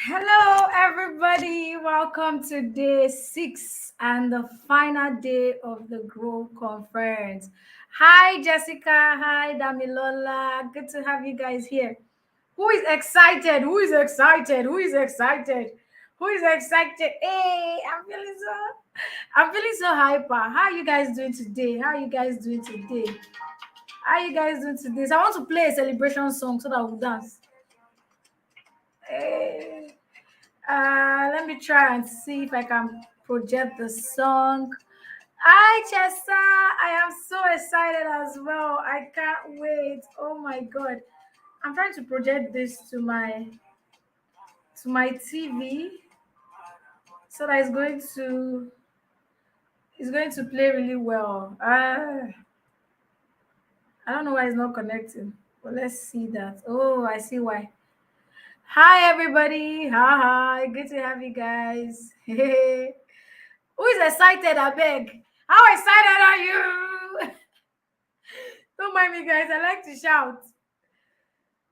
Hello, everybody. Welcome to day 6 and the final day of the G.R.O.W conference. Hi, Jessica. Hi, Damilola. Good to have you guys here. Who is excited? Who is excited? Who is excited? Who is excited? Hey, I'm feeling so hyper. How are you guys doing today? How are you guys doing today? How are you guys doing today? So I want to play a celebration song so that we'll dance. Hey. Let me try and see if I can project the song. Hi, Chester. I am so excited as well. I can't wait. Oh my god. I'm trying to project this to my TV so that it's going to play really well. I don't know why it's not connecting. But let's see that. Oh, I see why. Hi everybody. Hi. Good to have you guys. Hey. Who is excited, I beg? How excited are you? Don't mind me, guys. I like to shout.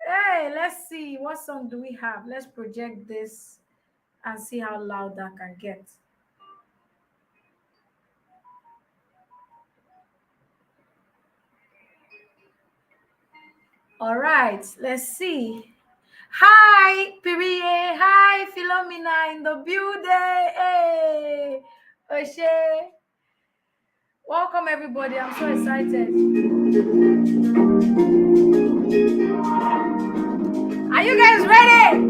Hey, let's see. What song do we have? Let's project this and see how loud that can get. All right, let's see. Hi, Pirie. Hi, Philomena in the building. Hey, Oshe. Welcome, everybody. I'm so excited. Are you guys ready?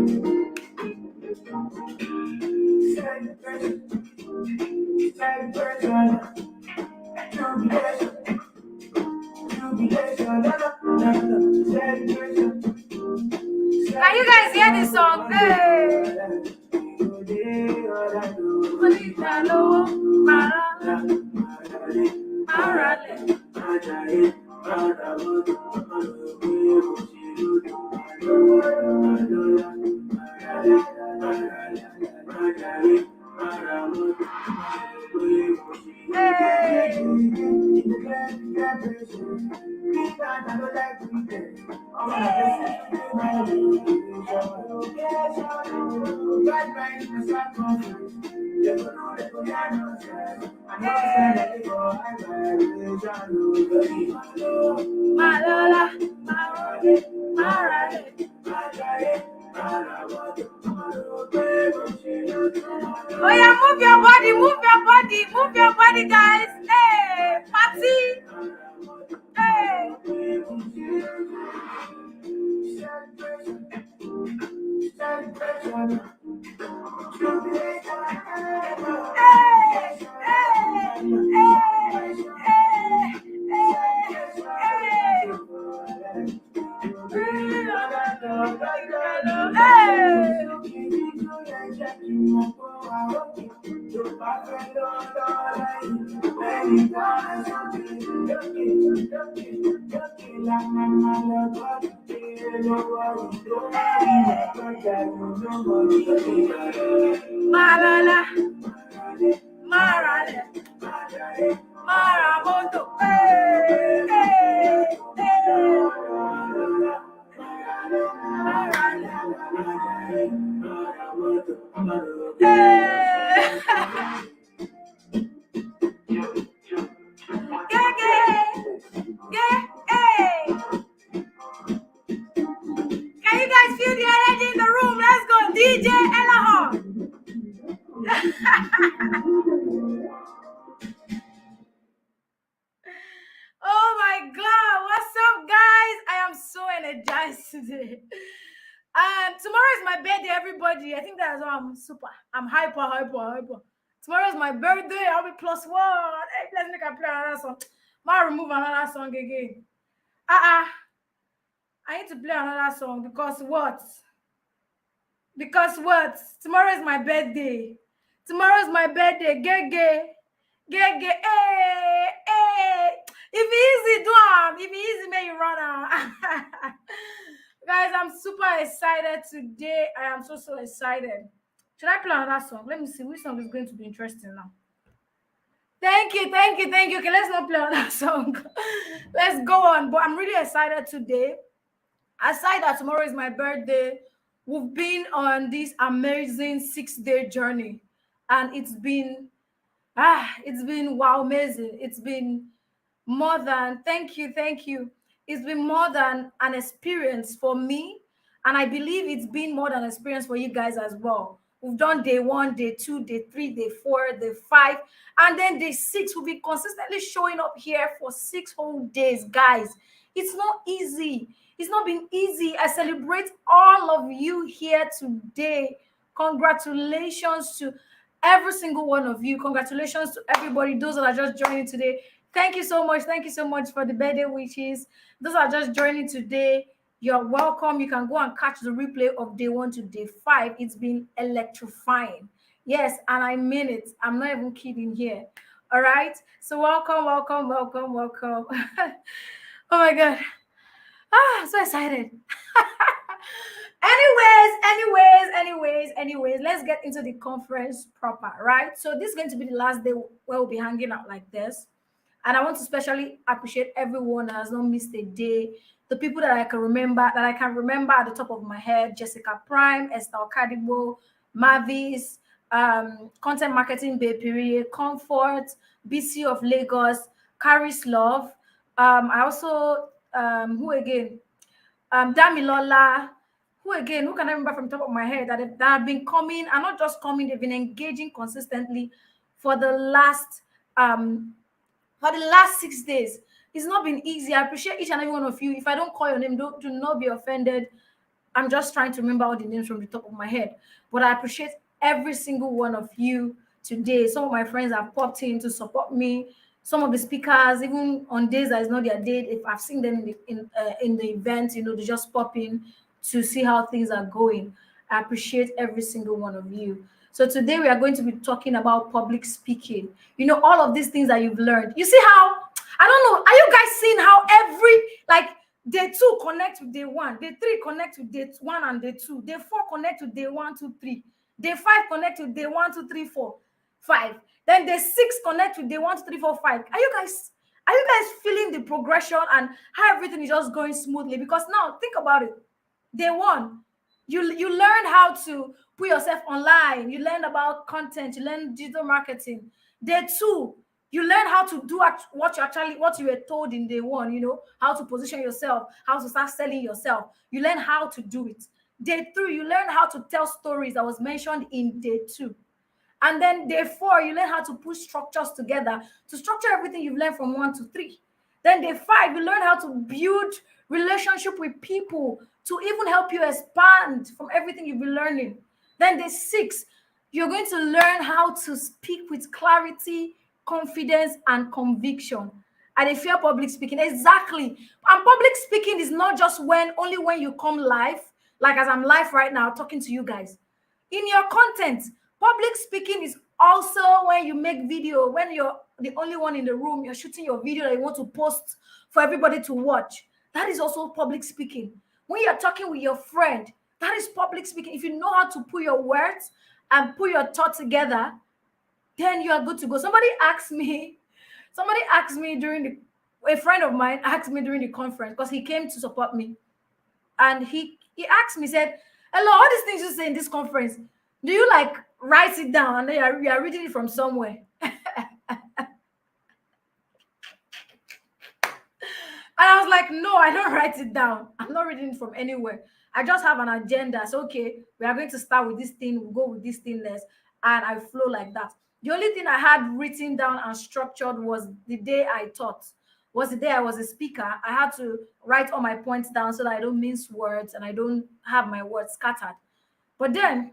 Can you guys hear this song? Hey. Oh yeah, move your body, move your body, guys. Hey, party. Hey. Malala, Marale, Maramoto, hey, hey, Can you guys feel the energy in the room? Let's go, DJ Elohor. Oh my god, what's up, guys? I am so energized today. Tomorrow is my birthday, everybody. I think that's why I'm hyper. Tomorrow is my birthday. I'll be +1. Hey, let's make a play another song. Might remove another song again. I need to play another song because what? Tomorrow is my birthday. Gege. Hey. If easy, do am. If easy, may you run am. Guys, I'm super excited today. I am so excited. Should I play another song? Let me see which song is going to be interesting now. Thank you. Okay, let's not play another song. Let's go on. But I'm really excited today. Aside that tomorrow is my birthday, we've been on this amazing 6-day journey, and it's been wow amazing. It's been more than, thank you. It's been more than an experience for me, and I believe it's been more than an experience for you guys as well. We've done day 1, day 2, day 3, day 4, day 5, and then day 6. We'll be consistently showing up here for 6 whole days, guys. It's not easy. It's not been easy. I celebrate all of you here today. Congratulations to every single one of you. Congratulations to everybody, those that are just joining today. Thank you so much. Thank you so much for the birthday wishes. Those are just joining today. You're welcome. You can go and catch the replay of day 1 to day 5. It's been electrifying. Yes, and I mean it. I'm not even kidding here. All right. So welcome, welcome, welcome, welcome. Oh my God. So excited. Anyways, let's get into the conference proper, right? So this is going to be the last day where we'll be hanging out like this. And I want to especially appreciate everyone that has not missed a day. The people that I can remember, at the top of my head: Jessica Prime, Esther Okadibo, Mavis, Content Marketing Bay Comfort, BC of Lagos, Caris Love. I also who again? Damilola. Who again? Who can I remember from the top of my head that have been coming, and not just coming, they've been engaging consistently for the last 6 days. It's not been easy. I appreciate each and every one of you. If I don't call your name, do not be offended. I'm just trying to remember all the names from the top of my head. But I appreciate every single one of you today. Some of my friends have popped in to support me. Some of the speakers, even on days that is not their date, if I've seen them in the event, they just pop in to see how things are going. I appreciate every single one of you. So today we are going to be talking about public speaking. All of these things that you've learned. You see how, I don't know, are you guys seeing how every, like, day 2 connect with day 1, day 3 connect with day 1 and day 2, day 4 connect with day 1, 2, 3, day 5 connect with day 1, 2, 3, 4, 5. Then day 6 connect with day 1, 2, 3, 4, 5. Are you guys feeling the progression and how everything is just going smoothly? Because now think about it. Day 1, you learn how to put yourself online. You learn about content. You learn digital marketing. Day 2, you learn how to do what you were told in day 1. How to position yourself, how to start selling yourself. You learn how to do it. Day 3, you learn how to tell stories that was mentioned in day 2. And then day 4, you learn how to put structures together to structure everything you've learned from 1 to 3. Then day 5, you learn how to build relationship with people to even help you expand from everything you've been learning. Then day 6, you're going to learn how to speak with clarity, confidence, and conviction. And if you're public speaking, exactly. And public speaking is not just only when you come live, like as I'm live right now talking to you guys. In your content, public speaking is also when you make video, when you're the only one in the room, you're shooting your video that you want to post for everybody to watch. That is also public speaking. When you're talking with your friend, that is public speaking. If you know how to put your words and put your thoughts together, then you are good to go. Somebody asked me a friend of mine asked me during the conference, because he came to support me. And he asked me, said, "Hello, all these things you say in this conference, do you like write it down and then you are reading it from somewhere?" And I was like, "No, I don't write it down. I'm not reading it from anywhere. I just have an agenda. So, okay, we are going to start with this thing. We'll go with this thing next." And I flow like that. The only thing I had written down and structured was the day I taught, was the day I was a speaker. I had to write all my points down so that I don't mince words and I don't have my words scattered. But then,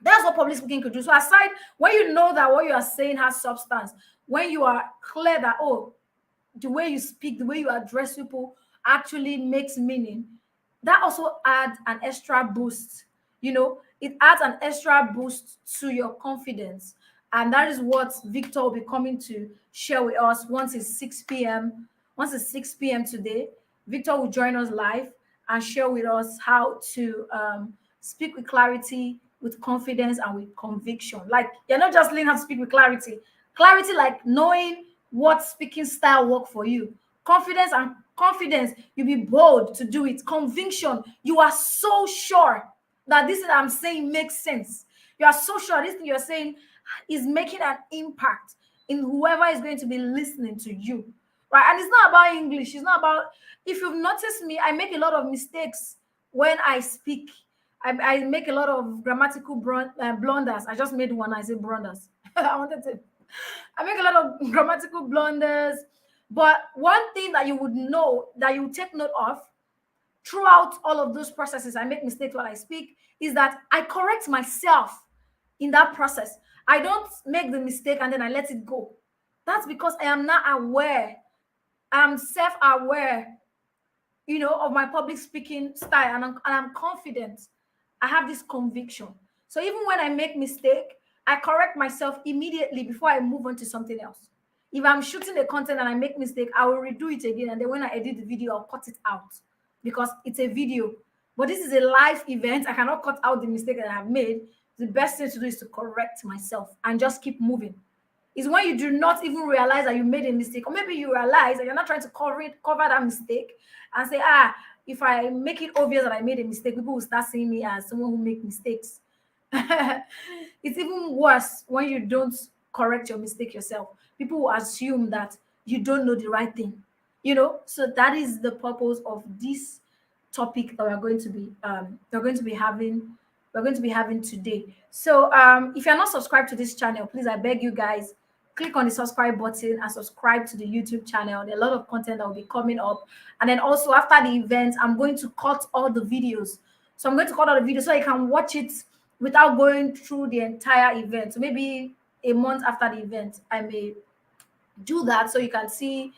that's what public speaking could do. So aside, when you know that what you are saying has substance, when you are clear that, the way you speak, the way you address people actually makes meaning, that also adds an extra boost. It adds an extra boost to your confidence. And that is what Victor will be coming to share with us once it's 6 p.m. Once it's 6 p.m. today, Victor will join us live and share with us how to speak with clarity, with confidence, and with conviction. Like, you're not just learning how to speak with clarity. Clarity, like knowing what speaking style work for you. Confidence, you be bold to do it. Conviction, you are so sure. that this thing I'm saying makes sense. You are so sure this thing you're saying is making an impact in whoever is going to be listening to you, right? And it's not about English. It's not about, if you've noticed me, I make a lot of mistakes when I speak. I make a lot of grammatical blunders. I just made one. I said blunders. I wanted to. I make a lot of grammatical blunders. But one thing that you would know, that you take note of throughout all of those processes, I make mistakes while I speak, is that I correct myself in that process. I don't make the mistake and then I let it go. That's because I am not aware. I'm self-aware, of my public speaking style, and I'm confident. I have this conviction. So even when I make mistake, I correct myself immediately before I move on to something else. If I'm shooting a content and I make mistake, I will redo it again, and then when I edit the video, I'll cut it out because it's a video. But this is a live event. I cannot cut out the mistake that I have made. The best thing to do is to correct myself and just keep moving. Is when you do not even realize that you made a mistake, or maybe you realize that you're not trying to cover that mistake and say, if I make it obvious that I made a mistake, people will start seeing me as someone who make mistakes. It's even worse when you don't correct your mistake yourself. People will assume that you don't know the right thing. So that is the purpose of this topic that we're going to be having today. So if you're not subscribed to this channel, please, I beg you guys, click on the subscribe button and subscribe to the YouTube channel. There are a lot of content that will be coming up. And then also after the event, I'm going to cut all the videos. So I'm going to cut all the videos so you can watch it without going through the entire event. So maybe a month after the event, I may do that so you can see,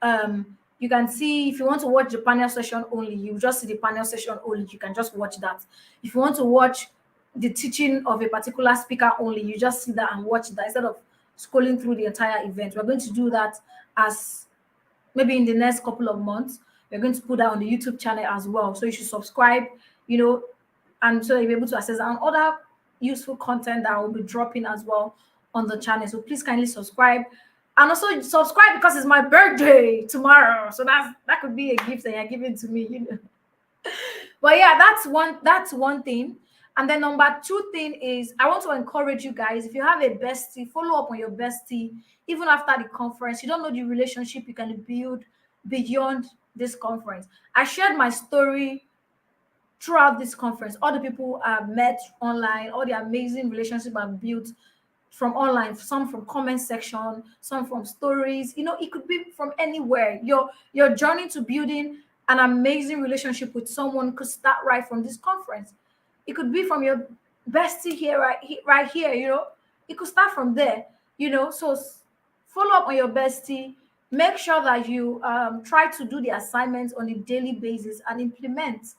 if you want to watch the panel session only, you just see the panel session only, you can just watch that. If you want to watch the teaching of a particular speaker only, you just see that and watch that instead of scrolling through the entire event. We're going to do that as maybe in the next couple of months. We're going to put that on the YouTube channel as well, so you should subscribe, and so you'll be able to access and other useful content that will be dropping as well on the channel. So please kindly subscribe, and also subscribe because it's my birthday tomorrow. So that could be a gift that you're giving to me. But yeah, that's one thing. And then number two thing is, I want to encourage you guys, if you have a bestie, follow up on your bestie even after the conference. You don't know the relationship you can build beyond this conference. I shared my story throughout this conference, all the people I've met online, all the amazing relationships I've built from online, some from comment section, some from stories. It could be from anywhere. Your journey to building an amazing relationship with someone could start right from this conference. It could be from your bestie here, right here. It could start from there. So follow up on your bestie. Make sure that you try to do the assignments on a daily basis and implement,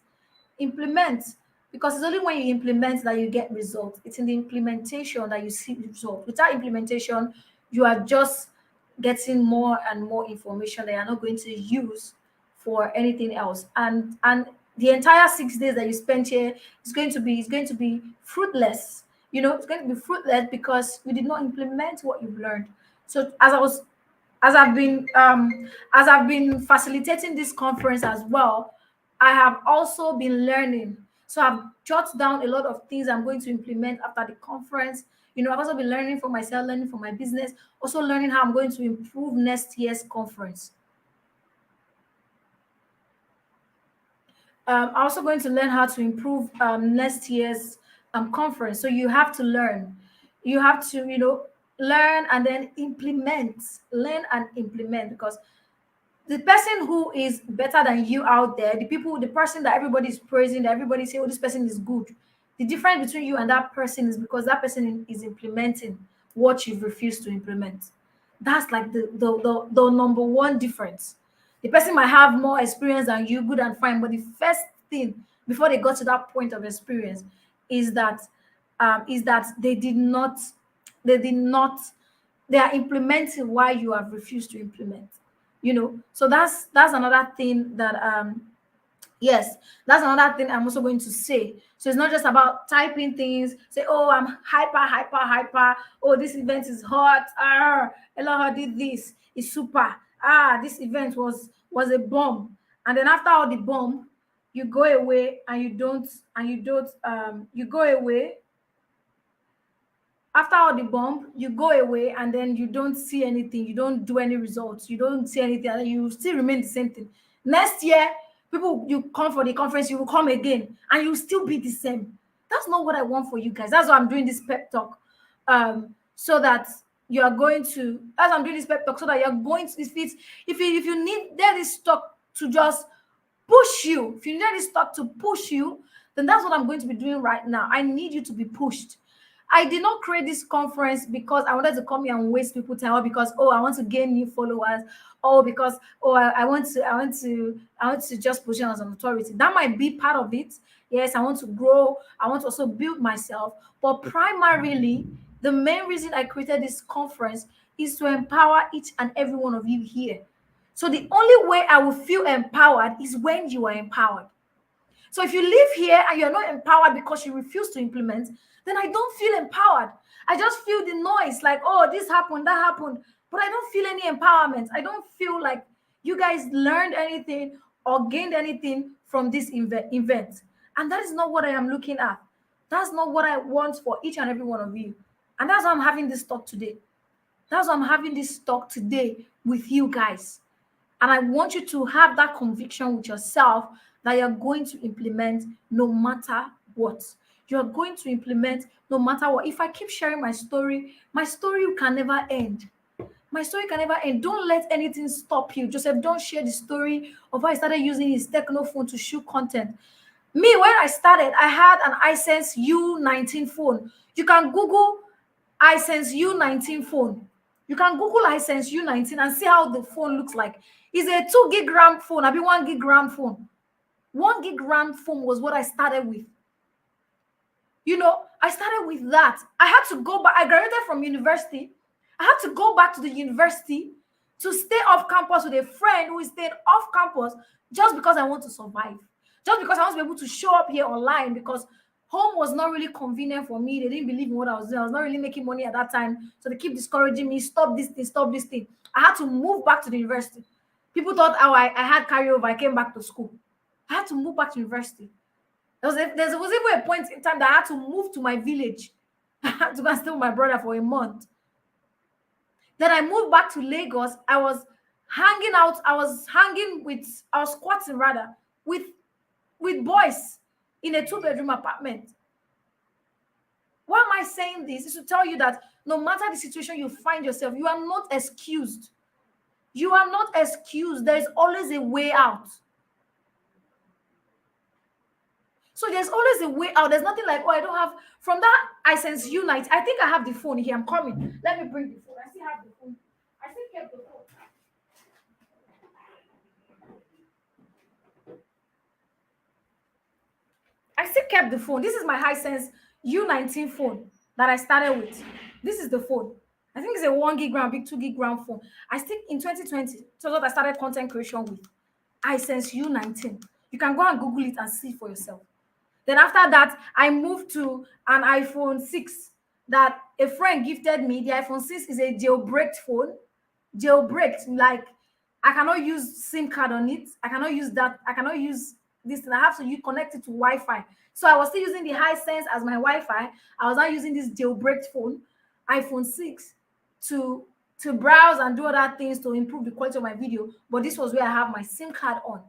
because it's only when you implement that you get results. It's in the implementation that you see results. Without implementation, you are just getting more and more information that you're not going to use for anything else. And the entire 6 days that you spent here is going to be fruitless. It's going to be fruitless because you did not implement what you've learned. So as I've been facilitating this conference as well, I have also been learning. So I've jotted down a lot of things I'm going to implement after the conference. I've also been learning for myself, learning for my business, also learning how I'm going to improve next year's conference. I'm also going to learn how to improve next year's conference. So you have to learn. You have to, learn and then implement. Learn and implement, because the person who is better than you out there, the person that everybody is praising, that everybody say, oh, this person is good. The difference between you and that person is because that person is implementing what you've refused to implement. That's like the number one difference. The person might have more experience than you, good and fine, but the first thing before they got to that point of experience is that they are implementing why you have refused to implement. So that's another thing that yes, that's another thing I'm also going to say. So it's not just about typing things, say, oh, I'm hyper, oh, this event is hot, Elohor did this, it's super, this event was a bomb. And then after all the bomb, you go away and you go away after all the bomb, you go away and then you don't see anything, you don't do any results, you don't see anything, and you still remain the same thing. Next year, people you come for the conference, you will come again, and you will still be the same. That's not what I want for you guys. That's why I'm doing this pep talk. So that you are going to, as I'm doing this pep talk, so that you're going to, if you need this talk to just push you, if you need this talk to push you, then that's what I'm going to be doing right now. I need you to be pushed. I did not create this conference because I wanted to come here and waste people time, or because I want to gain new followers, or because I want to just position as an authority. That might be part of it. Yes, I want to grow. I want to also build myself. But primarily, the main reason I created this conference is to empower each and every one of you here. So the only way I will feel empowered is when you are empowered. So if you live here and you're not empowered because you refuse to implement, then I don't feel empowered. I just feel the noise, like, oh, this happened, that happened, but I don't feel any empowerment. I don't feel like you guys learned anything or gained anything from this event. And that is not what I am looking at. That's not what I want for each and every one of you. And that's why I'm having this talk today. That's why I'm having this talk today with you guys. And I want you to have that conviction with yourself that you're going to implement no matter what. You're going to implement no matter what. If I keep sharing my story can never end. My story can never end. Don't let anything stop you. Joseph, don't share the story of how I started using his techno phone to shoot content. Me, when I started, I had an iSense U19 phone. You can Google iSense U19 phone. You can Google iSense U19 and see how the phone looks like. It's a 2 gig RAM phone. I mean 1 gig RAM phone. 1 gig RAM phone was what I started with. I started with that. I had to go back. I graduated from university. I had to go back to the university to stay off campus with a friend who is staying off campus just because I want to survive. Just because I want to be able to show up here online, because home was not really convenient for me. They didn't believe in what I was doing. I was not really making money at that time. So they keep discouraging me, stop this thing, stop this thing. I had to move back to the university. People thought I had carryover. I came back to school. I had to move back to university. There was even a point in time that I had to move to my village. I had to go and stay with my brother for a month. Then I moved back to Lagos. I was squatting rather with boys in a 2-bedroom apartment. Why am I saying this? Is to tell you that no matter the situation you find yourself, you are not excused. You are not excused. There is always a way out. So there's always a way out. There's nothing like, I don't have. From that, iSense Unite. I think I have the phone here. I'm coming. Let me bring the phone. I still have the phone. I still kept the phone. I still kept the phone. This is my iSense U19 phone that I started with. This is the phone. I think it's a 1 gig RAM, big 2 gig RAM phone. I still in 2020. So what I started content creation with iSense U19. You can go and Google it and see for yourself. Then after that, I moved to an iPhone 6 that a friend gifted me. The iPhone 6 is a jailbreaked phone. Jailbreaked, like I cannot use SIM card on it. I cannot use that. I cannot use this. I have to connect it to Wi-Fi. So I was still using the iSense as my Wi-Fi. I was not using this jailbreaked phone, iPhone 6, to browse and do other things to improve the quality of my video. But this was where I have my SIM card on.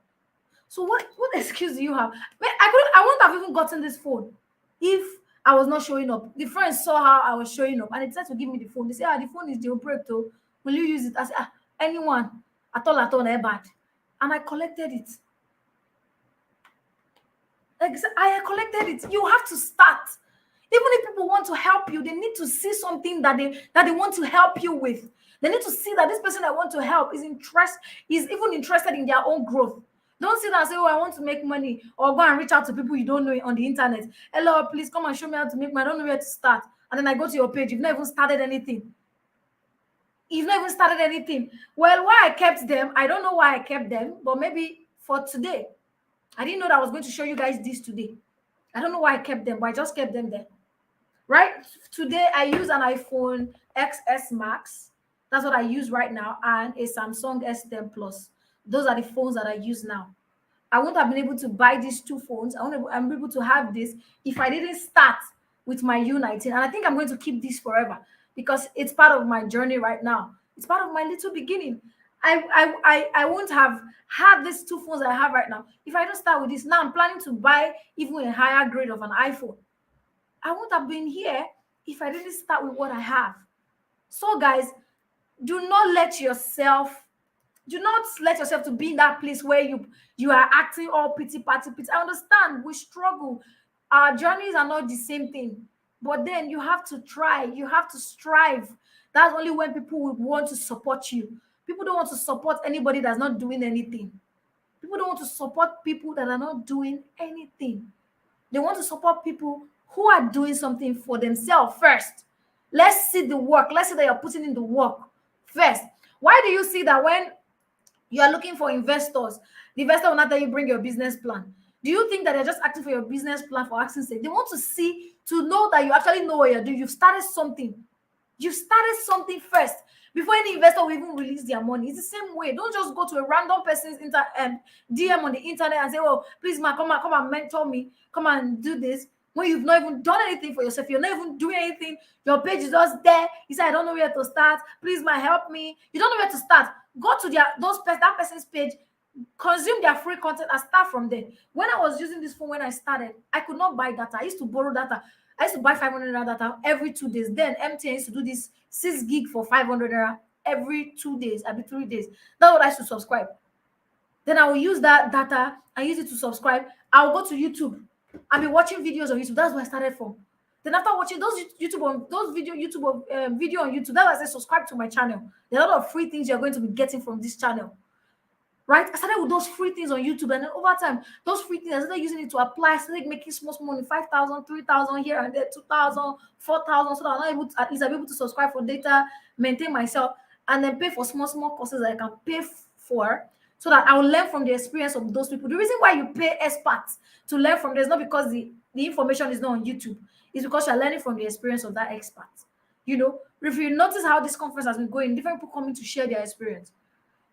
So what excuse do you have? I wouldn't have even gotten this phone if I was not showing up. The friends saw how I was showing up and they decided to give me the phone. They said, the phone is jailbreak though. Will you use it? I said, anyone at all, bad. And I collected it. I collected it. You have to start. Even if people want to help you, they need to see something that they want to help you with. They need to see that this person I want to help is even interested in their own growth. Don't sit and say, I want to make money, or go and reach out to people you don't know on the internet. Hello, please come and show me how to make money. I don't know where to start. And then I go to your page. You've not even started anything. Well, why I kept them, I don't know why I kept them, but maybe for today. I didn't know that I was going to show you guys this today. I don't know why I kept them, but I just kept them there. Right? Today, I use an iPhone XS Max. That's what I use right now. And a Samsung S10 Plus. Those are the phones that I use now. I wouldn't have been able to buy these two phones. I'm able to have this if I didn't start with my U19. And I think I'm going to keep this forever because it's part of my journey right now. It's part of my little beginning. I won't have had these two phones that I have right now if I don't start with this. Now I'm planning to buy even a higher grade of an iPhone. I won't have been here if I didn't start with what I have. So, guys, do not let yourself to be in that place where you are acting all pity. I understand we struggle. Our journeys are not the same thing, but then you have to try, you have to strive. That's only when people will want to support you. People don't want to support anybody that's not doing anything. People don't want to support people that are not doing anything. They want to support people who are doing something for themselves first. Let's see the work. Let's see that you're putting in the work first. Why do you see that when you are looking for investors, the investor will not tell you bring your business plan? Do you think that they're just acting for your business plan for acting sake? They want to see, to know that you actually know what you're doing. You've started something. You started something first before any investor will even release their money. It's the same way. Don't just go to a random person's DM on the internet and say, "Oh, please, ma, come and mentor me. Come and do this." When you've not even done anything for yourself, you're not even doing anything. Your page is just there. You say, "I don't know where to start. Please, ma, help me." You don't know where to start. Go to that person's page, consume their free content and start from there. When I was using this phone when I started, I could not buy data. I used to borrow data. I used to buy 500 data every 2 days. Then MTN used to do this 6 gig for 500 every 2 days, every 3 days. That's what I used to subscribe. Then I will use that data. I use it to subscribe. I'll go to YouTube. I'll be watching videos on YouTube. That's where I started from. Then after watching video on YouTube, that's why I say subscribe to my channel. There are a lot of free things you're going to be getting from this channel. Right? I started with those free things on YouTube, and then over time, those free things I started using it to apply. I started making small money, 5,000, 3,000 here and there, 2,000, 4,000, so that I'm not able to, at least I'm able to subscribe for data, maintain myself, and then pay for small courses that I can pay for, so that I will learn from the experience of those people. The reason why you pay experts to learn from them is not because the information is not on YouTube. It's because you're learning from the experience of that expert. If you notice how this conference has been going, different people coming to share their experience.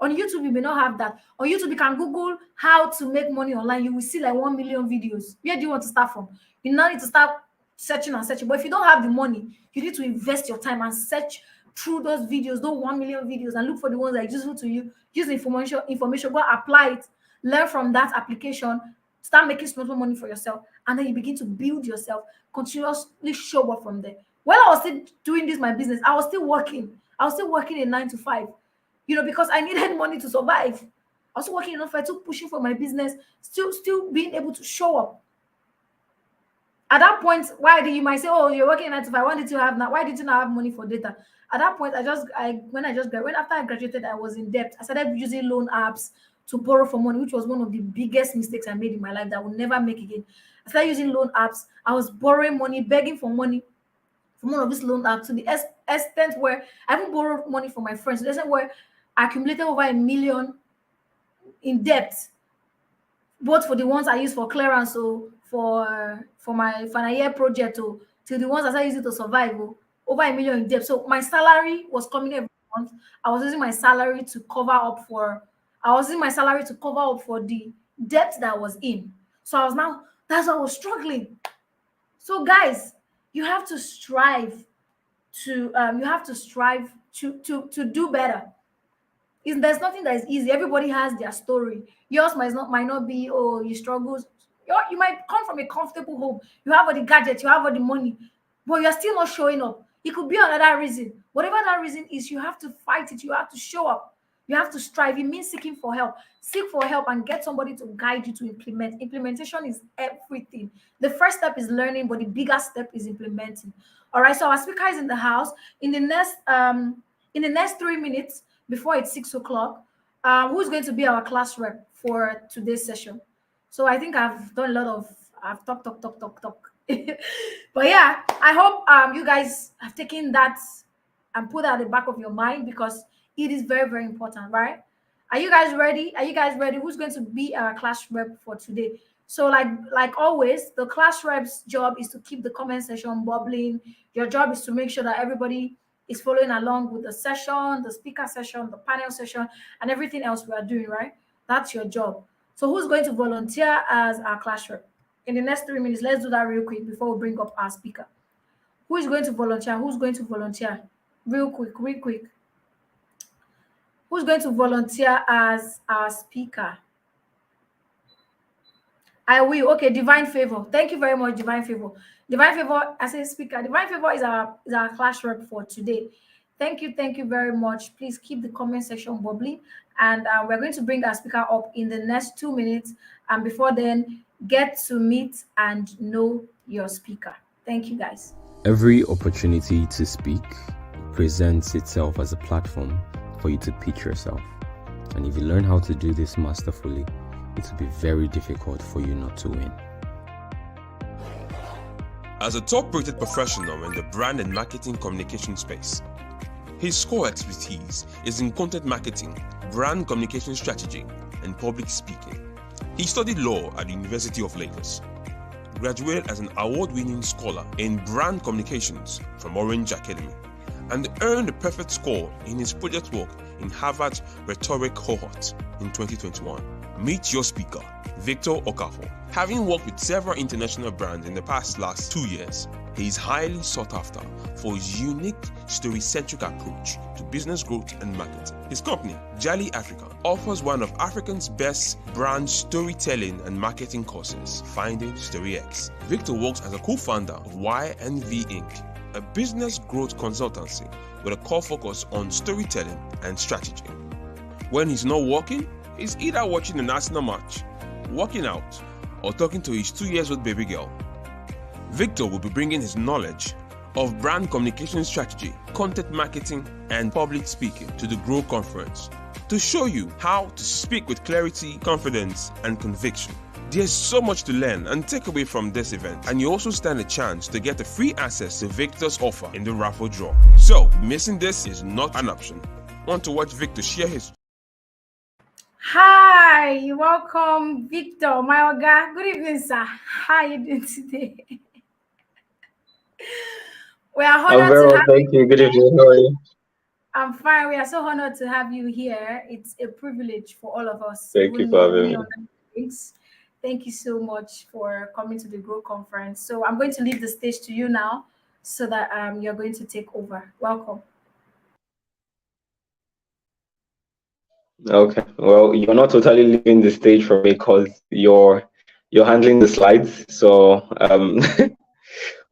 On YouTube, you may not have that. On YouTube, you can Google how to make money online. You will see like 1 million videos. Where do you want to start from? You now need to start searching and searching. But if you don't have the money, you need to invest your time and search through those videos, those 1 million videos, and look for the ones that are useful to you. Use the information, go apply it, learn from that application, start making small money for yourself, and then you begin to build yourself, continuously show up from there. While I was still doing this, my business, I was still working. I was still working a 9 to 5. Because I needed money to survive. I was working enough, I still pushing for my business, still being able to show up. At that point, you might say, "Oh, you're working 9 to 5. Why did you not have money for data?" At that point, after I graduated, I was in debt. I started using loan apps to borrow for money, which was one of the biggest mistakes I made in my life that I will never make again. I started using loan apps. I was borrowing money, begging for money from one of these loan apps to the extent where I even borrowed money from my friends, to the extent where I accumulated over 1 million in debt, both for the ones I use for clearance, so for my final year project, to the ones I using to survive, over 1 million in debt. So my salary was coming every month. I was using my salary to cover up for the debt that I was in. So that's why I was struggling. So guys, you have to strive to do better. There's nothing that is easy. Everybody has their story. Yours might not be, "Oh, you struggle." You might come from a comfortable home. You have all the gadgets, you have all the money, but you're still not showing up. It could be another reason. Whatever that reason is, you have to fight it. You have to show up. You have to strive. It means seeking for help. Seek for help and get somebody to guide you to implement. Implementation is everything. The first step is learning, but the biggest step is implementing. All right. So our speaker is in the house. In the next 3 minutes, before it's 6 o'clock, who's going to be our class rep for today's session? So I think I've talked. But yeah, I hope you guys have taken that and put that at the back of your mind, because it is very, very important, right? Are you guys ready? Who's going to be our class rep for today? So like always, the class rep's job is to keep the comment section bubbling. Your job is to make sure that everybody is following along with the session, the speaker session, the panel session, and everything else we are doing, right? That's your job. So who's going to volunteer as our class rep? In the next 3 minutes, let's do that real quick before we bring up our speaker. Who is going to volunteer? Who's going to volunteer? Real quick, real quick. Who's going to volunteer as our speaker? I will. Okay, Divine Favor. Thank you very much, Divine Favor. Divine Favor as a speaker. Divine Favor is our class rep for today. Thank you very much. Please keep the comment section bubbly, and we're going to bring our speaker up in the next 2 minutes. And before then, get to meet and know your speaker. Thank you, guys. Every opportunity to speak presents itself as a platform for you to pitch yourself. And if you learn how to do this masterfully, it will be very difficult for you not to win. As a top-rated professional in the brand and marketing communication space, his core expertise is in content marketing, brand communication strategy, and public speaking. He studied law at the University of Lagos, graduated as an award-winning scholar in brand communications from Orange Academy, and earned a perfect score in his project work in Harvard's rhetoric cohort in 2021. Meet your speaker, Victor Okafor. Having worked with several international brands in the last 2 years, he is highly sought after for his unique story-centric approach to business growth and marketing. His company, Jali Africa, offers one of Africa's best brand storytelling and marketing courses, Finding StoryX. Victor works as a co-founder of YNV Inc., a business growth consultancy with a core focus on storytelling and strategy. When he's not working, he's either watching a national match, working out, or talking to his 2-year-old baby girl. Victor will be bringing his knowledge of brand communication strategy, content marketing, and public speaking to the G.R.O.W conference to show you how to speak with clarity, confidence, and conviction. There's so much to learn and take away from this event, and you also stand a chance to get a free access to Victor's offer in the raffle draw. So, missing this is not an option. Want to watch Victor share his... Hi, welcome, Victor, my oga. Good evening, sir. How are you doing today? We are honored I'm very to well, have thank you. Good evening. How are you? I'm fine. We are so honored to have you here. It's a privilege for all of us, Thank you even for though having we me. are colleagues. Thank you so much for coming to the G.R.O.W conference. So I'm going to leave the stage to you now so that you're going to take over. Welcome. Okay. Well, you're not totally leaving the stage for me because you're handling the slides. So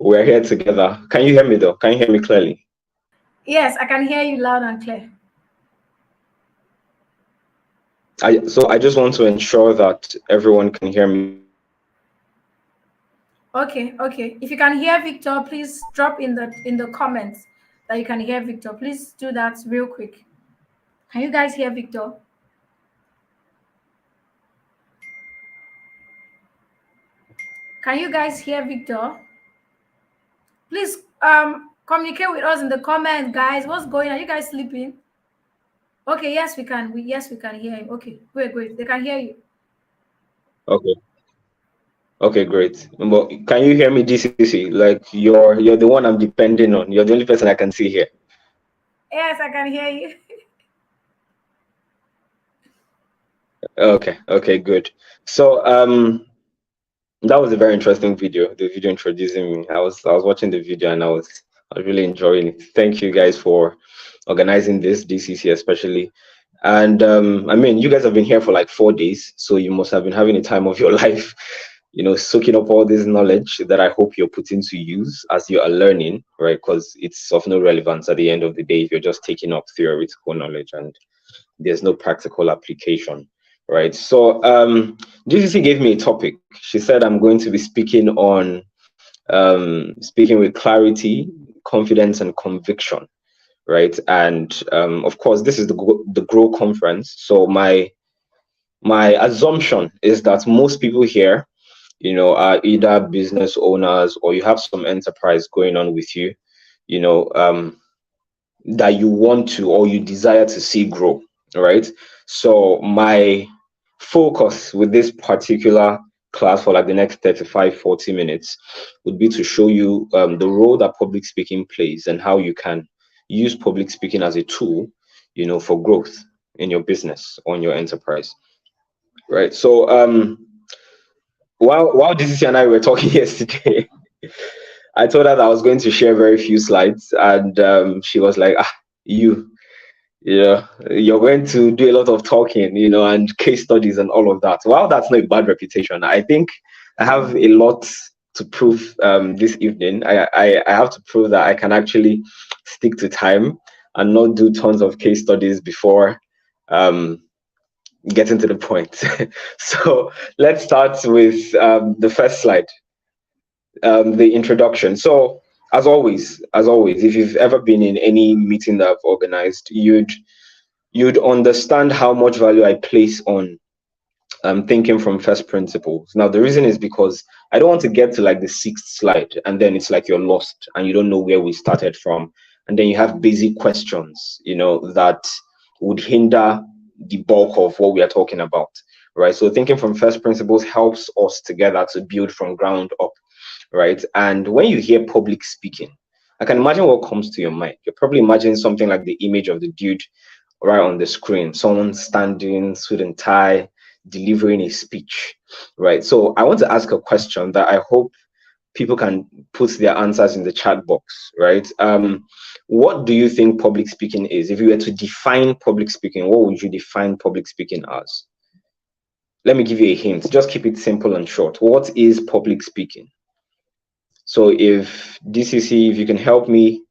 we're here together. Can you hear me though? Can you hear me clearly? Yes, I can hear you loud and clear. So I just want to ensure that everyone can hear me. Okay. If you can hear Victor, please drop in the comments that you can hear Victor. Please do that real quick. Can you guys hear Victor? Can you guys hear Victor? Please communicate with us in the comments, guys. What's going on? Are you guys sleeping? Okay, yes, we can. Yes, we can hear him. Okay, great. They can hear you. Okay. Okay, great. But can you hear me, DCC? Like you're the one I'm depending on. You're the only person I can see here. Yes, I can hear you. Okay, good. So that was a very interesting video, the video introducing me. I was watching the video and I was really enjoying it. Thank you guys for organizing this, DCC especially. And I mean, you guys have been here for like 4 days, so you must have been having a time of your life, soaking up all this knowledge that I hope you're putting to use as you are learning, right? Because it's of no relevance at the end of the day if you're just taking up theoretical knowledge and there's no practical application. Right. So GCC gave me a topic. She said I'm going to be speaking on speaking with clarity, confidence, and conviction. Right. And of course, this is the G.R.O.W conference. So my assumption is that most people here, are either business owners or you have some enterprise going on with you, that you want to or you desire to see grow. Right. So my focus with this particular class for like the next 35-40 minutes would be to show you the role that public speaking plays and how you can use public speaking as a tool, for growth in your business or in your enterprise. right? So while DCC and I were talking yesterday, I told her that I was going to share very few slides, and she was like, you know, you're going to do a lot of talking, you know, and case studies and all of that. Well, that's not a bad reputation. I think I have a lot to prove this evening. I have to prove that I can actually stick to time and not do tons of case studies before getting to the point. So let's start with the first slide, the introduction. So as always, if you've ever been in any meeting that I've organized, you'd understand how much value I place on thinking from first principles. Now, the reason is because I don't want to get to like the sixth slide and then it's like you're lost and you don't know where we started from. And then you have basic questions, you know, that would hinder the bulk of what we are talking about, right? So thinking from first principles helps us together to build from ground up, right? And when you hear public speaking, I can imagine what comes to your mind. You're probably imagining something like the image of the dude right on the screen, someone standing, suit and tie, delivering a speech, right? So I want to ask a question that I hope people can put their answers in the chat box, right? What do you think public speaking is? If you were to define public speaking, what would you define public speaking as? Let me give you a hint. Just keep it simple and short. What is public speaking? So if DCC, if you can help me,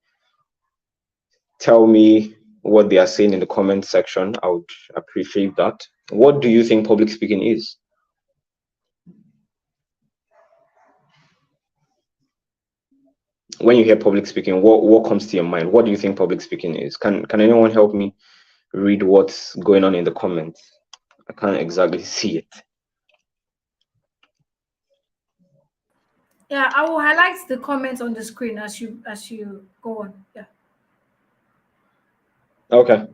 tell me what they are saying in the comment section, I would appreciate that. What do you think public speaking is? When you hear public speaking, what comes to your mind? What do you think public speaking is? Can anyone help me read what's going on in the comments? I can't exactly see it. Yeah, I will highlight the comments on the screen as you go on. Yeah. Okay.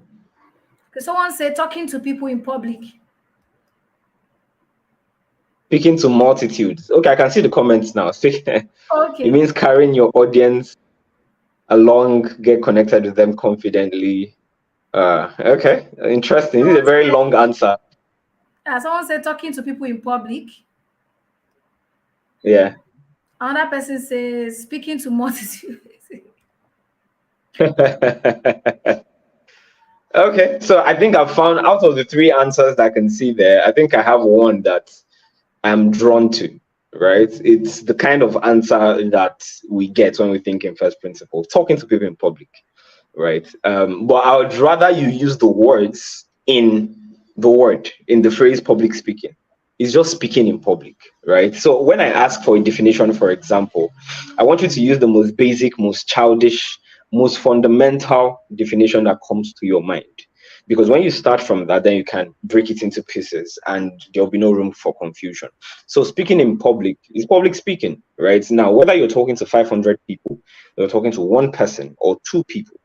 Because someone said talking to people in public. Speaking to multitudes. Okay, I can see the comments now. Okay. It means carrying your audience along, get connected with them confidently. Okay, interesting. This is a very long answer. Yeah, someone said talking to people in public. Yeah. Another person says speaking to multitudes. Okay, so I think I've found, out of the three answers that I can see there, I think I have one that I'm drawn to, right? It's the kind of answer that we get when we think in first principles, talking to people in public, right? But I would rather you use the words in the phrase public speaking. It's just speaking in public, right? So when I ask for a definition, for example, I want you to use the most basic, most childish, most fundamental definition that comes to your mind. Because when you start from that, then you can break it into pieces and there'll be no room for confusion. So speaking in public is public speaking, right? Now, whether you're talking to 500 people, you're talking to one person or two people,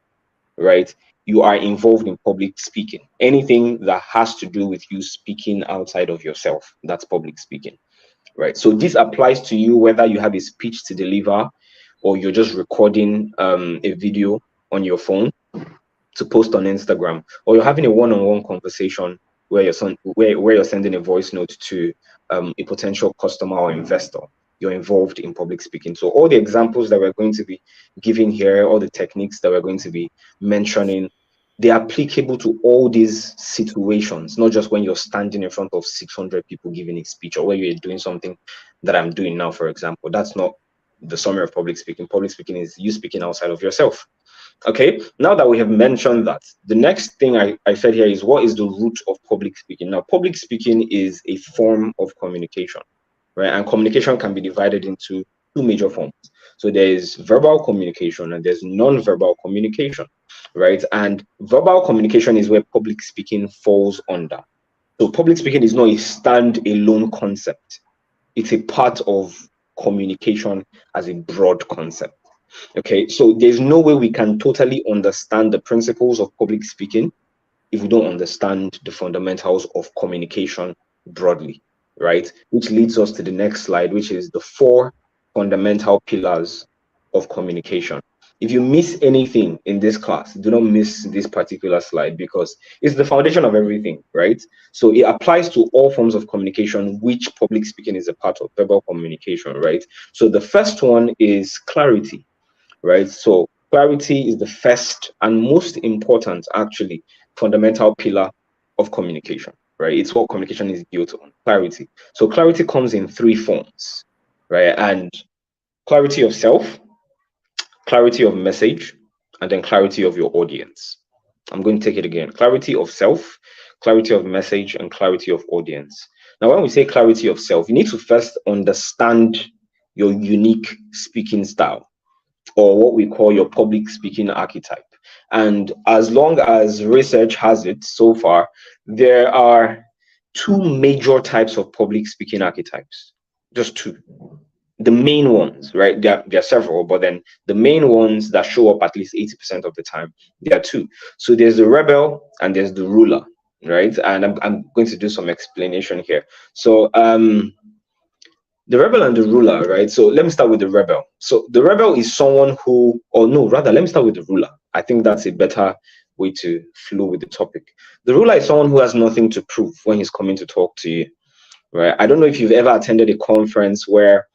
right? You are involved in public speaking. Anything that has to do with you speaking outside of yourself, that's public speaking, right? So this applies to you whether you have a speech to deliver or you're just recording a video on your phone to post on Instagram, or you're having a one-on-one conversation where you're sending a voice note to a potential customer or investor. You're involved in public speaking. So all the examples that we're going to be giving here, all the techniques that we're going to be mentioning, they're applicable to all these situations, not just when you're standing in front of 600 people giving a speech, or where you're doing something that I'm doing now, for example. That's not the summary of public speaking. Public speaking is you speaking outside of yourself. Okay, now that we have mentioned that, the next thing I said here is, what is the root of public speaking? Now, public speaking is a form of communication, right? And communication can be divided into two major forms. So there is verbal communication and there's non-verbal communication, right? And verbal communication is where public speaking falls under. So public speaking is not a stand-alone concept. It's a part of communication as a broad concept. Okay, so there's no way we can totally understand the principles of public speaking if we don't understand the fundamentals of communication broadly, right? Which leads us to the next slide, which is the 4 fundamental pillars of communication. If you miss anything in this class, do not miss this particular slide because it's the foundation of everything, right? So it applies to all forms of communication, which public speaking is a part of, verbal communication, right? So the first one is clarity, right? So clarity is the first and most important, actually, fundamental pillar of communication, right? It's what communication is built on, clarity. So clarity comes in three forms, right? And clarity of self, clarity of message, and then clarity of your audience. I'm going to take it again. Clarity of self, clarity of message, and clarity of audience. Now, when we say clarity of self, you need to first understand your unique speaking style, or what we call your public speaking archetype. And as long as research has it so far, there are two major types of public speaking archetypes, just two. The main ones, right? There are several, but then the main ones that show up at least 80% of the time, there are two. So there's the rebel and there's the ruler, right? And I'm going to do some explanation here. So the rebel and the ruler, right? So let me start with the rebel. So the rebel is someone who, or no, rather, let me start with the ruler. I think that's a better way to flow with the topic. The ruler is someone who has nothing to prove when he's coming to talk to you, right? I don't know if you've ever attended a conference where,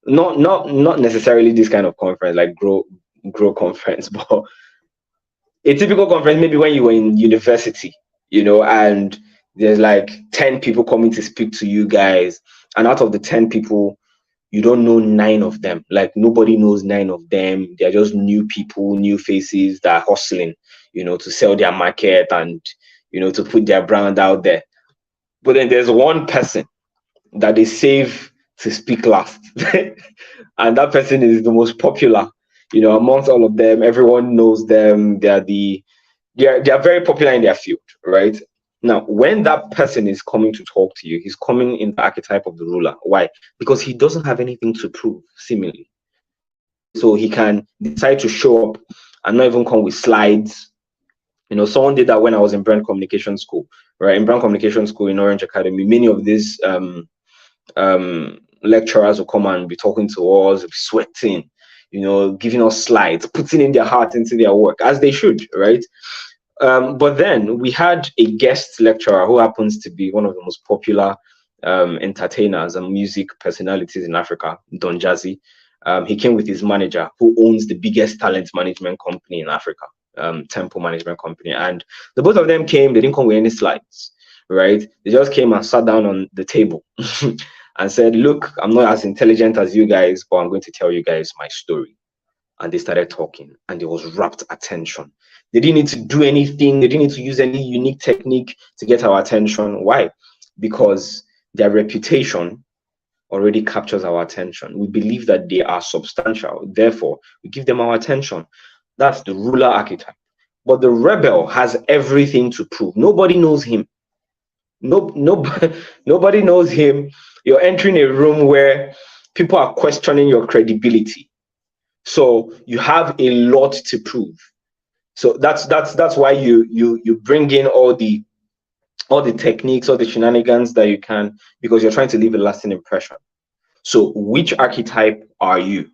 not necessarily this kind of conference like G.R.O.W conference, but a typical conference maybe when you were in university, and there's like 10 people coming to speak to you guys, and out of the 10 people, you don't know 9 of them. Like nobody knows 9 of them. They're just new people, new faces that are hustling, to sell their market and to put their brand out there. But then there's one person that they save to speak last. And that person is the most popular, amongst all of them. Everyone knows them. They are very popular in their field, right? Now, when that person is coming to talk to you, he's coming in the archetype of the ruler. Why? Because he doesn't have anything to prove, seemingly. So he can decide to show up and not even come with slides. Someone did that when I was in brand communication school, right? In brand communication school in Orange Academy, many of these lecturers will come and be talking to us, sweating, giving us slides, putting in their heart into their work, as they should, right? But then we had a guest lecturer who happens to be one of the most popular entertainers and music personalities in Africa, Don Jazzy. He came with his manager, who owns the biggest talent management company in Africa, Tempo Management Company. And the both of them came, they didn't come with any slides, right? They just came and sat down on the table and said, look, I'm not as intelligent as you guys, but I'm going to tell you guys my story. And they started talking, and there was rapt attention. They didn't need to do anything. They didn't need to use any unique technique to get our attention. Why? Because their reputation already captures our attention. We believe that they are substantial. Therefore, we give them our attention. That's the ruler archetype. But the rebel has everything to prove. Nobody knows him. Nobody knows him. You're entering a room where people are questioning your credibility. So you have a lot to prove. So that's why you bring in all the techniques, all the shenanigans that you can, because you're trying to leave a lasting impression. So which archetype are you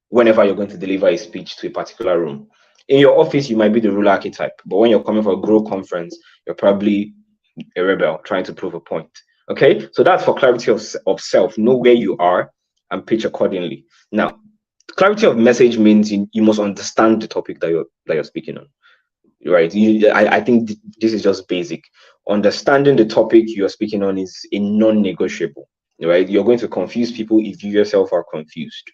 whenever you're going to deliver a speech to a particular room? In your office, you might be the ruler archetype, but when you're coming for a G.R.O.W conference, you're probably a rebel trying to prove a point. Okay, so that's for clarity of self. Know where you are and pitch accordingly. Now, clarity of message means you must understand the topic that you're speaking on, right? I think this is just basic. Understanding the topic you're speaking on is a non-negotiable, right? You're going to confuse people if you yourself are confused.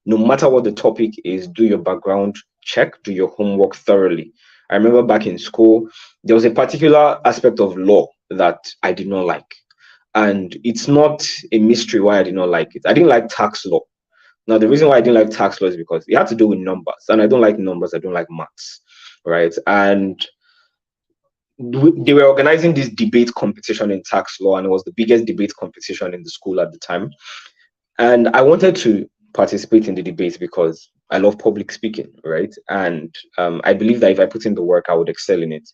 No matter what the topic is, do your background check, do your homework thoroughly. I remember back in school, there was a particular aspect of law that I did not like. And it's not a mystery why I did not like it. I didn't like tax law. Now, the reason why I didn't like tax law is because it had to do with numbers. And I don't like numbers. I don't like maths, right? And they were organizing this debate competition in tax law, and it was the biggest debate competition in the school at the time. And I wanted to participate in the debate because I love public speaking, right? And I believe that if I put in the work, I would excel in it.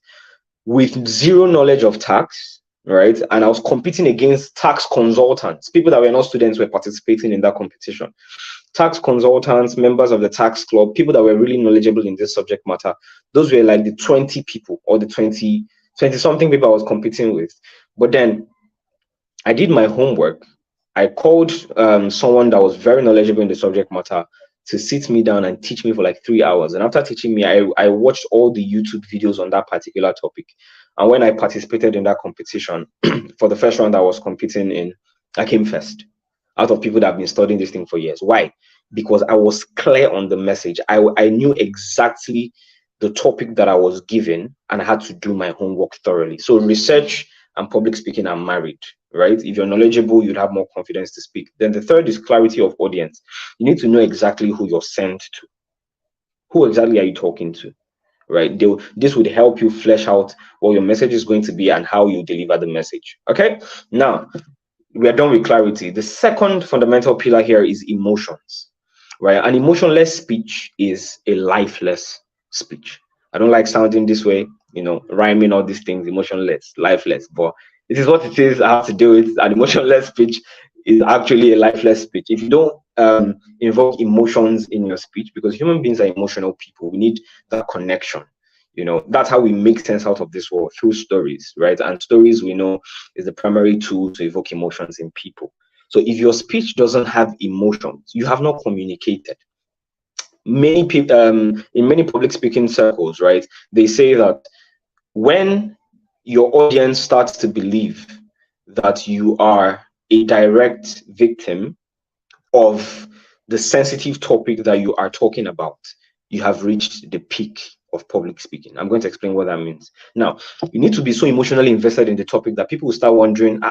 With zero knowledge of tax, right? And I was competing against tax consultants. People that were not students were participating in that competition. tax consultants, members of the tax club, people that were really knowledgeable in this subject matter. Those were like the 20 people or the 20 something people I was competing with. But then I did my homework. I called someone that was very knowledgeable in the subject matter to sit me down and teach me for like 3 hours. And after teaching me, I watched all the YouTube videos on that particular topic. And when I participated in that competition, for the first round I was competing in, I came first out of people that have been studying this thing for years. Why? Because I was clear on the message. I knew exactly the topic that I was given, and I had to do my homework thoroughly. So research and public speaking are married, right? If you're knowledgeable, you'd have more confidence to speak. Then the third is clarity of audience. You need to know exactly who you're sent to. Who exactly are you talking to, right? This would help you flesh out what your message is going to be and how you deliver the message. Okay, now we are done with clarity. The second fundamental pillar here is emotions, right? An emotionless speech is a lifeless speech. I don't like sounding this way, rhyming all these things, emotionless, lifeless, but it is what it is. I have to do it. An emotionless speech is actually a lifeless speech. If you don't invoke emotions in your speech, because human beings are emotional people, we need that connection. That's how we make sense out of this world, through stories, right? And stories, we know, is the primary tool to evoke emotions in people. So if your speech doesn't have emotions, you have not communicated. Many people, in many public speaking circles, right, they say that when your audience starts to believe that you are a direct victim of the sensitive topic that you are talking about, you have reached the peak of public speaking. I'm going to explain what that means. Now, you need to be so emotionally invested in the topic that people will start wondering,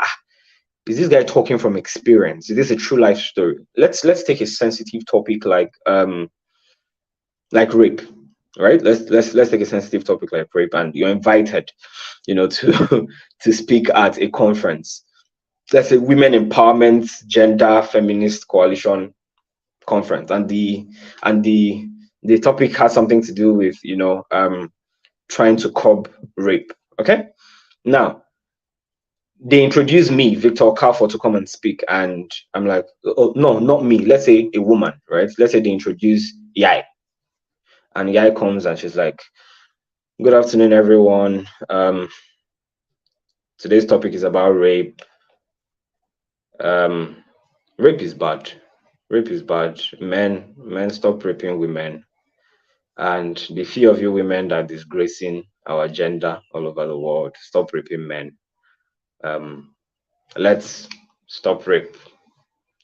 is this guy talking from experience? Is this a true life story? Let's take a sensitive topic like rape, right? Let's take a sensitive topic like rape, and you're invited, to speak at a conference. Let's say Women Empowerment Gender Feminist Coalition conference, and the topic has something to do with trying to curb rape. Okay, now they introduce me, Victor Okafor, to come and speak, and I'm like, oh no, not me, let's say a woman, right? Let's say they introduce Yai, and Yai comes and she's like, good afternoon everyone, today's topic is about rape. Rape is bad. Rape is bad. Men stop raping women. And the few of you women that are disgracing our gender all over the world, stop raping men. Let's stop rape.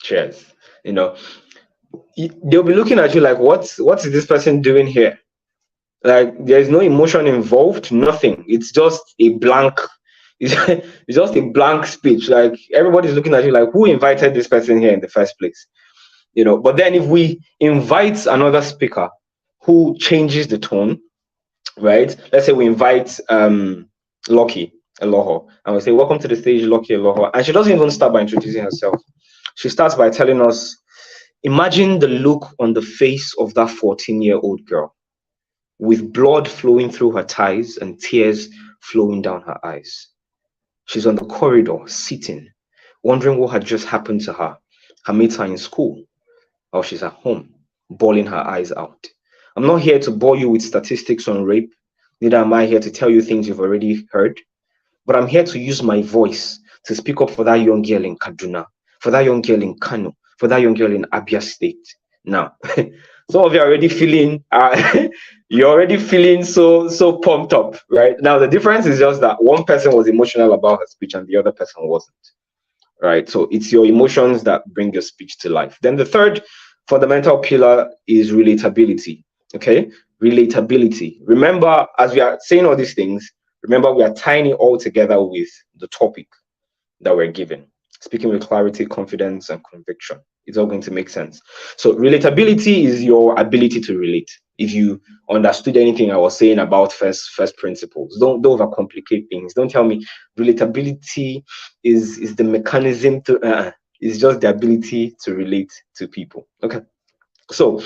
Cheers. They'll be looking at you like, what is this person doing here? Like, there's no emotion involved, nothing. It's just a blank. It's just a blank speech. Like, everybody's looking at you like, who invited this person here in the first place? But then if we invite another speaker who changes the tone, right? Let's say we invite Lucky Elohor, and we say, welcome to the stage, Lucky Elohor. And she doesn't even start by introducing herself. She starts by telling us, imagine the look on the face of that 14-year-old girl, with blood flowing through her thighs and tears flowing down her eyes. She's on the corridor, sitting, wondering what had just happened to her. Her mates are in school, or she's at home, bawling her eyes out. I'm not here to bore you with statistics on rape, neither am I here to tell you things you've already heard, but I'm here to use my voice to speak up for that young girl in Kaduna, for that young girl in Kano, for that young girl in Abia State. Now, some of you are already feeling, you're already feeling so pumped up, right? Now, the difference is just that one person was emotional about her speech and the other person wasn't, right? So it's your emotions that bring your speech to life. Then the third fundamental pillar is relatability, okay? Relatability. Remember, as we are saying all these things, remember we are tying it all together with the topic that we're given. Speaking with clarity, confidence, and conviction. It's all going to make sense. So relatability is your ability to relate. If you understood anything I was saying about first principles, don't overcomplicate things. Don't tell me relatability is the mechanism to, it's just the ability to relate to people. Okay. So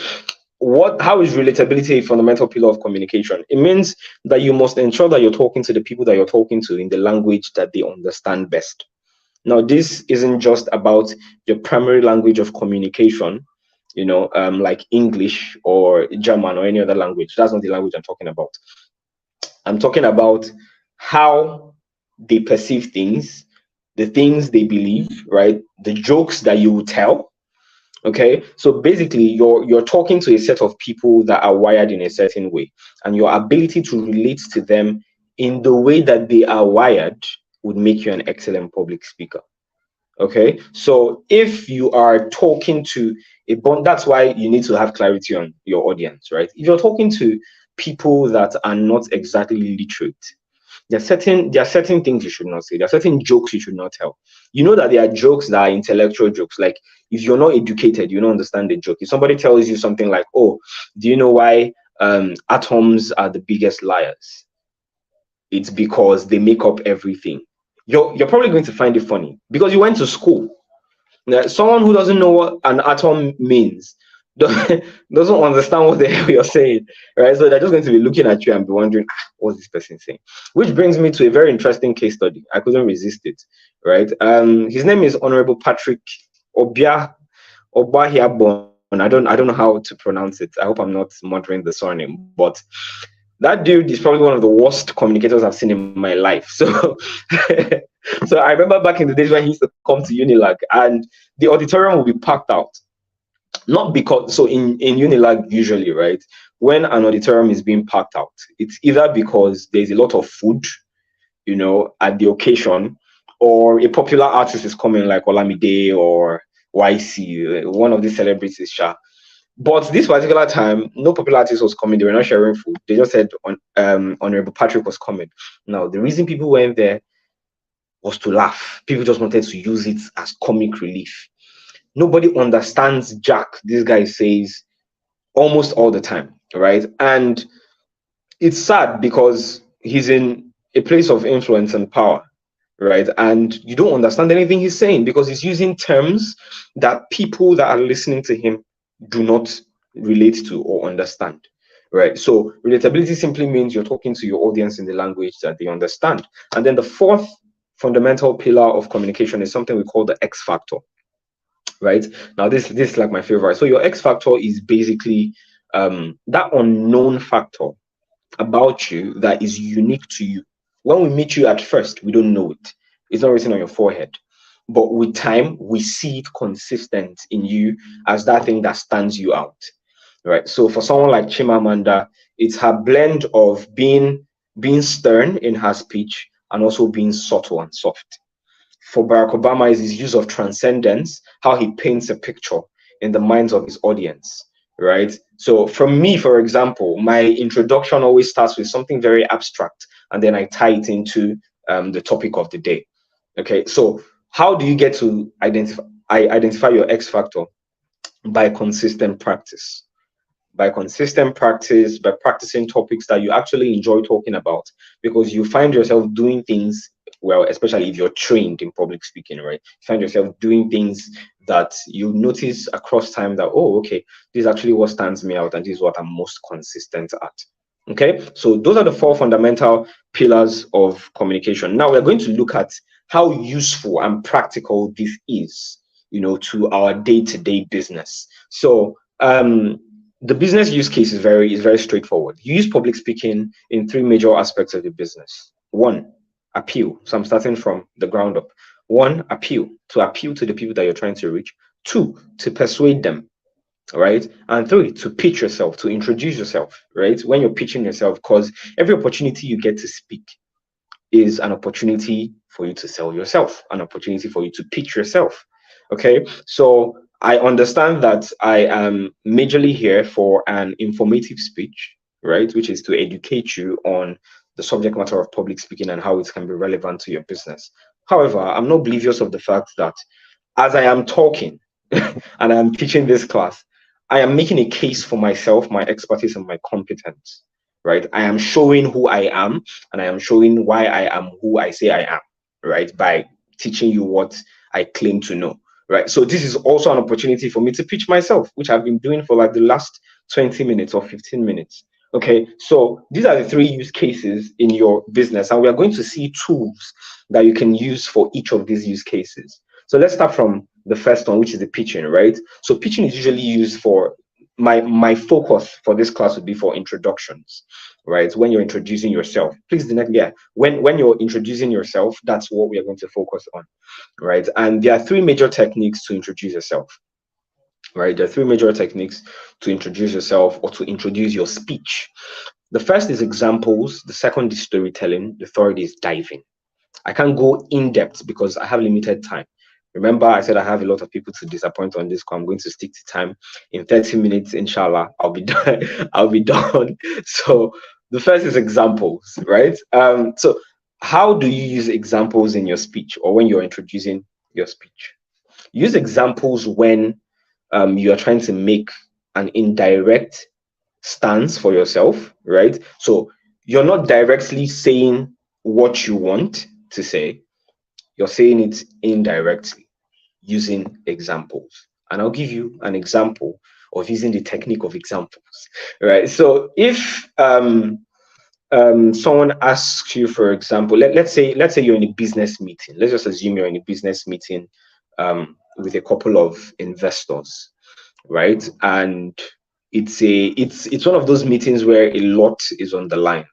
how is relatability a fundamental pillar of communication? It means that you must ensure that you're talking to the people that you're talking to in the language that they understand best. Now, this isn't just about your primary language of communication. like English or German or any other language. That's not the language I'm talking about. I'm talking about how they perceive things, the things they believe, right? The jokes that you tell. Okay, so basically you're talking to a set of people that are wired in a certain way, and your ability to relate to them in the way that they are wired would make you an excellent public speaker. Okay, so if you are talking to that's why you need to have clarity on your audience, right? If you're talking to people that are not exactly literate, there are certain things you should not say. There are certain jokes you should not tell. You know that there are jokes that are intellectual jokes. Like if you're not educated, you don't understand the joke. If somebody tells you something like, "Oh, do you know why atoms are the biggest liars?" It's because they make up everything. You're probably going to find it funny because you went to school. Now, someone who doesn't know what an atom means doesn't understand what the hell you're saying, right? So they're just going to be looking at you and be wondering, what's this person saying? Which brings me to a very interesting case study. I couldn't resist it, right? His name is Honorable Patrick Obahiabon. I don't know how to pronounce it. I hope I'm not murdering the surname, but that dude is probably one of the worst communicators I've seen in my life. So, so I remember back in the days when he used to come to Unilag, and the auditorium would be packed out. Not because, so in Unilag usually, right, when an auditorium is being packed out, it's either because there's a lot of food, at the occasion, or a popular artist is coming like Olamide or YC, one of these celebrities, Sha. But this particular time, no popular artist was coming. They were not sharing food. They just said Honorable Patrick was coming. Now, the reason people went there was to laugh. People just wanted to use it as comic relief. Nobody understands Jack, this guy says, almost all the time, right? And it's sad because he's in a place of influence and power, right? And you don't understand anything he's saying because he's using terms that people that are listening to him do not relate to or understand, right? So relatability simply means you're talking to your audience in the language that they understand. And then the fourth fundamental pillar of communication is something we call the X factor, right? Now this is like my favorite. So your X factor is basically that unknown factor about you that is unique to you. When we meet you at first, we don't know it. It's not written on your forehead. But with time, we see it consistent in you as that thing that stands you out, right? So for someone like Chimamanda, it's her blend of being stern in her speech and also being subtle and soft. For Barack Obama, is his use of transcendence, how he paints a picture in the minds of his audience, right? So from me, for example, my introduction always starts with something very abstract, and then I tie it into the topic of the day. Okay, so how do you get to identify your X factor? By consistent practice. By consistent practice, by practicing topics that you actually enjoy talking about, because you find yourself doing things well, especially if you're trained in public speaking, right? You find yourself doing things that you notice across time that, oh, okay, this is actually what stands me out and this is what I'm most consistent at. Okay, so those are the four fundamental pillars of communication. Now we're going to look at how useful and practical this is, to our day-to-day business. So the business use case is very straightforward. You use public speaking in three major aspects of the business. One, appeal. So I'm starting from the ground up. One, appeal, to appeal to the people that you're trying to reach. Two, to persuade them, right? And three, to pitch yourself, to introduce yourself, right? When you're pitching yourself, because every opportunity you get to speak is an opportunity for you to sell yourself, an opportunity for you to pitch yourself. Okay, so I understand that I am majorly here for an informative speech, right? Which is to educate you on the subject matter of public speaking and how it can be relevant to your business. However, I'm not oblivious of the fact that as I am talking and I'm teaching this class, I am making a case for myself, my expertise, and my competence, right? I am showing who I am, and I am showing why I am who I say I am, right? By teaching you what I claim to know, right? So this is also an opportunity for me to pitch myself, which I've been doing for like the last 20 minutes or 15 minutes. Okay, so these are the three use cases in your business, and we are going to see tools that you can use for each of these use cases. So let's start from the first one, which is the pitching, right? So pitching is usually used for my focus for this class would be for introductions, right? When you're introducing yourself, please do not, yeah, when you're introducing yourself, that's what we are going to focus on, right? And there are three major techniques to introduce yourself, right? There are three major techniques to introduce yourself or to introduce your speech. The first is examples, the second is storytelling, the third is diving. I can't go in depth because I have limited time. Remember, I said I have a lot of people to disappoint on this call. I'm going to stick to time. In 30 minutes, inshallah, I'll be done. I'll be done. So the first is examples, right? So how do you use examples in your speech or when you're introducing your speech? Use examples when you are trying to make an indirect stance for yourself, right? So you're not directly saying what you want to say, you're saying it indirectly using examples. And I'll give you an example of using the technique of examples, right? So if someone asks you, for example, let's say you're in a business meeting. Let's just assume you're in a business meeting with a couple of investors, right? And it's one of those meetings where a lot is on the line,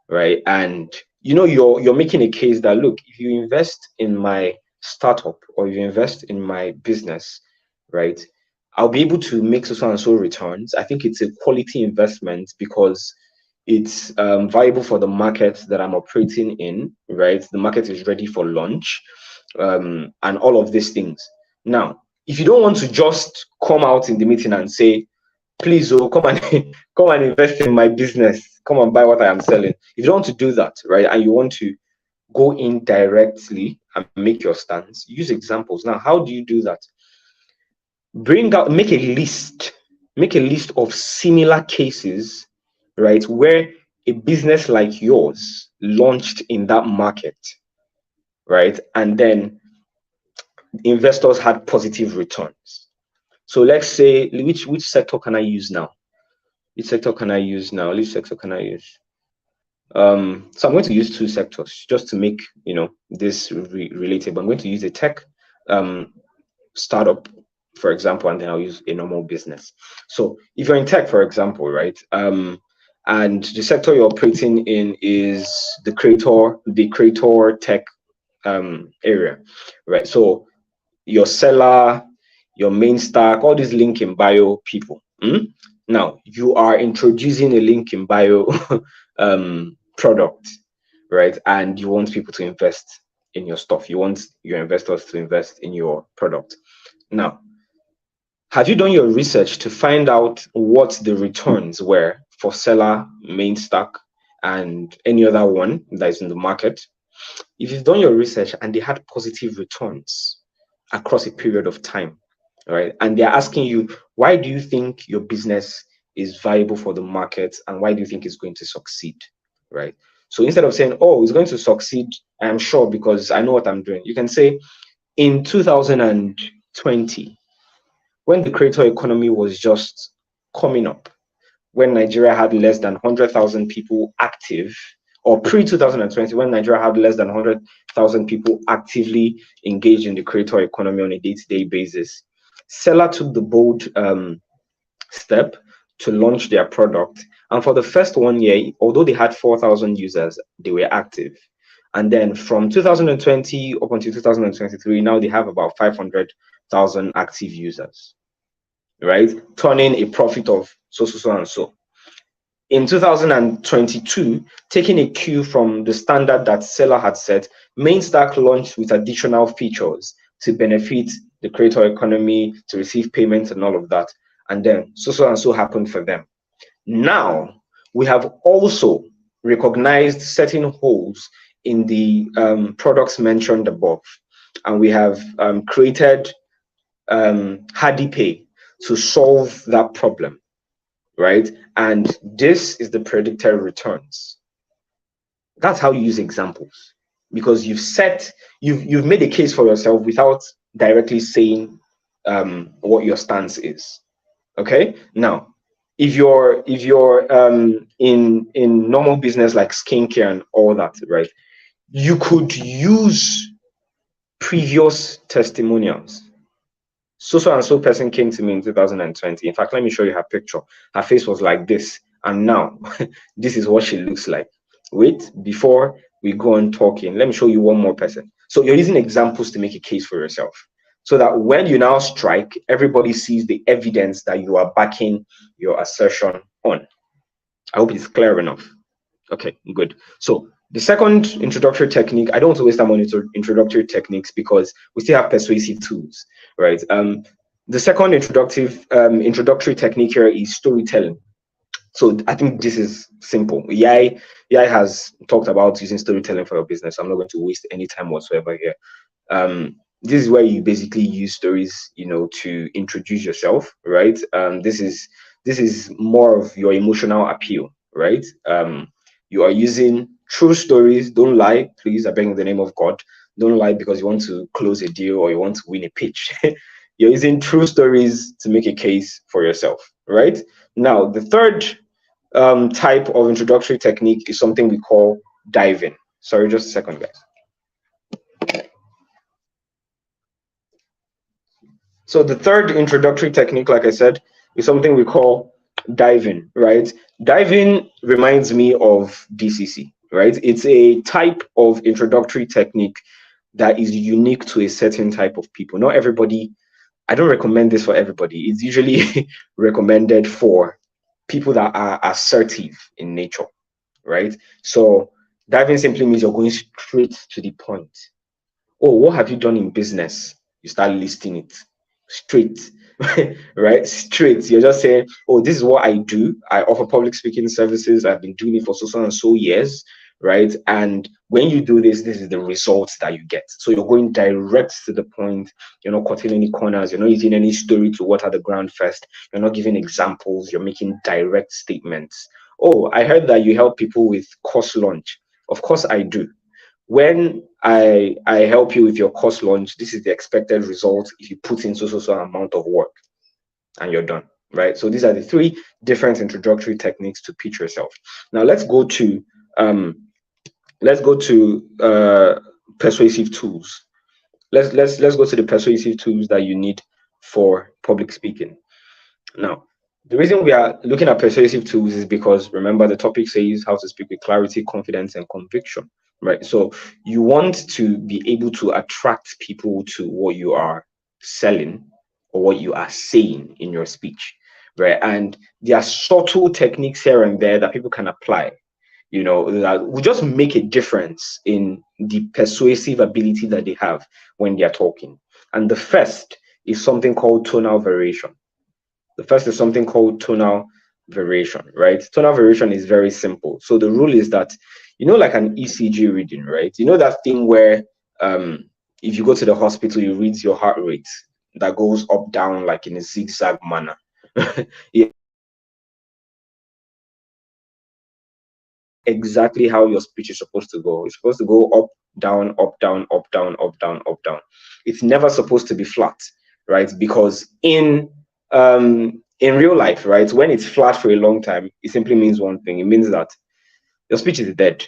right? And you're making a case that, look, if you invest in my startup or if you invest in my business, right, I'll be able to make so and so returns. I think it's a quality investment because it's viable for the market that I'm operating in, right? The market is ready for launch, and all of these things. Now, if you don't want to just come out in the meeting and say, please, come and come and invest in my business, come and buy what I am selling. If you don't want to do that, right, and you want to go in directly and make your stance, use examples. Now, how do you do that? Make a list of similar cases, right, where a business like yours launched in that market, right, and then investors had positive returns. So let's say, which sector can I use now? Which sector can I use now? Which sector can I use? So I'm going to use two sectors just to make this relatable. I'm going to use a tech startup, for example, and then I'll use a normal business. So if you're in tech, for example, right, and the sector you're operating in is the creator tech area, right? So your seller, your main stack, all these link in bio people. Now you are introducing a link in bio product, right? And you want people to invest in your stuff. You want your investors to invest in your product. Now, have you done your research to find out what the returns were for seller, main stack, and any other one that is in the market? If you've done your research and they had positive returns across a period of time, right? And they're asking you, why do you think your business is viable for the market and why do you think it's going to succeed, right? So instead of saying, oh, it's going to succeed, I'm sure because I know what I'm doing, you can say in 2020, when the creator economy was just coming up, when Nigeria had less than 100,000 people active, or pre-2020, when Nigeria had less than 100,000 people actively engaged in the creator economy on a day-to-day basis, Seller took the bold step to launch their product. And for the first 1 year, although they had 4,000 users, they were active. And then from 2020 up until 2023, now they have about 500,000 active users, right? Turning a profit of so and so. In 2022, taking a cue from the standard that Seller had set, Mainstack launched with additional features to benefit the creator economy, to receive payments and all of that. And then so and so happened for them. Now, we have also recognized certain holes in the products mentioned above. And we have created HardyPay to solve that problem, right? And this is the predicted returns. That's how you use examples, because you've made a case for yourself without directly saying what your stance is. Okay. Now, if you're in normal business like skincare and all that, right, you could use previous testimonials, so and so person came to me in 2020. In fact, let me show you her picture. Her face was like this, and now this is what she looks like. Wait, before we go on talking, let me show you one more person. So you're using examples to make a case for yourself, so that when you now strike, everybody sees the evidence that you are backing your assertion on. I hope it's clear enough. Okay, good. So the second introductory technique, I don't want to waste time on introductory techniques because we still have persuasive tools, right? The second introductory technique here is storytelling. So I think this is simple. Yai has talked about using storytelling for your business. I'm not going to waste any time whatsoever here. This is where you basically use stories, to introduce yourself, right? This is more of your emotional appeal, right? You are using true stories. Don't lie, please. I beg in the name of God. Don't lie because you want to close a deal or you want to win a pitch. You're using true stories to make a case for yourself, right? Now, the third type of introductory technique is something we call diving. Sorry, just a second, guys. So the third introductory technique, like I said, is something we call diving, right? Diving reminds me of DCC, right? It's a type of introductory technique that is unique to a certain type of people. Not everybody, I don't recommend this for everybody. It's usually recommended for people that are assertive in nature, right? So diving simply means you're going straight to the point. Oh, what have you done in business? You start listing it straight, right? Straight. You're just saying, oh, this is what I do. I offer public speaking services. I've been doing it for so and so years, right? And when you do this, this is the results that you get. So you're going direct to the point. You're not cutting any corners. You're not using any story to water the ground first. You're not giving examples. You're making direct statements. Oh, I heard that you help people with course launch. Of course I do. When I help you with your course launch, this is the expected result if you put in so amount of work and you're done, right? So these are the three different introductory techniques to pitch yourself. Now let's go to persuasive tools. Let's go to the persuasive tools that you need for public speaking. Now, the reason we are looking at persuasive tools is because, remember, the topic says how to speak with clarity, confidence, and conviction, right? So you want to be able to attract people to what you are selling or what you are saying in your speech, right? And there are subtle techniques here and there that people can apply, that will just make a difference in the persuasive ability that they have when they are talking. And the first is something called tonal variation. The first is something called tonal variation, right? Tonal variation is very simple. So the rule is that, like an ECG reading, right? You know that thing where if you go to the hospital, you read your heart rate that goes up, down, like in a zigzag manner. Yeah. Exactly how your speech is supposed to go. It's supposed to go up, down, up, down, up, down, up, down, up, down. It's never supposed to be flat, right? Because in real life, right, when it's flat for a long time, it simply means one thing. It means that your speech is dead,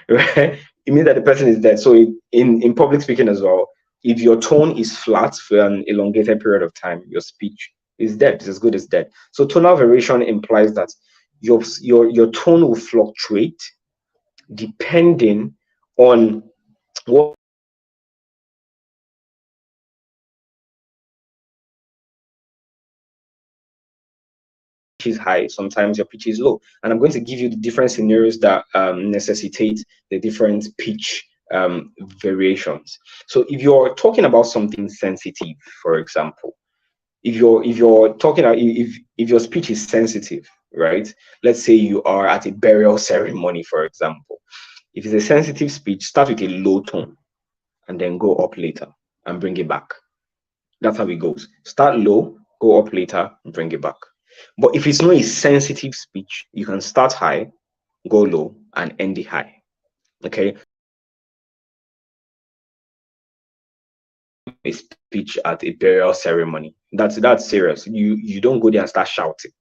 right? It means that the person is dead. So in public speaking as well, if your tone is flat for an elongated period of time, your speech is dead. It's as good as dead. So tonal variation implies that your tone will fluctuate depending on what is high, sometimes your pitch is low. And I'm going to give you the different scenarios that necessitate the different pitch variations. So if you're talking about something sensitive, for example, if you're talking about if your speech is sensitive, right? Let's say you are at a burial ceremony, for example. If it's a sensitive speech, start with a low tone and then go up later and bring it back. That's how it goes. Start low, go up later, and bring it back. But if it's not a sensitive speech, you can start high, go low, and end it high. Okay. A speech at a burial ceremony. That's serious. You don't go there and start shouting.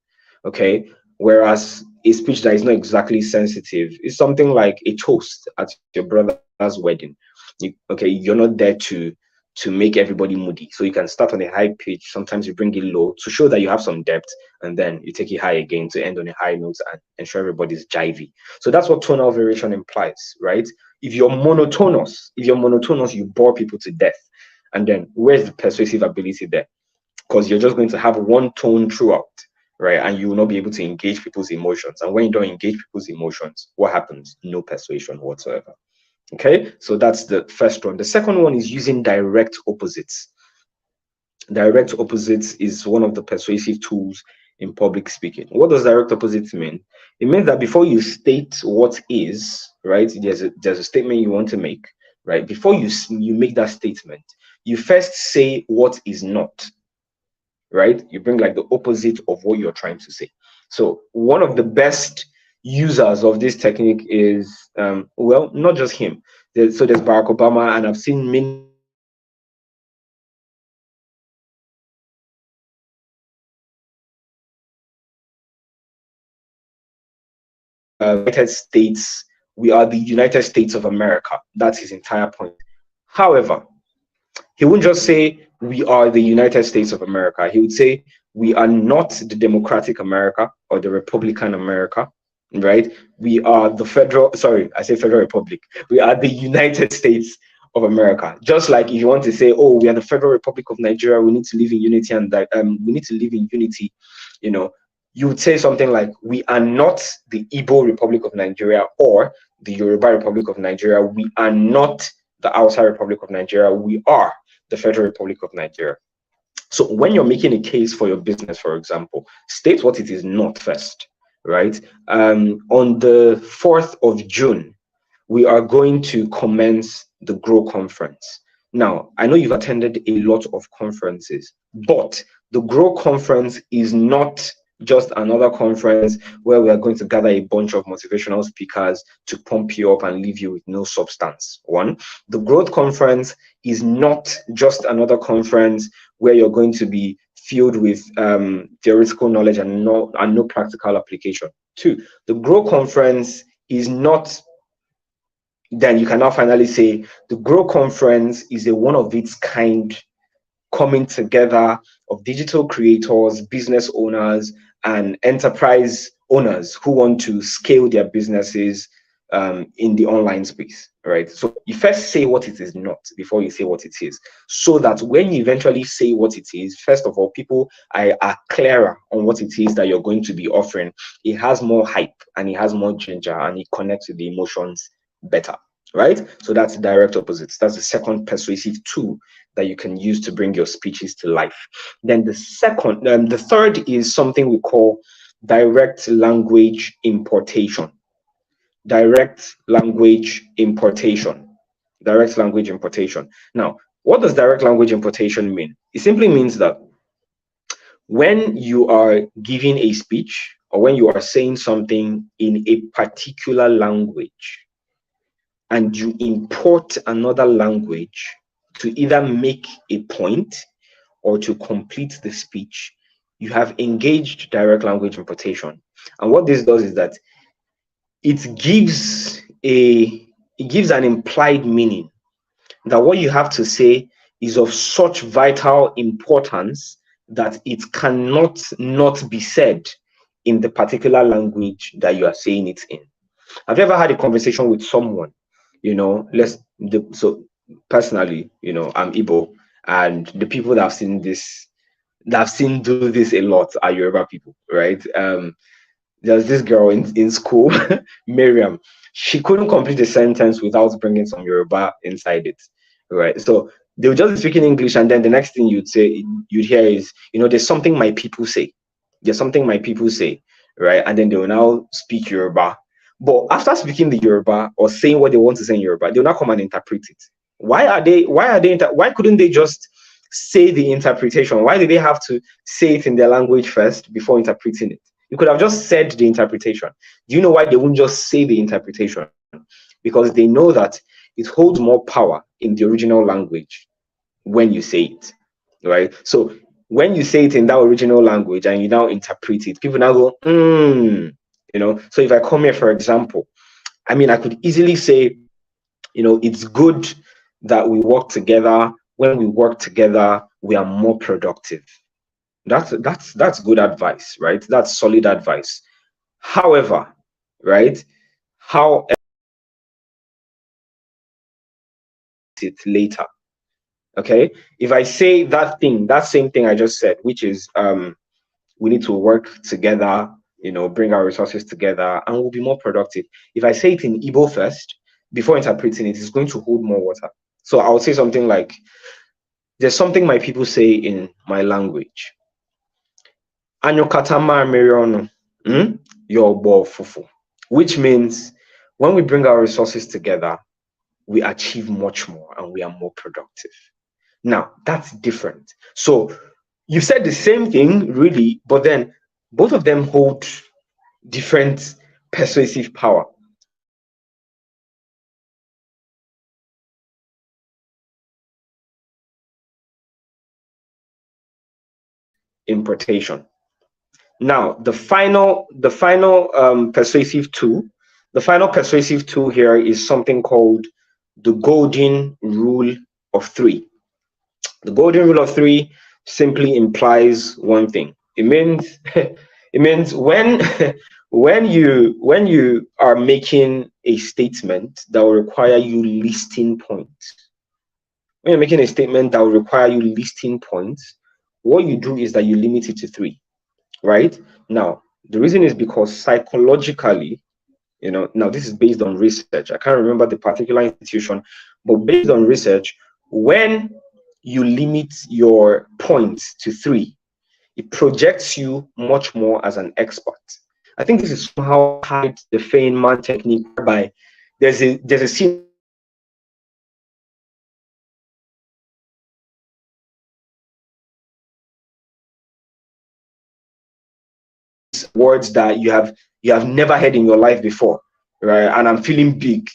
Okay. Whereas a speech that is not exactly sensitive is something like a toast at your brother's wedding. You're not there to to make everybody moody. So you can start on a high pitch, sometimes you bring it low to show that you have some depth, and then you take it high again to end on a high note and ensure everybody's jivey. So that's what tonal variation implies, right? If you're monotonous, you bore people to death. And then where's the persuasive ability there? Because you're just going to have one tone throughout, right? And you will not be able to engage people's emotions. And when you don't engage people's emotions, what happens? No persuasion whatsoever. Okay, so that's the first one. The second one is using direct opposites. Direct opposites is one of the persuasive tools in public speaking. What does direct opposites mean? It means that before you state what is, right, there's a statement you want to make, right? Before you make that statement, you first say what is not, right? You bring like the opposite of what you're trying to say. So one of the best users of this technique is, well, not just him. So there's Barack Obama, and I've seen many United States. We are the United States of America. That's his entire point. However, he wouldn't just say we are the United States of America. He would say we are not the Democratic America or the Republican America, right? We are the Federal Republic. We are the United States of America. Just like if you want to say, oh, we are the Federal Republic of Nigeria, we need to live in unity, and that we need to live in unity, you know, you would say something like, we are not the Igbo Republic of Nigeria or the Yoruba Republic of Nigeria. We are not the Hausa Republic of Nigeria. We are the Federal Republic of Nigeria. So when you're making a case for your business, for example, state what it is not first, right? On the 4th of June, we are going to commence the G.R.O.W conference. Now, I know you've attended a lot of conferences, but the G.R.O.W conference is not just another conference where we are going to gather a bunch of motivational speakers to pump you up and leave you with no substance. One, the G.R.O.W conference is not just another conference where you're going to be filled with theoretical knowledge and no practical application. Two, the G.R.O.W conference is not, then you can now finally say the G.R.O.W conference is a one of its kind coming together of digital creators, business owners, and enterprise owners who want to scale their businesses in the online space, right? So you first say what it is not before you say what it is, so that when you eventually say what it is, first of all, people are clearer on what it is that you're going to be offering. It has more hype and it has more ginger and it connects with the emotions better, right? So that's direct opposites. That's the second persuasive tool that you can use to bring your speeches to life. Then the third is something we call direct language importation. Direct language importation. Direct language importation. Now, what does direct language importation mean? It simply means that when you are giving a speech or when you are saying something in a particular language and you import another language to either make a point or to complete the speech, you have engaged direct language importation. And what this does is that it gives an implied meaning that what you have to say is of such vital importance that it cannot not be said in the particular language that you are saying it in. Have you ever had a conversation with someone, so personally, I'm Igbo, and the people that I've seen do this a lot are Yoruba people, right? There's this girl in school, Miriam. She couldn't complete a sentence without bringing some Yoruba inside it, right? So they would just be speaking English, and then the next thing you'd hear is, there's something my people say. There's something my people say, right? And then they will now speak Yoruba. But after speaking the Yoruba or saying what they want to say in Yoruba, they'll now come and interpret it. Why couldn't they just say the interpretation? Why do they have to say it in their language first before interpreting it? You could have just said the interpretation. Do you know why they wouldn't just say the interpretation? Because they know that it holds more power in the original language when you say it, right? So when you say it in that original language and you now interpret it, people now go, So if I come here, for example, I could easily say, it's good that we work together when we work together, we are more productive. That's good advice, right? That's solid advice. However, right? How it later. Okay. If I say that same thing I just said, which is we need to work together, bring our resources together, and we'll be more productive. If I say it in Igbo first, before interpreting it, it's going to hold more water. So I'll say something like, there's something my people say in my language. Anyokatama meriono, yobo fufu. Which means when we bring our resources together, we achieve much more and we are more productive. Now, that's different. So you said the same thing, really, but then both of them hold different persuasive power. Importation. Now, the final persuasive tool, here is something called the golden rule of three. The golden rule of three simply implies one thing. It means when you are making a statement that will require you listing points. When you're making a statement that will require you listing points, what you do is that you limit it to 3, right? Now, the reason is because psychologically, now this is based on research. I can't remember the particular institution, but based on research, when you limit your points to 3, it projects you much more as an expert. I think this is somehow tied to the Feynman technique, whereby there's a scene words that you have never heard in your life before, right? And I'm feeling big.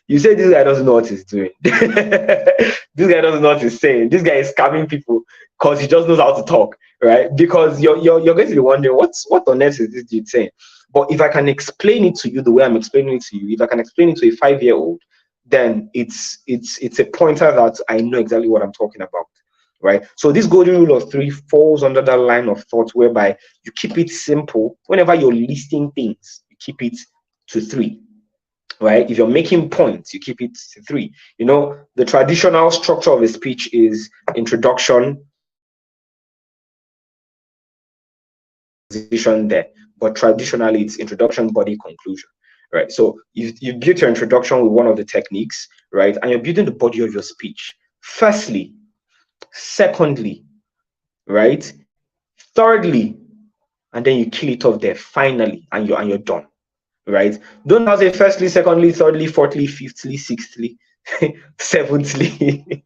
You say this guy doesn't know what he's doing. This guy doesn't know what he's saying. This guy is scamming people because he just knows how to talk, right? Because you're going to be wondering what on earth is this dude saying. But if I can explain it to you the way I'm explaining it to you, if I can explain it to a 5-year-old, then it's a pointer that I know exactly what I'm talking about. Right. So this golden rule of 3 falls under that line of thought whereby you keep it simple. Whenever you're listing things, you keep it to 3. Right. If you're making points, you keep it to 3. The traditional structure of a speech is introduction, there, but traditionally it's introduction, body, conclusion. Right. So you build your introduction with one of the techniques, right, and you're building the body of your speech. Firstly, secondly, right, thirdly, and then you kill it off there finally, and you're done, right? Don't have say firstly, secondly, thirdly, fourthly, fifthly, sixthly, seventhly.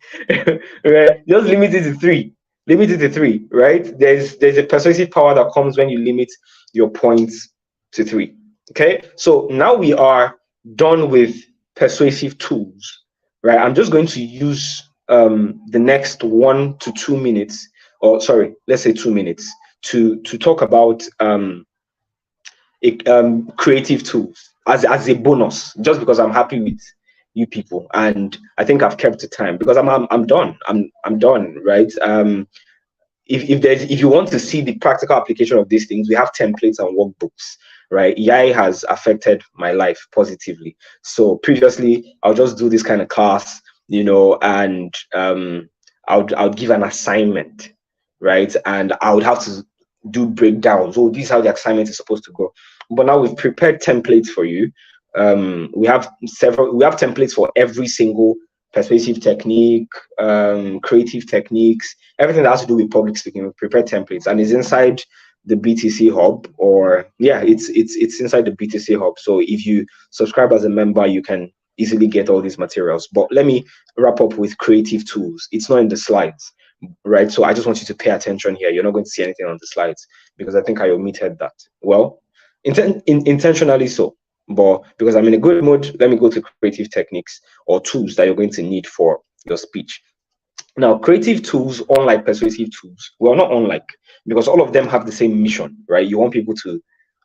Right? Just limit it to 3. Limit it to 3, right? There's a persuasive power that comes when you limit your points to 3. Okay, so now we are done with persuasive tools, right? I'm just going to use the next 1 to 2 minutes, or sorry, let's say 2 minutes, to talk about creative tools as a bonus, just because I'm happy with you people, and I think I've kept the time because I'm done. I'm done, right? If you want to see the practical application of these things, we have templates and workbooks, right? AI has affected my life positively. So previously, I'll just do this kind of class, and I'll give an assignment, right? And I would have to do breakdowns. Oh, this is how the assignment is supposed to go. But now we've prepared templates for you. We have templates for every single persuasive technique, creative techniques, everything that has to do with public speaking. We've prepared templates, and it's inside the BTC hub, it's inside the BTC hub. So if you subscribe as a member, you can easily get all these materials. But let me wrap up with creative tools. It's not in the slides, right? So I just want you to pay attention here. You're not going to see anything on the slides because I think I omitted that. Well, intentionally so, but because I'm in a good mood, let me go to creative techniques or tools that you're going to need for your speech. Now, creative tools, unlike persuasive tools, well, not unlike, because all of them have the same mission, right? You want people to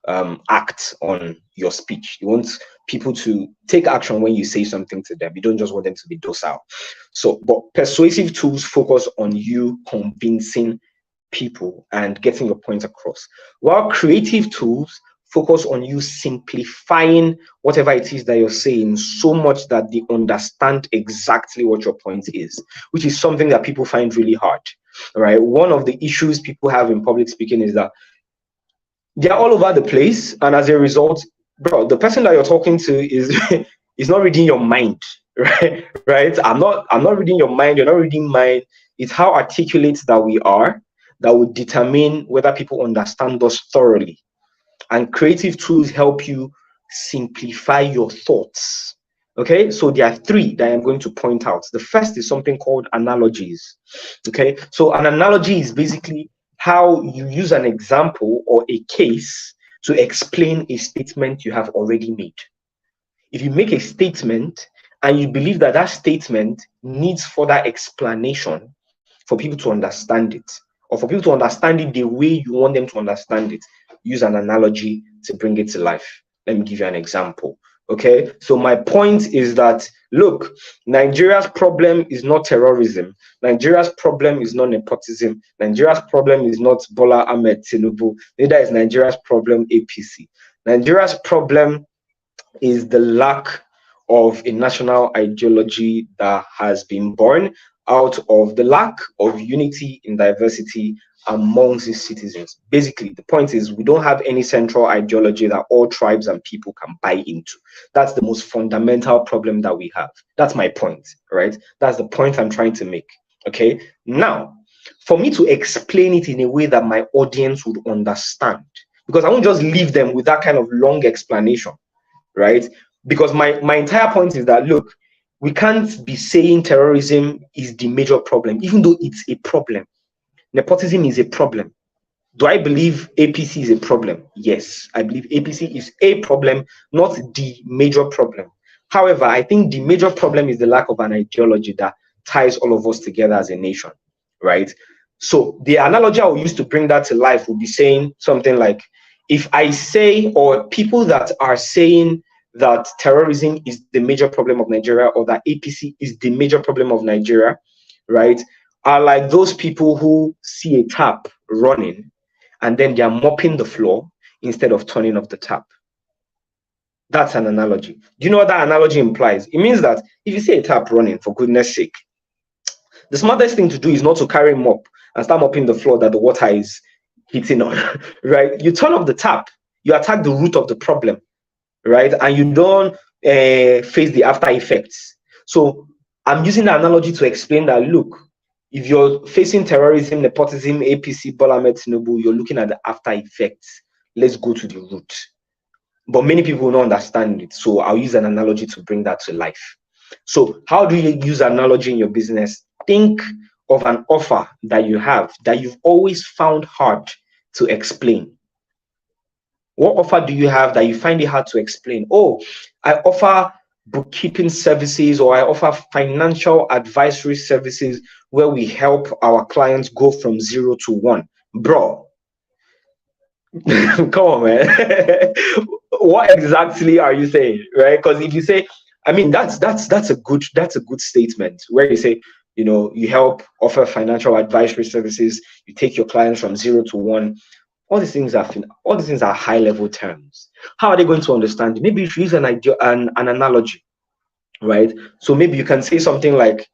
act on your speech. You want people to take action when you say something to them. You don't just want them to be docile. So, but persuasive tools focus on you convincing people and getting your point across, while creative tools focus on you simplifying whatever it is that you're saying so much that they understand exactly what your point is, which is something that people find really hard. All right. One of the issues people have in public speaking is that they're all over the place, and as a result, bro, the person that you're talking to is not reading your mind, right? Right? I'm not reading your mind. You're not reading mine. It's how articulate that we are that would determine whether people understand us thoroughly. And creative tools help you simplify your thoughts. Okay, so there are three that I'm going to point out. The first is something called analogies. Okay, so an analogy is basically how you use an example or a case to explain a statement you have already made. If you make a statement and you believe that that statement needs further explanation for people to understand it, or for people to understand it the way you want them to understand it, use an analogy to bring it to life. Let me give you an example. Okay, so my point is that, look, Nigeria's problem is not terrorism. Nigeria's problem is not nepotism. Nigeria's problem is not Bola Ahmed Tinubu. Neither is Nigeria's problem APC. Nigeria's problem is the lack of a national ideology that has been born out of the lack of unity in diversity amongst its citizens. Basically, the point is we don't have any central ideology that all tribes and people can buy into. That's the most fundamental problem that we have. That's my point, right? That's the point I'm trying to make. Okay. Now, for me to explain it in a way that my audience would understand, because I won't just leave them with that kind of long explanation, right? Because my entire point is that, look, we can't be saying terrorism is the major problem, even though it's a problem. Nepotism is a problem. Do I believe APC is a problem? Yes, I believe APC is a problem, not the major problem. However, I think the major problem is the lack of an ideology that ties all of us together as a nation, right? So the analogy I will use to bring that to life would be saying something like, if I say, or people that are saying that terrorism is the major problem of Nigeria, or that APC is the major problem of Nigeria, right, are like those people who see a tap running and then they're mopping the floor instead of turning off the tap. That's an analogy. Do you know what that analogy implies? It means that if you see a tap running, for goodness sake, the smartest thing to do is not to carry a mop and start mopping the floor that the water is hitting on, right? You turn off the tap, you attack the root of the problem, right? And you don't face the after effects. So I'm using the analogy to explain that, look, if you're facing terrorism, nepotism, APC, Bola Ahmed Tinubu, you're looking at the after effects. Let's go to the root. But many people don't understand it. So I'll use an analogy to bring that to life. So how do you use analogy in your business? Think of an offer that you have that you've always found hard to explain. What offer do you have that you find it hard to explain? Oh, I offer bookkeeping services, or I offer financial advisory services where we help our clients go from 0 to 1. Bro, come on, man. What exactly are you saying, right? Because if you say, I mean, that's a good statement where you say, you know, you help offer financial advisory services, you take your clients from 0 to 1. All these things are high level terms. How are they going to understand? Maybe you should use an analogy, right? So maybe you can say something like,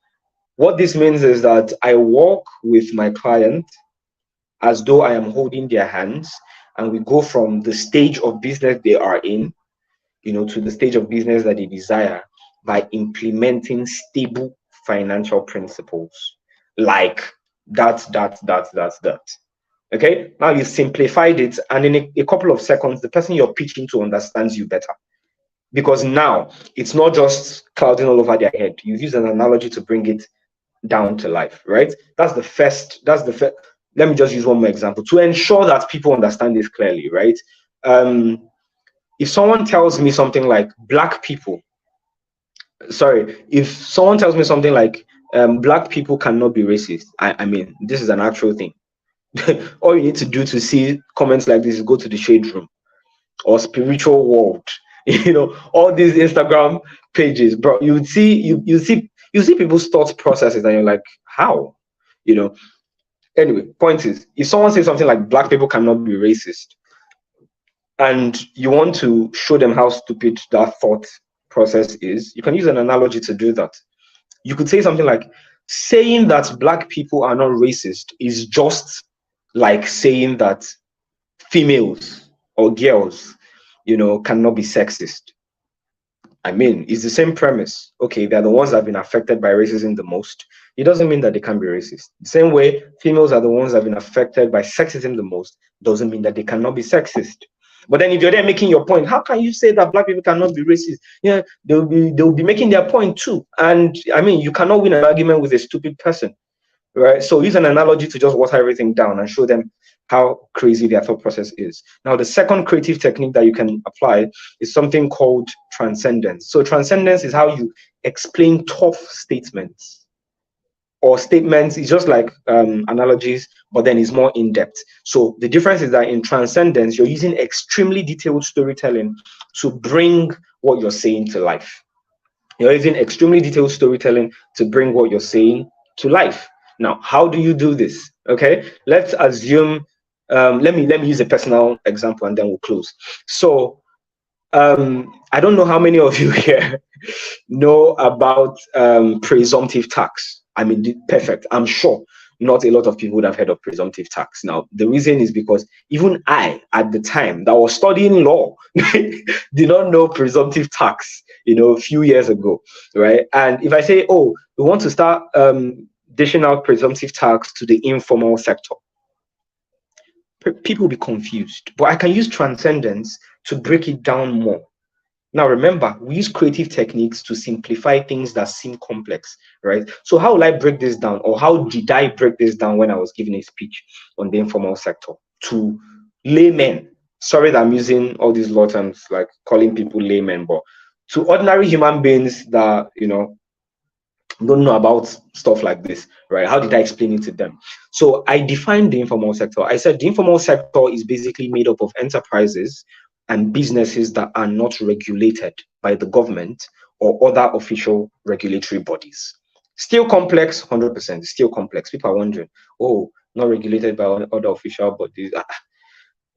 what this means is that I work with my client as though I am holding their hands, and we go from the stage of business they are in, you know, to the stage of business that they desire by implementing stable financial principles like that. Okay, now you simplified it, and in a couple of seconds, the person you're pitching to understands you better. Because now it's not just clouding all over their head. You've used an analogy to bring it down to life, right? That's the first. Let me just use one more example to ensure that people understand this clearly, right? If someone tells me something like black people cannot be racist, I mean, this is an actual thing. All you need to do to see comments like this is go to the shade room. or spiritual world. All these Instagram pages, bro. You see people's thought processes, and you're like, how? Anyway, point is, if someone says something like black people cannot be racist, and you want to show them how stupid that thought process is, you can use an analogy to do that. You could say something like, saying that black people are not racist is just like saying that females or girls, cannot be sexist. I mean, it's the same premise. Okay, they're the ones that have been affected by racism the most. It doesn't mean that they can be racist. The same way, females are the ones that have been affected by sexism the most, doesn't mean that they cannot be sexist. But then if you're there making your point, how can you say that black people cannot be racist? Yeah, they'll be making their point too. And I mean, you cannot win an argument with a stupid person, right? So use an analogy to just water everything down and show them how crazy their thought process is. Now, the second creative technique that you can apply is something called transcendence. So transcendence is how you explain tough statements, or statements. It's just like analogies, but then it's more in-depth. So the difference is that in transcendence, you're using extremely detailed storytelling to bring what you're saying to life. You're using extremely detailed storytelling to bring what you're saying to life. Now, how do you do this? Okay, let's assume, let me use a personal example and then we'll close. So I don't know how many of you here know about presumptive tax. I mean, perfect. I'm sure not a lot of people would have heard of presumptive tax. Now, the reason is because even I, at the time that was studying law, did not know presumptive tax, a few years ago, right? And if I say, oh, we want to start dishing out presumptive tax to the informal sector, people will be confused. But I can use transcendence to break it down more. Now, remember, we use creative techniques to simplify things that seem complex, right? So how will I break this down, or how did I break this down when I was giving a speech on the informal sector to laymen? Sorry that I'm using all these law terms, like calling people laymen, but to ordinary human beings that, don't know about stuff like this, right? How did I explain it to them? So I defined the informal sector. I said the informal sector is basically made up of enterprises and businesses that are not regulated by the government or other official regulatory bodies. Still complex, 100%, still complex. People are wondering, oh, not regulated by other official bodies.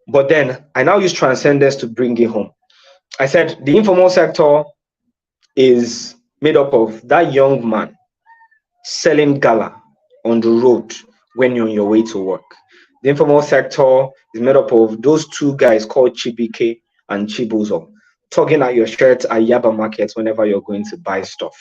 But then I now use transcendence to bring it home. I said the informal sector is made up of that young man selling gala on the road when you're on your way to work. The informal sector is made up of those two guys called Chibike and Chibuzo, tugging at your shirt at Yaba markets whenever you're going to buy stuff.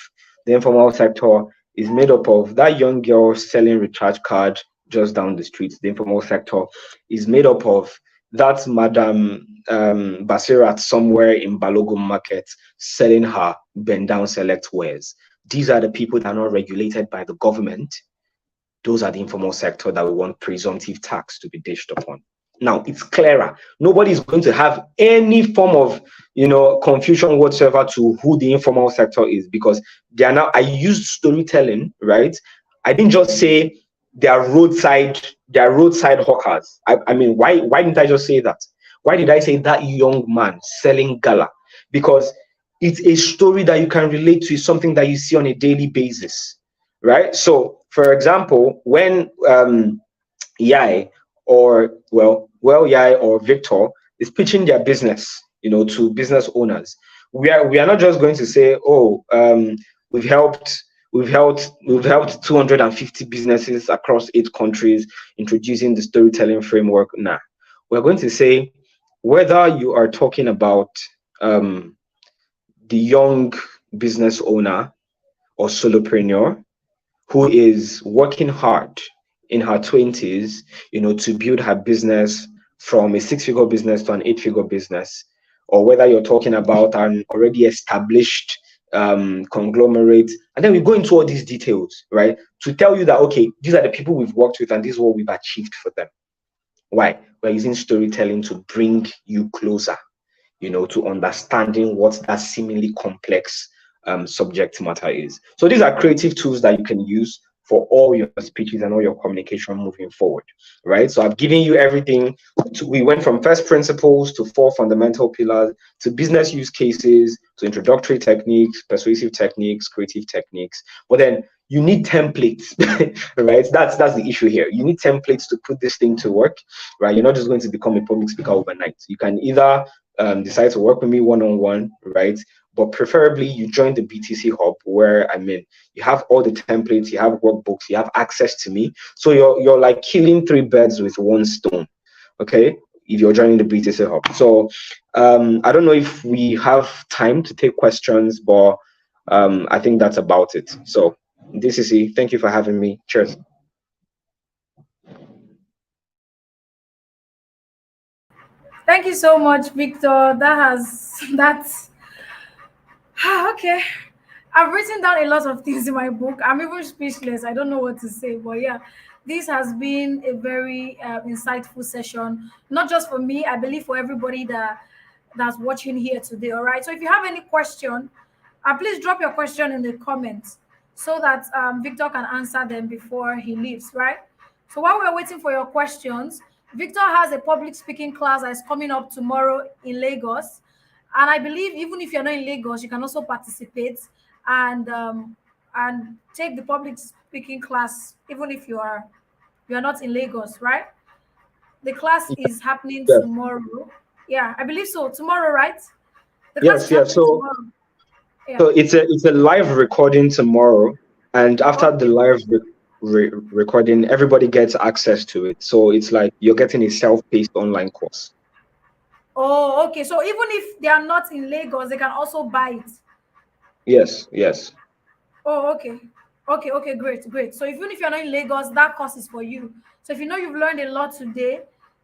The informal sector is made up of that young girl selling recharge card just down the street. The informal sector is made up of that Madam Basirat somewhere in Balogun market selling her bend down select wares. These are the people that are not regulated by the government. Those are the informal sector that we want presumptive tax to be dished upon. Now, it's clearer. Nobody is going to have any form of, confusion whatsoever to who the informal sector is, because they are now, I used storytelling, right? I didn't just say they are roadside hawkers. I mean, why didn't I just say that? Why did I say that young man selling gala? Because it's a story that you can relate to, something that you see on a daily basis, right? So, for example, when Yai or Victor is pitching their business, to business owners, we are not just going to say, oh, we've helped 250 businesses across 8 countries introducing the storytelling framework. Nah, we're going to say, whether you are talking about the young business owner or solopreneur who is working hard in her 20s, to build her business from a 6-figure business to an 8-figure business, or whether you're talking about an already established conglomerate, and then we go into all these details, right, to tell you that, okay, these are the people we've worked with and this is what we've achieved for them. Why? We're using storytelling to bring you closer, to understanding what that seemingly complex subject matter is. So these are creative tools that you can use for all your speeches and all your communication moving forward, right? So I've given you everything. We went from first principles to 4 fundamental pillars to business use cases to introductory techniques, persuasive techniques, creative techniques. But then you need templates, right? That's the issue here. You need templates to put this thing to work, right? You're not just going to become a public speaker overnight. You can either decide to work with me one-on-one, right? But preferably you join the BTC hub where you have all the templates, you have workbooks, you have access to me. So you're like killing 3 birds with 1 stone, okay? If you're joining the BTC hub. So I don't know if we have time to take questions, but I think that's about it. So DCC, thank you for having me. Cheers. Thank you so much, Victor. That's okay. I've written down a lot of things in my book. I'm even speechless. I don't know what to say, but yeah, this has been a very insightful session. Not just for me, I believe for everybody that's watching here today. All right. So if you have any question, please drop your question in the comments so that Victor can answer them before he leaves. Right. So while we're waiting for your questions, Victor has a public speaking class that is coming up tomorrow in Lagos. And I believe even if you're not in Lagos, you can also participate and take the public speaking class, even if you're not in Lagos, right? The class is happening Yes, tomorrow. Yeah, I believe so. Tomorrow, right? The class is yes. happening So tomorrow. Yeah. so it's a live recording tomorrow, and after the Okay. live recording, everybody gets access to it. So it's like you're getting a self-paced online course. Oh, okay. So even if they are not in Lagos, they can also buy it. Yes. Oh, okay. Okay, great. So even if you're not in Lagos, that course is for you. So if you know you've learned a lot today,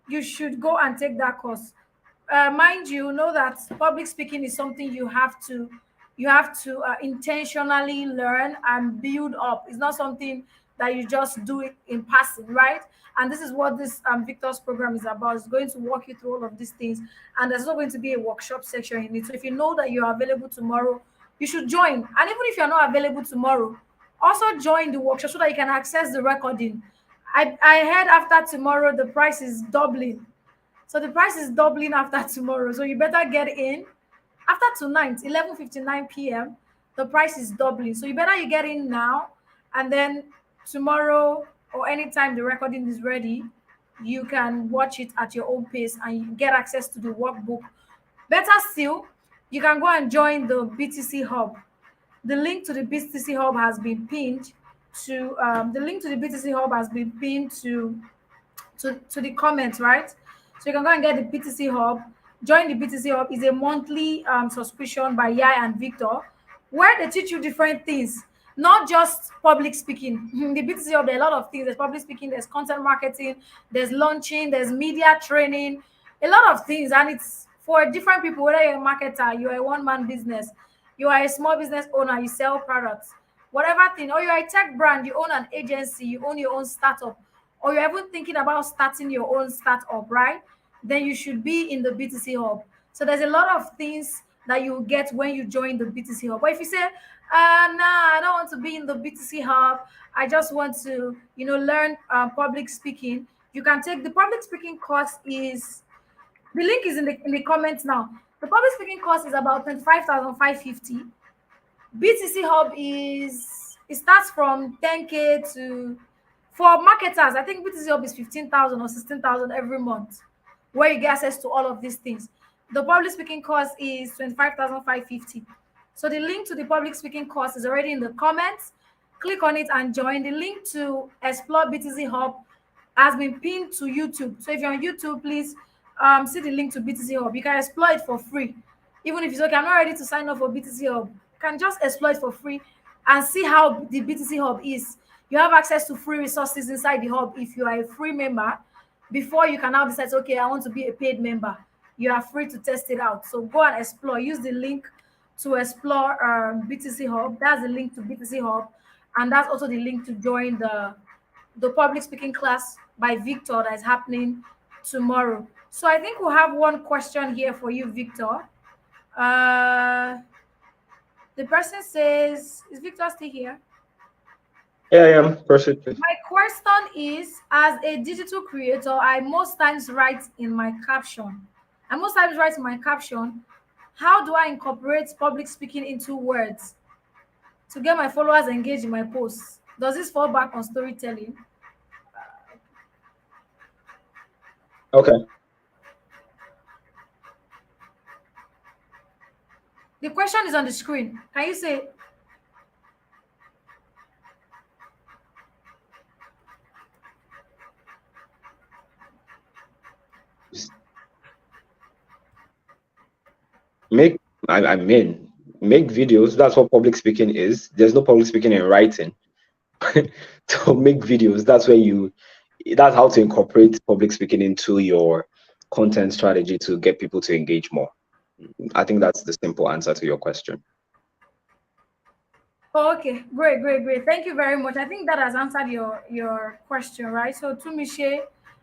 you should go and take that course. Mind you, know that public speaking is something you have to intentionally learn and build up. It's not something that you just do it in passing, right? And this is what this Victor's program is about. It's going to walk you through all of these things, and there's not going to be a workshop section in it. So if you know that you are available tomorrow, you should join. And even if you're not available tomorrow, also join the workshop so that you can access the recording. I heard after tomorrow the price is doubling. So the price is doubling after tomorrow. So you better get in. After tonight, 11:59 p.m., the price is doubling. So you get in now, and then tomorrow or anytime the recording is ready, you can watch it at your own pace and you get access to the workbook. Better still, you can go and join the BTC Hub. The link to the BTC Hub has been pinned to the comments, right? So you can go and get the BTC Hub. Join the BTC Hub is a monthly subscription by Yai and Victor, where they teach you different things, not just public speaking. The BTC Hub, there are a lot of things. There's public speaking, there's content marketing, there's launching, there's media training, a lot of things, and it's for different people. Whether you're a marketer, you're a one-man business, you are a small business owner, you sell products, whatever thing, or you're a tech brand, you own an agency, you own your own startup, or you're even thinking about starting your own startup, right? Then you should be in the BTC Hub. So there's a lot of things that you get when you join the BTC Hub. But if you say, nah, I don't want to be in the BTC Hub, I just want to, learn public speaking, you can take the public speaking course. Is the link is in the comments now. The public speaking course is about 25,550. BTC Hub it starts from 10K to, for marketers, I think BTC Hub is 15,000 or 16,000 every month, where you get access to all of these things. The public speaking course is 25,550. So the link to the public speaking course is already in the comments. Click on it and join. The link to explore BTC Hub has been pinned to YouTube. So if you're on YouTube, please see the link to BTC Hub. You can explore it for free. Even if it's okay, I'm not ready to sign up for BTC Hub, you can just explore it for free and see how the BTC Hub is. You have access to free resources inside the hub if you are a free member. Before you can now decide, okay, I want to be a paid member. You are free to test it out. So go and explore. Use the link to explore BTC Hub. That's the link to BTC Hub, and that's also the link to join the public speaking class by Victor that is happening tomorrow. So I think we'll have one question here for you, Victor. The person says, is Victor still here? Yeah, I am. Proceed, please. My question is, as a digital creator, I most times write in my caption. I most times write in my caption, how do I incorporate public speaking into words to get my followers engaged in my posts? Does this fall back on storytelling? Okay. The question is on the screen. Can you say? Make I mean make videos. That's what public speaking is. There's no public speaking in writing. To make videos, that's how to incorporate public speaking into your content strategy to get people to engage more. I think that's the simple answer to your question. Oh, okay, great, great, great. Thank you very much. I think that has answered your question, right? So to Miche,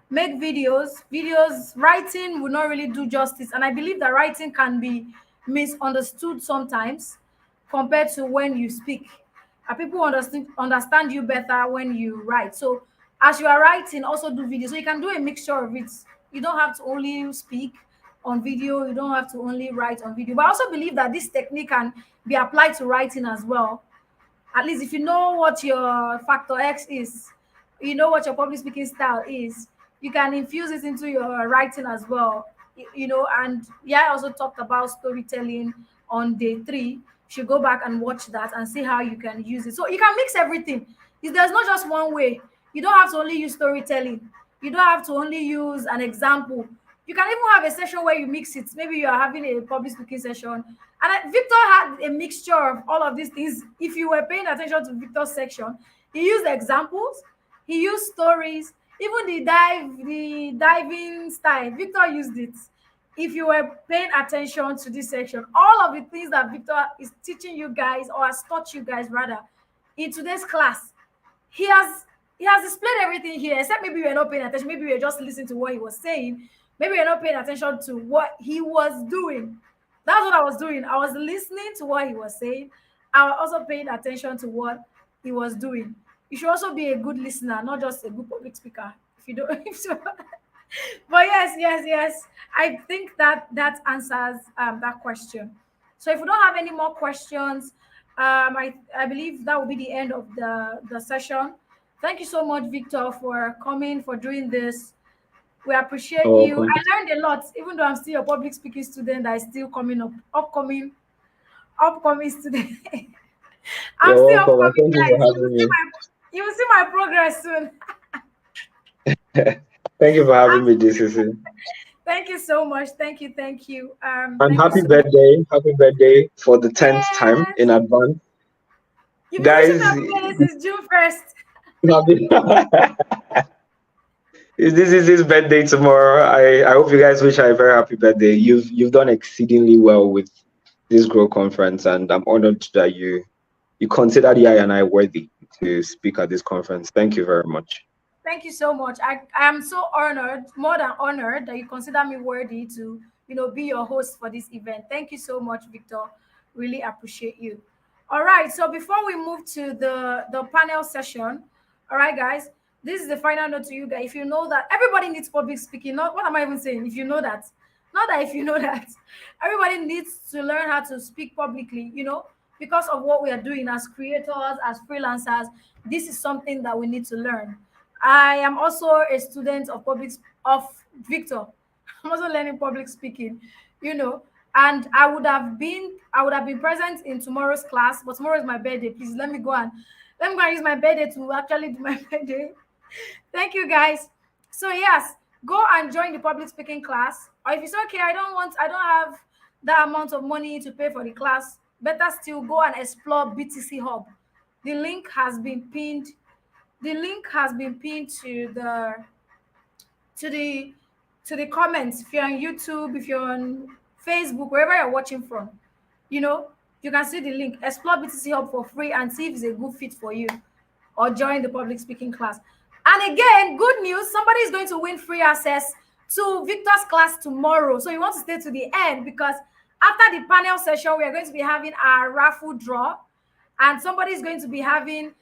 make videos. Videos writing will not really do justice, and I believe that writing can be misunderstood sometimes compared to when you speak. People understand you better when you write. So as you are writing, also do video. So you can do a mixture of it. You don't have to only speak on video. You don't have to only write on video. But I also believe that this technique can be applied to writing as well. At least if you know what your factor X is, you know what your public speaking style is, you can infuse it into your writing as well. And yeah, I also talked about storytelling on day 3. You should go back and watch that and see how you can use it. So you can mix everything. There's not just one way. You don't have to only use storytelling. You don't have to only use an example. You can even have a session where you mix it. Maybe you are having a public speaking session. And Victor had a mixture of all of these things. If you were paying attention to Victor's section, he used examples, he used stories, even the diving style. Victor used it. If you were paying attention to this section, all of the things that Victor is teaching you guys, or has taught you guys rather, in today's class, he has he has displayed everything here, except maybe you're not paying attention. Maybe you're just listening to what he was saying. Maybe you're not paying attention to what he was doing. That's what I was doing. I was listening to what he was saying. I was also paying attention to what he was doing. You should also be a good listener, not just a good public speaker. If you don't, if so. But yes, yes, yes. I think that that answers that question. So if we don't have any more questions, I believe that will be the end of the session. Thank you so much, Victor, for coming, for doing this. We appreciate Oh, you. welcome. I learned a lot, even though I'm still a public speaking student that is still coming up, upcoming student. I'm You're still welcome. And upcoming, thank you for guys. having me. You will see my progress soon. Thank you for having I'm, me, DCC. thank you so much. Thank you. Thank you. And Thank you happy so much. birthday. Happy birthday for the 10th time Yes. in advance. You've been wishing me Guys, happy birthday since June 1st. happy this is his birthday tomorrow. I hope you guys wish her a very happy birthday. You've done exceedingly well with this Grow conference, and I'm honored that you considered Yai and I worthy to speak at this conference. Thank you very much. Thank you so much. I am so honored, more than honored, that you consider me worthy to, be your host for this event. Thank you so much, Victor. Really appreciate you. All right. So before we move to the panel session, all right, guys, this is the final note to you guys. If you know that everybody needs public speaking, not what am I even saying? If you know that, not that if you know that, everybody needs to learn how to speak publicly. Because of what we are doing as creators, as freelancers, this is something that we need to learn. I am also a student of Victor. I'm also learning public speaking, and I would have been present in tomorrow's class, but tomorrow is my birthday. Please let me go and use my birthday to actually do my birthday. Thank you, guys. So yes, go and join the public speaking class. Or if it's okay, I don't have that amount of money to pay for the class. Better still, go and explore BTC Hub. The link has been pinned to the comments. If you're on YouTube, if you're on Facebook, wherever you're watching from, you know you can see the link. Explore BTC Hub for free and see if it's a good fit for you, or join the public speaking class. And again, good news, somebody is going to win free access to Victor's class tomorrow. So you want to stay to the end, because after the panel session, we are going to be having our raffle draw, and somebody is going to be having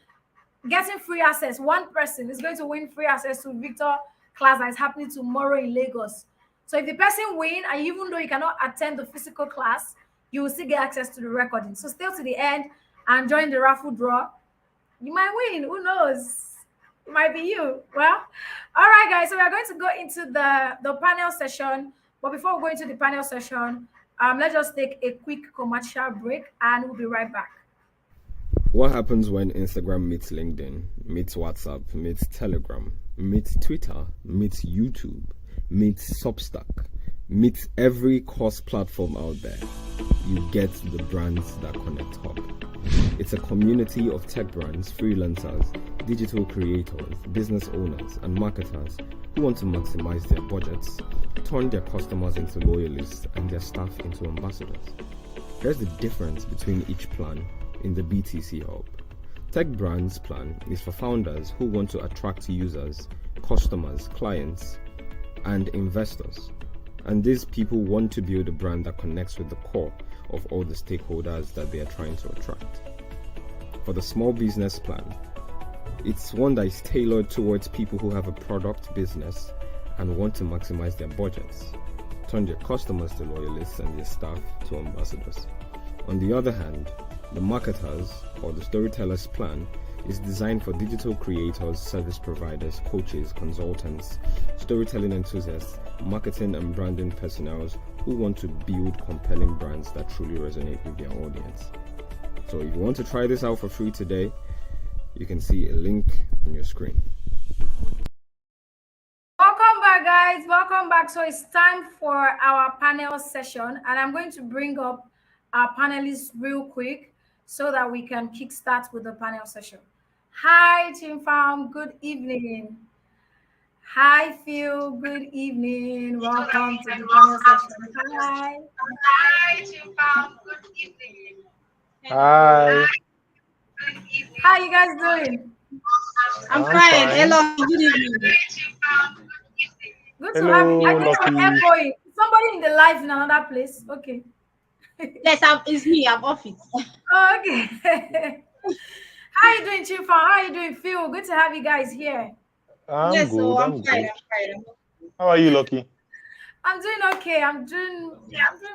getting free access. One person is going to win free access to Victor class that is happening tomorrow in Lagos. So if the person win, and even though you cannot attend the physical class, you will still get access to the recording. So stay to the end and join the raffle draw. You might win. Who knows? It might be you. Well, all right, guys. So we are going to go into the panel session. But before we go into the panel session, let's just take a quick commercial break, and we'll be right back. What happens when Instagram meets LinkedIn, meets WhatsApp, meets Telegram, meets Twitter, meets YouTube, meets Substack, meets every course platform out there? You get the Brands That Connect Hub. It's a community of tech brands, freelancers, digital creators, business owners, and marketers who want to maximize their budgets, turn their customers into loyalists, and their staff into ambassadors. Here's the difference between each plan in the BTC Hub. Tech Brands plan is for founders who want to attract users, customers, clients, and investors. And these people want to build a brand that connects with the core of all the stakeholders that they are trying to attract. For the small business plan, it's one that is tailored towards people who have a product business and want to maximize their budgets, turn their customers to loyalists and their staff to ambassadors. On the other hand, the marketers or the storytellers plan is designed for digital creators, service providers, coaches, consultants, storytelling enthusiasts, marketing and branding personnel who want to build compelling brands that truly resonate with their audience. So if you want to try this out for free today, you can see a link on your screen. Welcome back, guys. Welcome back. So it's time for our panel session, and I'm going to bring up our panelists real quick so that we can kickstart with the panel session. Hi, Chimfoun. Good evening. Hi, Phil. Good evening. Welcome to the panel session. Hi. Hi, Chimfoun. Good evening. Hi. How you guys doing? I'm fine. Hello. Good evening. Good to have you. I think I'm echoing. Somebody in the live in another place. Okay. Yes, it's me. I'm off it. Oh, okay. How are you doing, Chimfoun? How are you doing, Phil? Good to have you guys here. I'm good. I'm fine. How are you, Lucky? I'm doing okay. I'm doing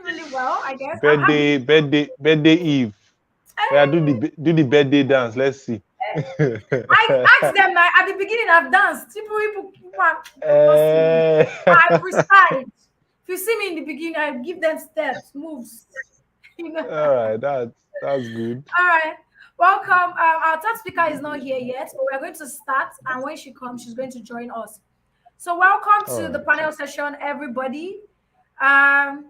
really well, I guess. Birthday Eve. Yeah, do the birthday dance. Let's see. I asked them like, at the beginning. I've danced. People I prescribe. If you see me in the beginning, I give them steps, moves. You know. All right, that's good. All right. Welcome. Our third speaker is not here yet, but we're going to start. And when she comes, she's going to join us. So welcome to the panel session, everybody. And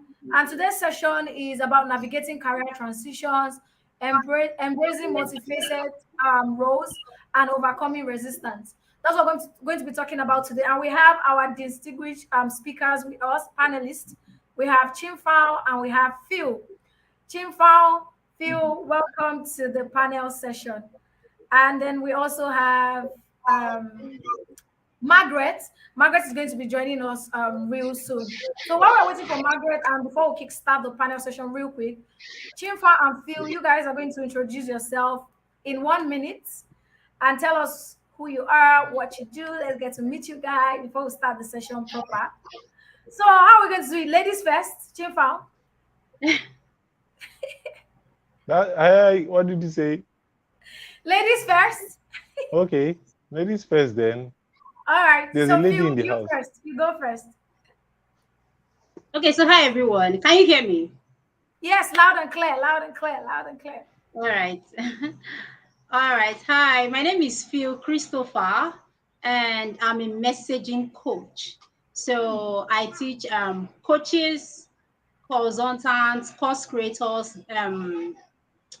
today's session is about navigating career transitions, embracing multifaceted roles, and overcoming resistance. That's what we're going to be talking about today. And we have our distinguished speakers with us, panelists. We have Chimfoun and we have Phil. Chimfoun, Phil, welcome to the panel session. And then we also have Margaret. Margaret is going to be joining us real soon. So while we're waiting for Margaret, and before we kickstart the panel session real quick, Chimfoun and Phil, you guys are going to introduce yourself in 1 minute and tell us who you are, what you do. Let's get to meet you guys before we start the session proper. So how are we going to do it? Ladies first, Chimfoun. What did you say? Ladies first. Okay, ladies first then. All right. There's so a lady Phil, in the you house. first. You go first. Okay, so hi everyone. Can you hear me? Yes, loud and clear, loud and clear, loud and clear. All right. All right. Hi, my name is Phil Christopher, and I'm a messaging coach. So I teach coaches, consultants, course creators,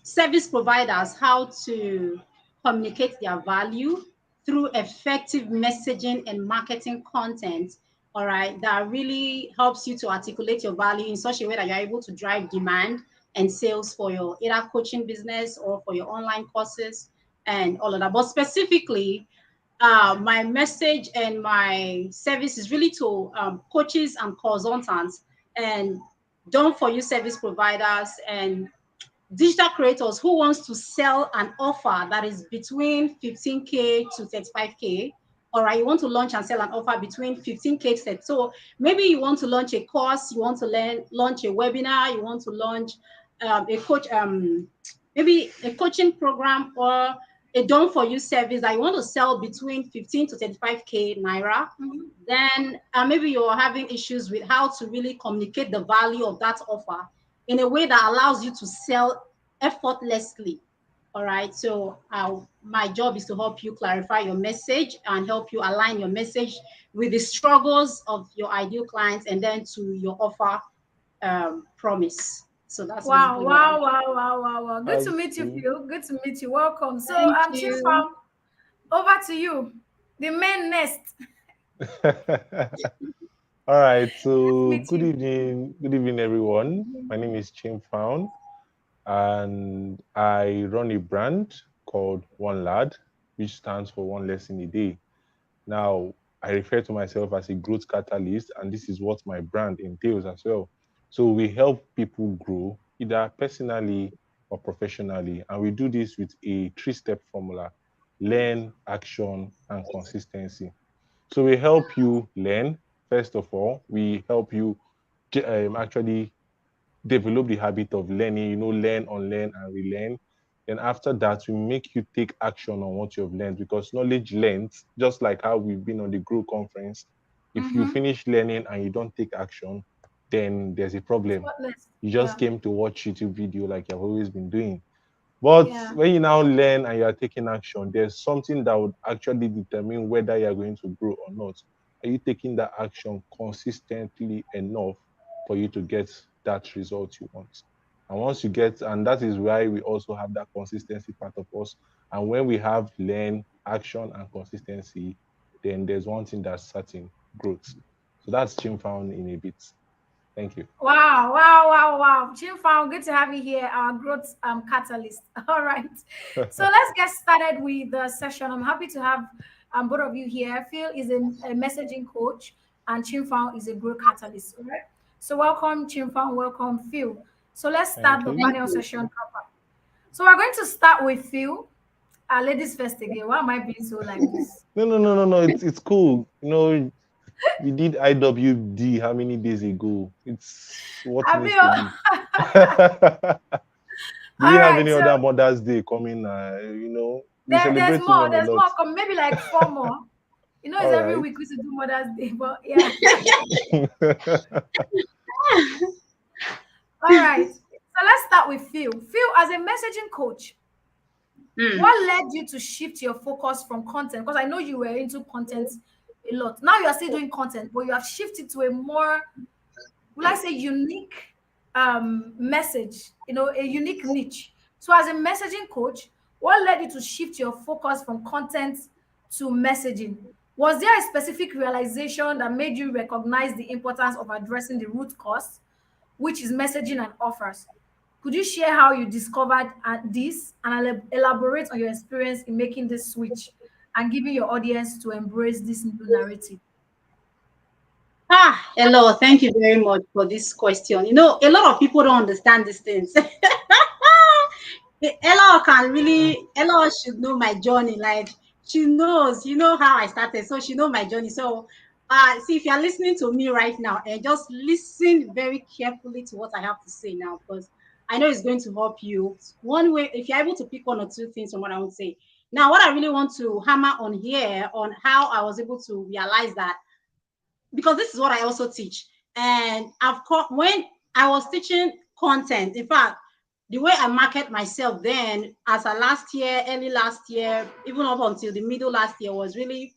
service providers how to communicate their value through effective messaging and marketing content, all right, that really helps you to articulate your value in such a way that you're able to drive demand and sales for your either coaching business or for your online courses and all of that. But specifically, my message and my service is really to coaches and consultants and done for you service providers and digital creators who wants to sell an offer that is between 15K to 35K. All right, you want to launch and sell an offer between 15K to 30. So maybe you want to launch a course, you want to launch a webinar, you want to launch a coach, maybe a coaching program or a done for you service that you want to sell between 15 to 35K naira. Then maybe you're having issues with how to really communicate the value of that offer in a way that allows you to sell effortlessly. All right. So my job is to help you clarify your message and help you align your message with the struggles of your ideal clients and then to your offer promise. So that's Wow, basically what I wow, do. wow, wow, wow, wow. Good to That's meet you, cool. Phil. Good to meet you. Welcome. So, Thank you. Chimfoun, over to you. The main nest. All right. Let's So meet you. good evening, everyone. My name is Chimfoun, and I run a brand called One Lad, which stands for One Lesson a Day. Now, I refer to myself as a growth catalyst, and this is what my brand entails as well. So we help people grow either personally or professionally, and we do this with a three-step formula: learn, action, and consistency. So we help you learn. First of all, we help you actually develop the habit of learning, learn, unlearn, and relearn. Then after that, we make you take action on what you've learned because knowledge learned, just like how we've been on the Grow conference, if you finish learning and you don't take action, then there's a problem. What next? You just Yeah, came to watch YouTube video like you've always been doing. But yeah. when you now learn and you are taking action, there's something that would actually determine whether you're going to grow or not. Are you taking that action consistently enough for you to get that result you want? And once you get, and that is why we also have that consistency part of us. And when we have learn, action, and consistency, then there's one thing that's certain: growth. So that's Chimfoun in a bit. Thank you. Wow, wow, wow, wow. Chimfoun, good to have you here, our growth catalyst. All right. So let's get started with the session. I'm happy to have both of you here. Phil is a messaging coach and Chimfoun is a growth catalyst. All right. So welcome, Chimfoun. Welcome, Phil. So let's start Thank the you. Thank panel you. session proper. So we're going to start with Phil. Ladies first again. Why am I being so like this? No, no, no, no, no. It's cool. We did IWD how many days ago? It's what I needs to be. feel Do we all have right. any So other Mother's Day coming? We there's celebrate more. women a There's lot. more. Maybe like four more. You know, it's All every right. week we should do Mother's Day, but yeah. All right. So let's start with Phil. Phil, as a messaging coach, what led you to shift your focus from content? Because I know you were into content a lot. Now you're still doing content, but you have shifted to a more, will I say, unique message, a unique niche. So as a messaging coach, what led you to shift your focus from content to messaging? Was there a specific realization that made you recognize the importance of addressing the root cause, which is messaging and offers? Could you share how you discovered this and elaborate on your experience in making this switch and giving your audience to embrace this new narrative? Hello. Thank you very much for this question. A lot of people don't understand these things. Ella should know my journey. Like she knows, how I started, so she know my journey. So, see, if you're listening to me right now, and just listen very carefully to what I have to say now, because I know it's going to help you. One way, if you're able to pick one or two things from what I would say. Now, what I really want to hammer on here on how I was able to realize that, because this is what I also teach, and when I was teaching content, in fact, the way I market myself then, as a last year, early last year, even up until the middle last year, was really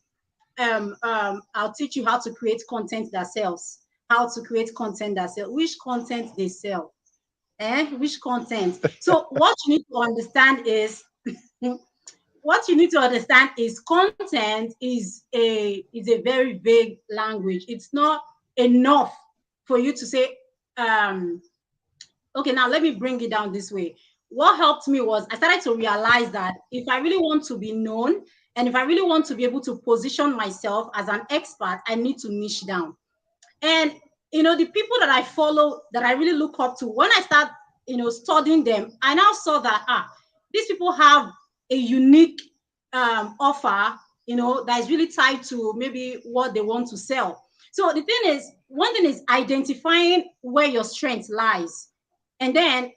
I'll teach you how to create content that sells, which content they sell, which content. So what you need to understand is content is a very vague language. It's not enough for you to say, okay, now let me bring it down this way. What helped me was I started to realize that if I really want to be known and if I really want to be able to position myself as an expert, I need to niche down. And the people that I follow, that I really look up to, when I start studying them, I now saw that these people have a unique offer, that is really tied to maybe what they want to sell. So the thing is, one thing is identifying where your strength lies, and then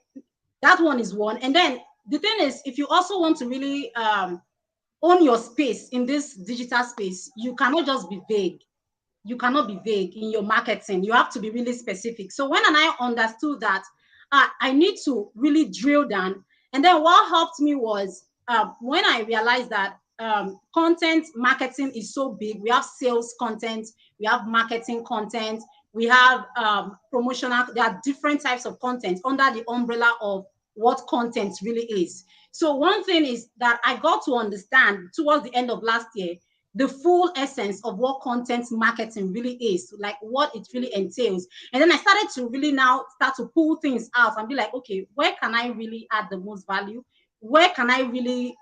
that one is one. And then the thing is, if you also want to really own your space in this digital space, you cannot just be vague. You cannot be vague in your marketing. You have to be really specific. So when I understood that, I need to really drill down. And then what helped me was when I realized that content marketing is so big. We have sales content, we have marketing content, we have promotional. There are different types of content under the umbrella of what content really is. So one thing is that I got to understand towards the end of last year the full essence of what content marketing really is, like what it really entails. And then I started to really now start to pull things out and be like, okay, where can I really add the most value? Where can I really,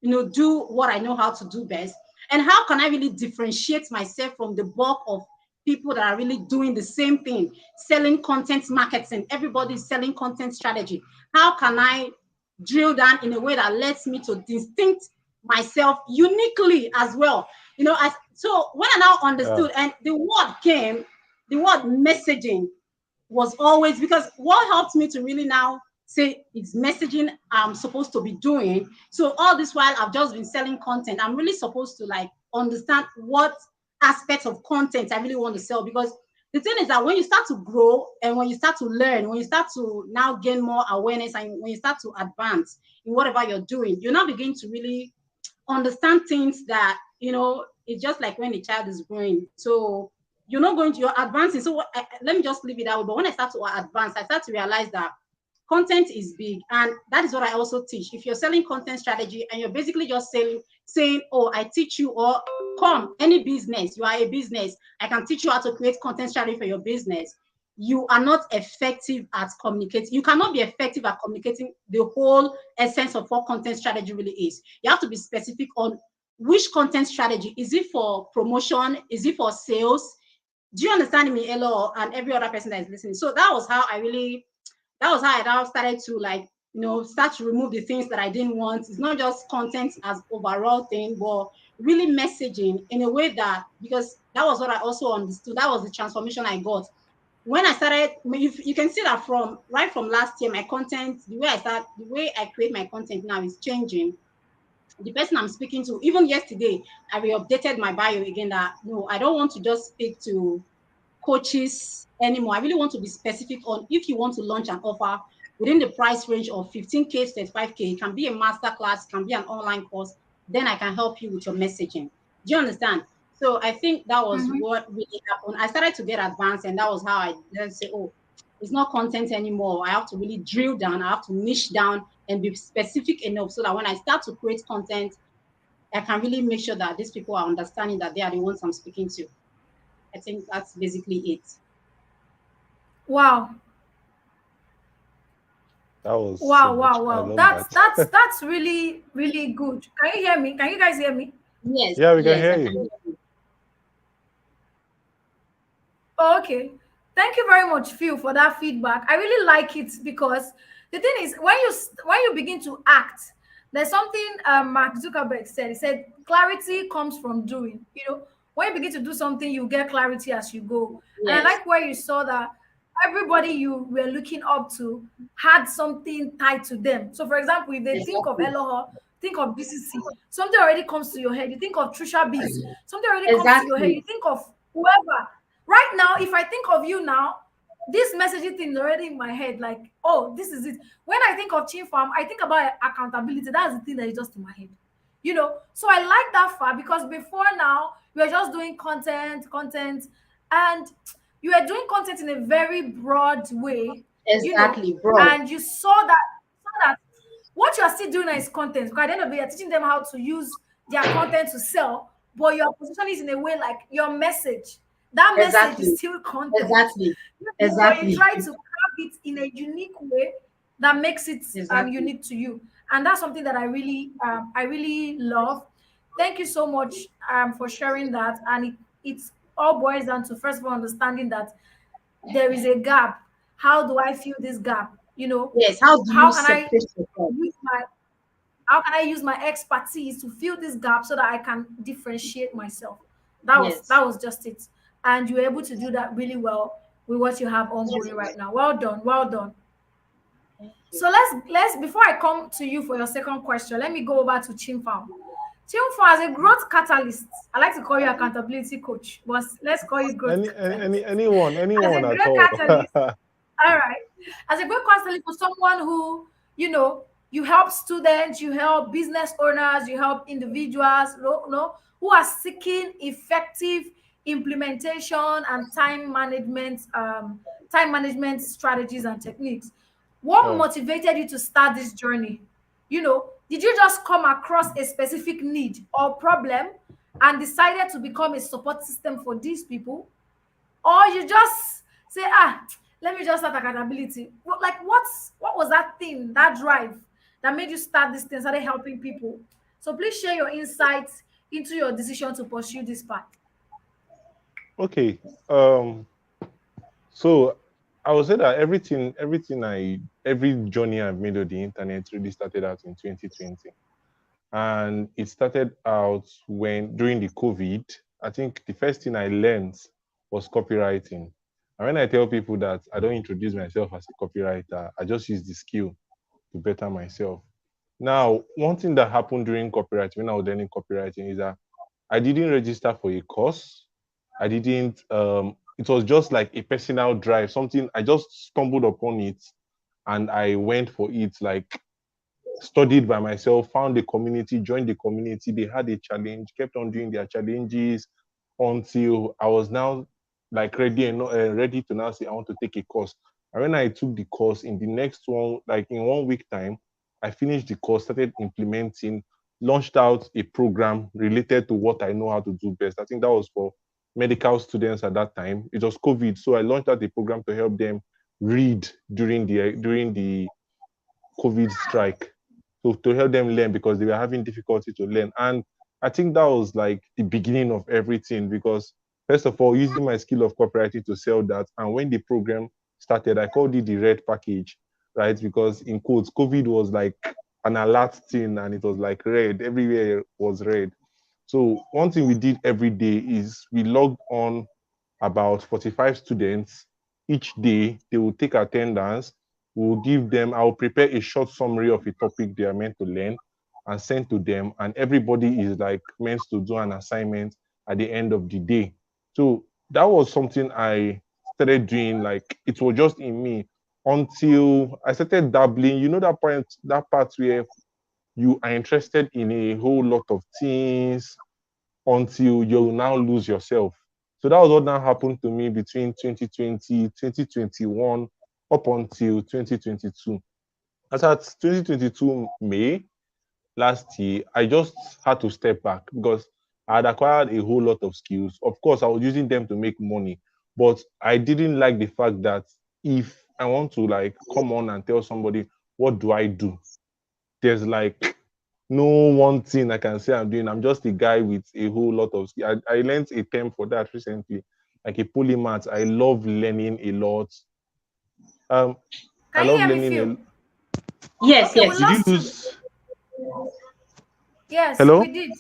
do what I know how to do best? And how can I really differentiate myself from the bulk of people that are really doing the same thing, selling content marketing? Everybody's selling content strategy. How can I drill down in a way that lets me to distinct myself uniquely as well? So when I now understood, and the word came, the word messaging was always, because what helped me to really now say it's messaging I'm supposed to be doing. So all this while I've just been selling content, I'm really supposed to like understand what aspects of content I really want to sell. Because the thing is that when you start to grow and when you start to learn, when you start to now gain more awareness, and when you start to advance in whatever you're doing, you now begin to really understand things that, it's just like when a child is growing. So you're advancing. So let me just leave it that way. But when I start to advance, I start to realize that content is big. And that is what I also teach. If you're selling content strategy and you're basically just saying, oh, I teach you, or come, any business, you are a business, I can teach you how to create content strategy for your business, you are not effective at communicating. You cannot be effective at communicating the whole essence of what content strategy really is. You have to be specific on which content strategy. Is it for promotion? Is it for sales? Do you understand me, Elo, and every other person that is listening? So that was how I now started to start to remove the things that I didn't want. It's not just content as overall thing, but really messaging in a way that, because that was what I also understood. That was the transformation I got when I started. You can see that from last year, my content, the way I create my content now is changing. The person I'm speaking to, even yesterday, I re-updated my bio again that no, I don't want to just speak to coaches anymore. I really want to be specific on, if you want to launch an offer within the price range of 15K to 35K, it can be a master class, it can be an online course, then I can help you with your messaging. Do you understand? So I think that was what really happened. I started to get advanced, and that was how I then say, oh, it's not content anymore. I have to really drill down, I have to niche down and be specific enough so that when I start to create content, I can really make sure that these people are understanding that they are the ones I'm speaking to. I think that's basically it. Wow. That was so Wow, much. wow, I wow. love That's that. that's really, really good. Can you hear me? Can you guys hear me? Yes, Yeah, we can yes, hear I you. can hear you. Oh, okay. Thank you very much, Phil, for that feedback. I really like it because the thing is, when you begin to act, there's something Mark Zuckerberg said. He said clarity comes from doing. When you begin to do something, you get clarity as you go. And I Yes, like where you saw that everybody you were looking up to had something tied to them. So, for example, if they think of exactly, Elohor, think of BCC, something already comes to your head. You think of Trisha Beats, something already comes to your head. You exactly, think of whoever. Right now, if I think of you now, this messaging thing is already in my head. Like, oh, this is it. When I think of Chimfoun, I think about accountability. That's the thing that is just in my head. So I like that far because before now, we were just doing content, and you were doing content in a very broad way, you know, exactly, bro. and you saw that what you are still doing is content. Because at the end of the day, you're teaching them how to use their content to sell, but your position is in a way like your message. That message is Exactly, still content. exactly, But you exactly, try to have it in a unique way that makes it exactly. unique to you. And that's something that I really love. Thank you so much for sharing that. And it's all boils down to, first of all, understanding that there is a gap. How do I fill this gap? You know, Yes. How do you how can I separate yourself? use my how can I use my expertise to fill this gap so that I can differentiate myself? Yes. That was just it. And you were able to do that really well with what you have ongoing right now. Well done, well done. Thank you. So let's before I come to you for your second question, let me go over to Chimfoun. Chimfoun, as a growth catalyst, I like to call you accountability coach, but let's call you growth catalyst. As a Anyone at growth all. catalyst, all right. As a great counselor for someone who, you help students, you help business owners, you help individuals, who are seeking effective implementation and time management strategies and techniques. What Yeah. motivated you to start this journey? Did you just come across a specific need or problem and decided to become a support system for these people? Or you just say, let me just start accountability. Like, what was that thing, that drive that made you start this thing, started helping people? So please share your insights into your decision to pursue this path. Okay. Um, so I would say that every journey I've made on the internet really started out in 2020. And it started out when during the COVID. I think the first thing I learned was copywriting. And when I tell people that I don't introduce myself as a copywriter, I just use the skill to better myself. Now, one thing that happened during copywriting, when I was learning copywriting, is that I didn't register for a course. I didn't, it was just like a personal drive, something I just stumbled upon it and I went for it, like studied by myself, found a community, joined the community. They had a challenge, kept on doing their challenges until I was now like ready to now say I want to take a course. And when I took the course in the next one, like in 1 week time, I finished the course, started implementing, launched out a program related to what I know how to do best. I think that was for medical students at that time. It was COVID, so I launched out a program to help them read during the COVID strike. So to help them learn because they were having difficulty to learn. And I think that was like the beginning of everything because first of all, using my skill of copywriting to sell that. And when the program started, I called it the red package, right? Because in quotes, COVID was like an alert thing and it was like red. Everywhere was red. So one thing we did every day is we logged on about 45 students each day. They will take attendance. We'll give them, I'll prepare a short summary of a topic they are meant to learn and send to them. And everybody is like meant to do an assignment at the end of the day. So that was something I started doing, like it was just in me until I started dabbling. You know that part where you are interested in a whole lot of things until you now lose yourself. So that was what now happened to me between 2020, 2021, up until 2022. As at 2022 May last year, I just had to step back because I had acquired a whole lot of skills. Of course, I was using them to make money, but I didn't like the fact that if I want to like come on and tell somebody, what do I do? There's like no one thing I can say I'm doing. I'm just a guy with a whole lot of skill. I learned a term for that recently, like a polymath. I love learning a lot. Um, I Can you love hear me, learning Phil? a. Yes, Okay, we yes. Did you lost you. lose? Yes, we Hello? did.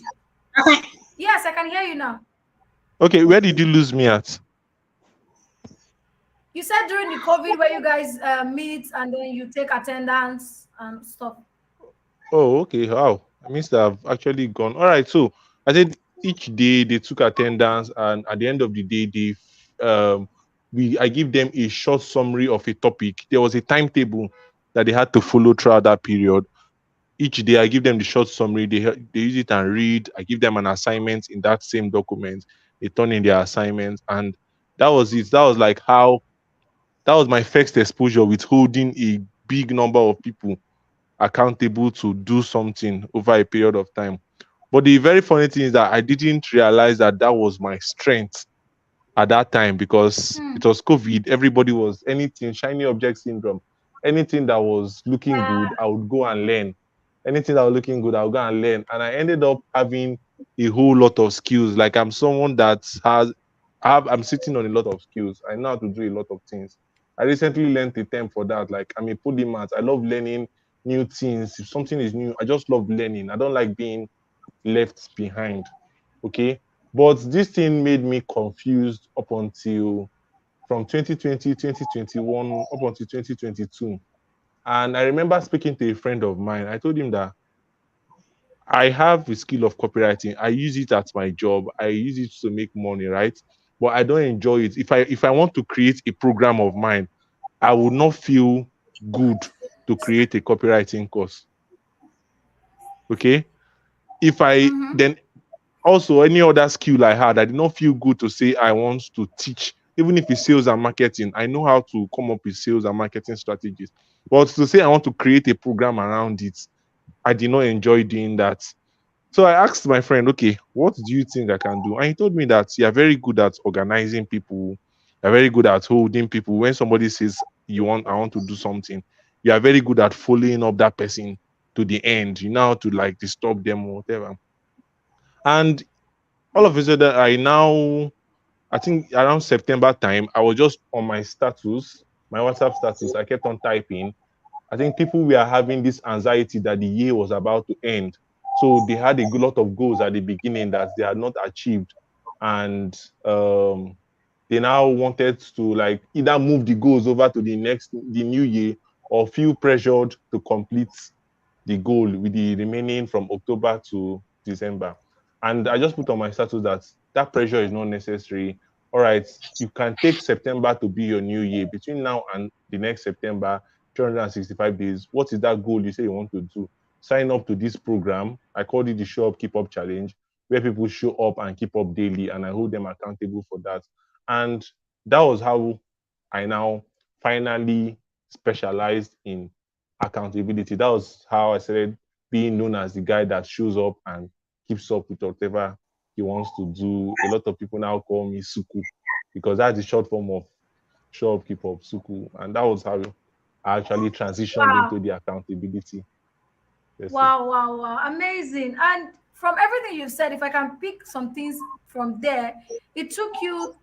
Okay. Yes, I can hear you now. Okay, where did you lose me at? You said during the COVID where you guys meet and then you take attendance and stuff. Oh, okay. Wow. I means that I've actually gone. All right. So I said each day they took attendance, and at the end of the day, I give them a short summary of a topic. There was a timetable that they had to follow throughout that period. Each day I give them the short summary. They use it and read. I give them an assignment in that same document. They turn in their assignments, and that was it. That was my first exposure with holding a big number of people accountable to do something over a period of time. But the very funny thing is that I didn't realize that that was my strength at that time because Hmm. it was COVID. Everybody was anything, shiny object syndrome. Anything that was looking good, I would go and learn. Anything that was looking good, I would go and learn. And I ended up having a whole lot of skills. Like I'm someone that I'm sitting on a lot of skills. I know how to do a lot of things. I recently learned a term for that. Like I'm a polymath. I love learning new things. If something is new, I just love learning. I don't like being left behind. Okay. But this thing made me confused up until from 2020, 2021, up until 2022. And I remember speaking to a friend of mine. I told him that I have the skill of copywriting. I use it at my job. I use it to make money, right? But I don't enjoy it. If I want to create a program of mine, I would not feel good to create a copywriting course. Okay. If I Mm-hmm. then also any other skill I had, I did not feel good to say I want to teach, even if it's sales and marketing. I know how to come up with sales and marketing strategies. But to say I want to create a program around it, I did not enjoy doing that. So I asked my friend, okay, what do you think I can do? And he told me that you're very good at organizing people. You're very good at holding people. When somebody says I want to do something, you are very good at following up that person to the end. You know how to like disturb them or whatever. And all of a sudden, I think around September time, I was just on my status, my WhatsApp status. I kept on typing. I think people were having this anxiety that the year was about to end. So they had a lot of goals at the beginning that they had not achieved. And they now wanted to like either move the goals over to the new year, or feel pressured to complete the goal with the remaining from October to December. And I just put on my status that that pressure is not necessary. All right, you can take September to be your new year. Between now and the next September, 365 days, what is that goal you say you want to do? Sign up to this program. I called it the Show Up, Keep Up Challenge, where people show up and keep up daily, and I hold them accountable for that. And that was how I now finally specialized in accountability. That was how I started being known as the guy that shows up and keeps up with whatever he wants to do. A lot of people now call me Suku because that's the short form of show up, keep up, Suku. And that was how I actually transitioned into Wow. the accountability. Yes, sir. Wow, wow, wow. Amazing. And from everything you've said, if I can pick some things from there, it took you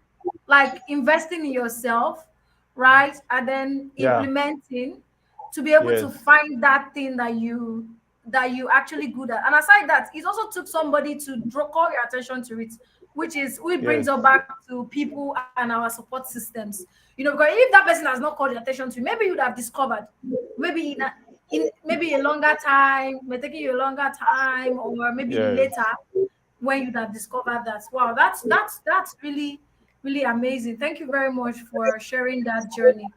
like investing in yourself, right? And then Yeah, implementing to be able to yes, find that thing that you actually good at. And aside that, it also took somebody to call your attention to it, which brings yes, us back to people and our support systems. Because if that person has not called your attention to you, maybe you'd have discovered maybe in maybe a longer time, may taking you a longer time, or maybe yes. later when you'd have discovered that. Wow, that's really, really amazing. Thank you very much for sharing that journey.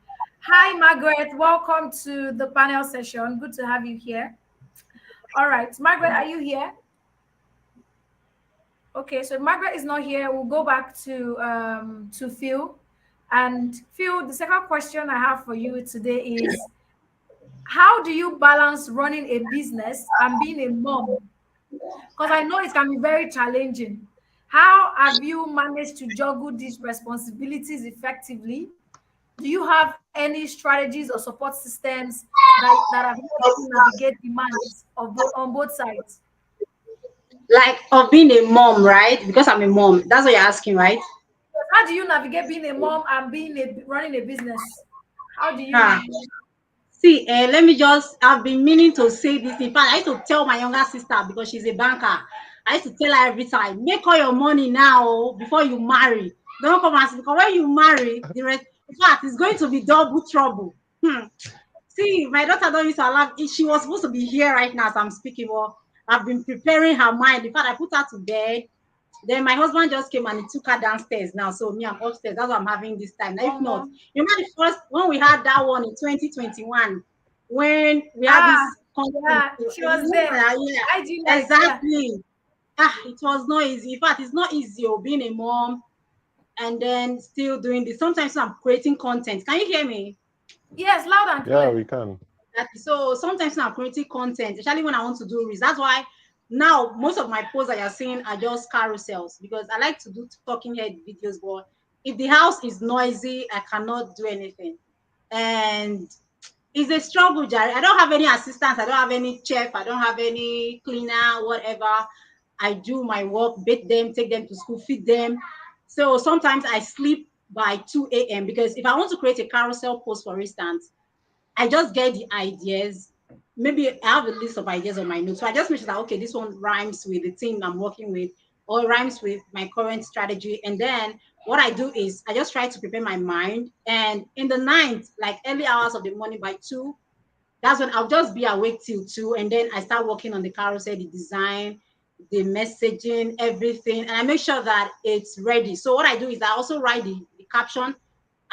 Hi, Margaret. Welcome to the panel session. Good to have you here. All right, Margaret, are you here? Okay, so Margaret is not here. We'll go back to Phil. And Phil, the second question I have for you today is, how do you balance running a business and being a mom? Because I know it can be very challenging. How have you managed to juggle these responsibilities effectively? Do you have any strategies or support systems that have helped you navigate demands on both sides? Like of being a mom, right? Because I'm a mom. That's what you're asking, right? How do you navigate being a mom and running a business? How do Huh. you? See, let me just, I've been meaning to say this. In fact, I used to tell my younger sister because she's a banker. I used to tell her every time, make all your money now before you marry. Don't come and see, because when you marry, the rest, in fact, it's going to be double trouble. See, my daughter don't used to allow, she was supposed to be here right now as I'm speaking, but I've been preparing her mind. In fact, I put her to bed. Then my husband just came and he took her downstairs now. So me, I'm upstairs. That's what I'm having this time. Now, if not, Um, you know, the first when we had that one in 2021, when we had ah, this content, yeah, she was there. I do yeah, like, yeah. exactly. It was not easy. In fact, it's not easy being a mom and then still doing this. Sometimes I'm creating content. Can you hear me? Yes, loud and Yeah, clear. we can. So sometimes I'm creating content, especially when I want to do reels. That's why now most of my posts that you're seeing are just carousels because I like to do talking head videos. But if the house is noisy, I cannot do anything. And it's a struggle, Jerry. I don't have any assistants. I don't have any chef. I don't have any cleaner, whatever. I do my work, bathe them, take them to school, feed them. So sometimes I sleep by 2 a.m. because if I want to create a carousel post, for instance, I just get the ideas. Maybe I have a list of ideas on my notes. So I just make sure that, okay, this one rhymes with the team I'm working with or rhymes with my current strategy. And then what I do is I just try to prepare my mind. And in the night, like early hours of the morning by 2, that's when I'll just be awake till 2. And then I start working on the carousel, the design, the messaging, everything. And I make sure that it's ready. So what I do is I also write the caption.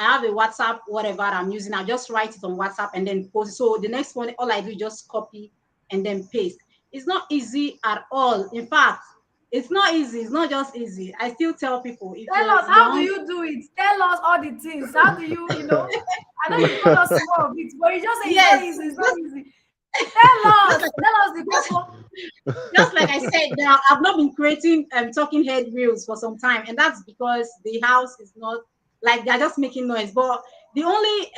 I have a WhatsApp, whatever I'm using. I just write it on WhatsApp and then post it. So the next one, all I do is just copy and then paste. It's not easy at all. In fact, it's not easy. It's not just easy. I still tell people if Tell you're us, how do young, you do it? Tell us all the things. How do you, I know you told us more of it, but you just say it's not yes, easy, it's not easy. Tell us the just cocoa. just like I said, now I've not been creating talking head reels for some time, and that's because the house is not like they're just making noise. But the only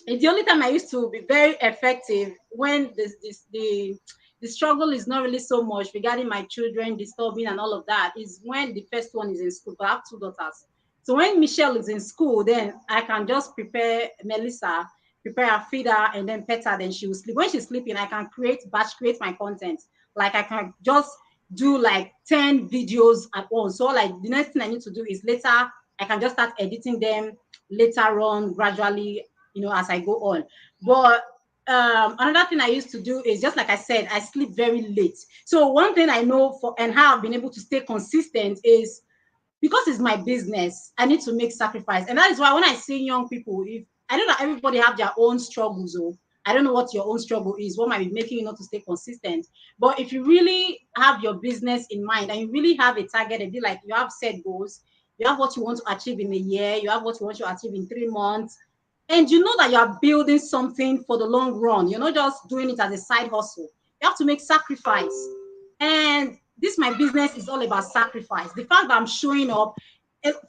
it's the only time I used to be very effective when the struggle is not really so much regarding my children disturbing and all of that is when the first one is in school. I have two daughters. So when Michelle is in school, then I can just prepare Melissa, prepare her, feed her, and then pet her, then she will sleep. When she's sleeping, I can create my content. Like I can just do like 10 videos at once. So like the next thing I need to do is later I can just start editing them later on gradually, as I go on. But another thing I used to do is just like I said, I sleep very late. So one thing I know for and how I've been able to stay consistent is because it's my business, I need to make sacrifice. And that is why when I see young people, if I know that everybody have their own struggles, or I don't know what your own struggle is, what might be making you not to stay consistent. But if you really have your business in mind and you really have a target, and be like you have set goals, you have what you want to achieve in a year, you have what you want to achieve in 3 months, and you know that you are building something for the long run. You're not just doing it as a side hustle. You have to make sacrifice. And this my business is all about sacrifice. The fact that I'm showing up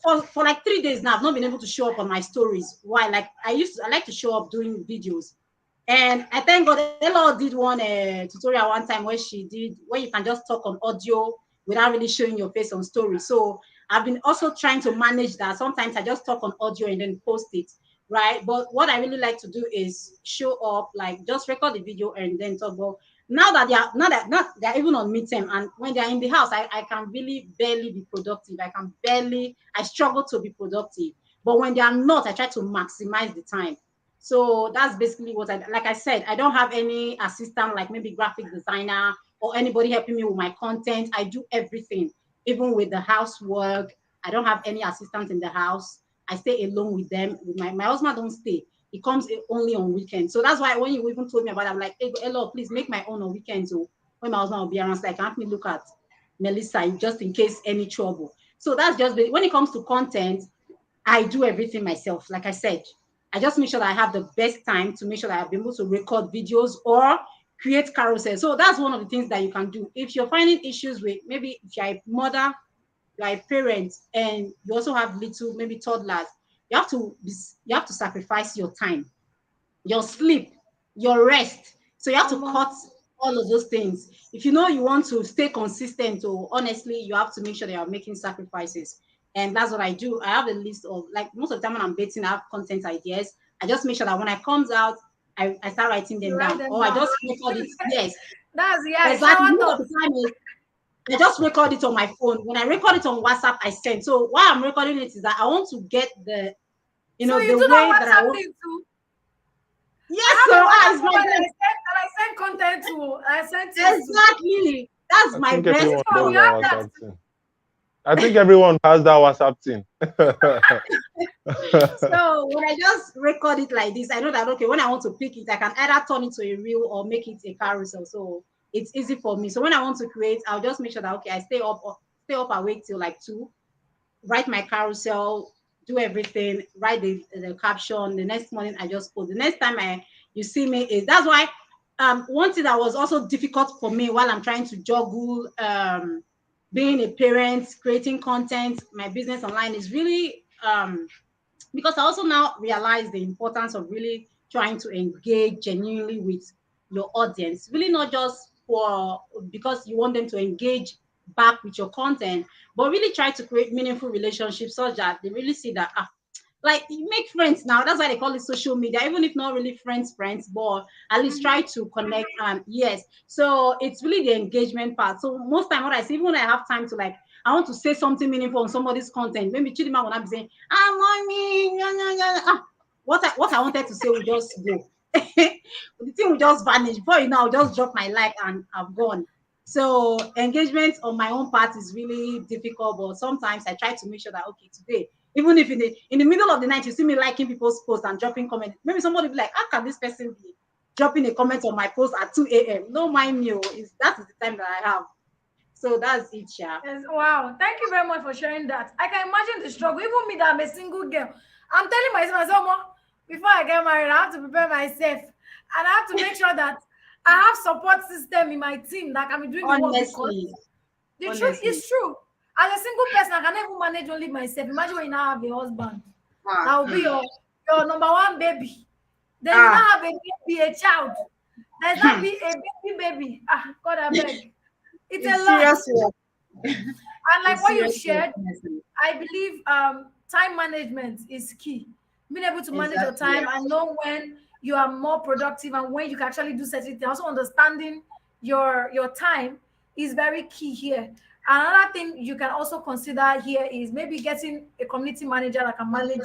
for like 3 days now, I've not been able to show up on my stories. Why? Like I like to show up doing videos. And I thank God Elohor did one tutorial one time where you can just talk on audio without really showing your face on story. So I've been also trying to manage that. Sometimes I just talk on audio and then post it, right? But what I really like to do is show up, like just record the video and then talk about now that they're even on midterm, and when they're in the house, I can really barely be productive. I struggle to be productive. But when they are not, I try to maximize the time. So that's basically what like I said, I don't have any assistant like maybe graphic designer or anybody helping me with my content. I do everything, even with the housework. I don't have any assistant in the house. I stay alone with them. With my husband don't stay. He comes only on weekends. So that's why when you even told me about it, I'm like, hey, hello, please make my own on weekends. So when my husband will be around, so I can help me look at Melissa just in case any trouble. So that's just when it comes to content, I do everything myself. Like I said, I just make sure that I have the best time to make sure that I've been able to record videos or create carousel. So that's one of the things that you can do. If you're finding issues with maybe if you're a mother, you're a parent, and you also have little maybe toddlers, you have to sacrifice your time, your sleep, your rest. So you have to cut all of those things. If you know you want to stay consistent, or honestly, you have to make sure that you're making sacrifices. And that's what I do. I have a list of like most of the time when I'm dating, I have content ideas. I just make sure that when I comes out, I start writing them You write down. them Or I down. just record it. Yes, That's yeah, exactly. shower Most of thoughts. the time is I just record it on my phone. When I record it on WhatsApp, I send. So why I'm recording it is that I want to get So you the do that way that I WhatsApp want. thing too. Yes, I so have a WhatsApp it's my number best. that I send content to. I send things to. Exactly. That's I my think best everyone Oh, does you that tool. have that. WhatsApp thing. I think everyone has that WhatsApp thing. So when I just record it like this, I know that okay, when I want to pick it, I can either turn it to a reel or make it a carousel. So it's easy for me. So when I want to create, I'll just make sure that okay, I stay up awake till like 2, write my carousel, do everything, write the caption. The next morning I just post. The next time you see me is that's why one thing that was also difficult for me while I'm trying to juggle being a parent, creating content, my business online is really because I also now realize the importance of really trying to engage genuinely with your audience, really not just for because you want them to engage back with your content, but really try to create meaningful relationships such that they really see that like you make friends now. That's why they call it social media, even if not really friends, but at least try to connect. Yes. So it's really the engagement part. So most time what I see, even when I have time to like I want to say something meaningful on somebody's content, maybe Chidima will not be saying, mommy, what I wanted to say will just go. The thing will just vanish. Before you know, I'll just drop my like and I've gone. So engagement on my own part is really difficult, but sometimes I try to make sure that okay, today, even if in the middle of the night you see me liking people's posts and dropping comments, maybe somebody will be like, how can this person be dropping a comment on my post at 2 a.m.? No mind me, that is the time that I have. So that's it, yeah. Yes, wow. Thank you very much for sharing that. I can imagine the struggle. Even me that I'm a single girl. I'm telling myself, "Mom, before I get married, I have to prepare myself. And I have to make sure that I have support system in my team that can be doing the work because Honestly, the truth honestly. is true. As a single person, I can even manage only myself. Imagine when you now have a husband. That will be your number one baby. Then you now have a baby, a child. There's not be a baby. God, I beg. It's a It's lot. serious work. And like It's what you serious work, shared, honestly. I believe time management is key. Being able to manage your Exactly. time and know when you are more productive and when you can actually do certain things. Also understanding your time is very key here. Another thing you can also consider here is maybe getting a community manager that can manage,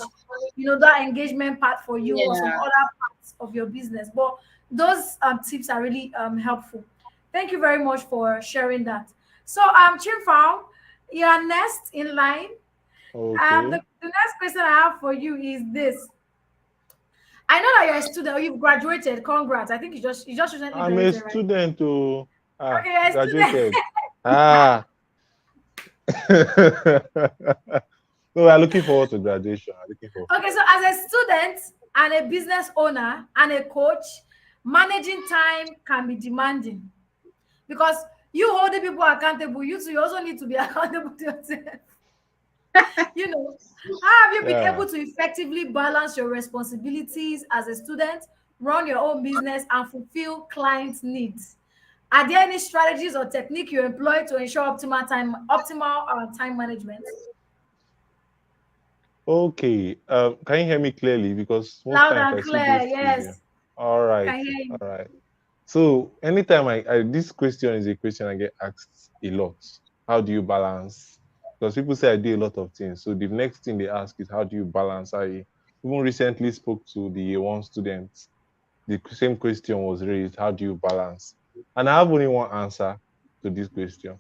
that engagement part for you or some Yeah. other parts of your business. But those tips are really helpful. Thank you very much for sharing that. So, Chimfoun, you are next in line. Okay. The next question I have for you is this. I know that you're a student, you've graduated. Congrats. I think you just recently I'm a graduated, right? student to Okay, you're a student. graduated. Ah. No, we are looking forward to graduation. I'm looking forward. Okay, so as a student and a business owner and a coach, managing time can be demanding because you holding people accountable, you also need to be accountable to yourself. How have you been Yeah. able to effectively balance your responsibilities as a student, run your own business, and fulfill clients' needs? Are there any strategies or technique you employ to ensure optimal time management? Okay. Can you hear me clearly? Because most Loud times and I see clear, this video. yes. All right. Can hear you. All right. So anytime this question is a question I get asked a lot. How do you balance? Because people say I do a lot of things. So the next thing they ask is how do you balance? I even recently spoke to the one student. The same question was raised. How do you balance? And I have only one answer to this question.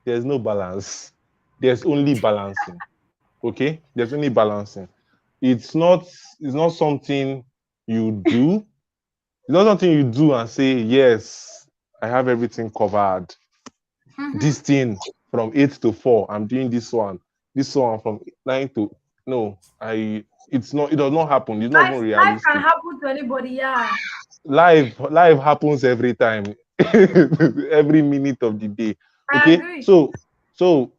There's no balance. There's only balancing. Okay? There's only balancing. It's not it's not something you do. It's not something you do and say, yes, I have everything covered. This Mm-hmm. thing from 8 to 4, I'm doing this one from 9 to no, it does not happen. It's not even Life can realistic. happen to anybody, yeah. Life happens every time, every minute of the day. I Okay, agree. so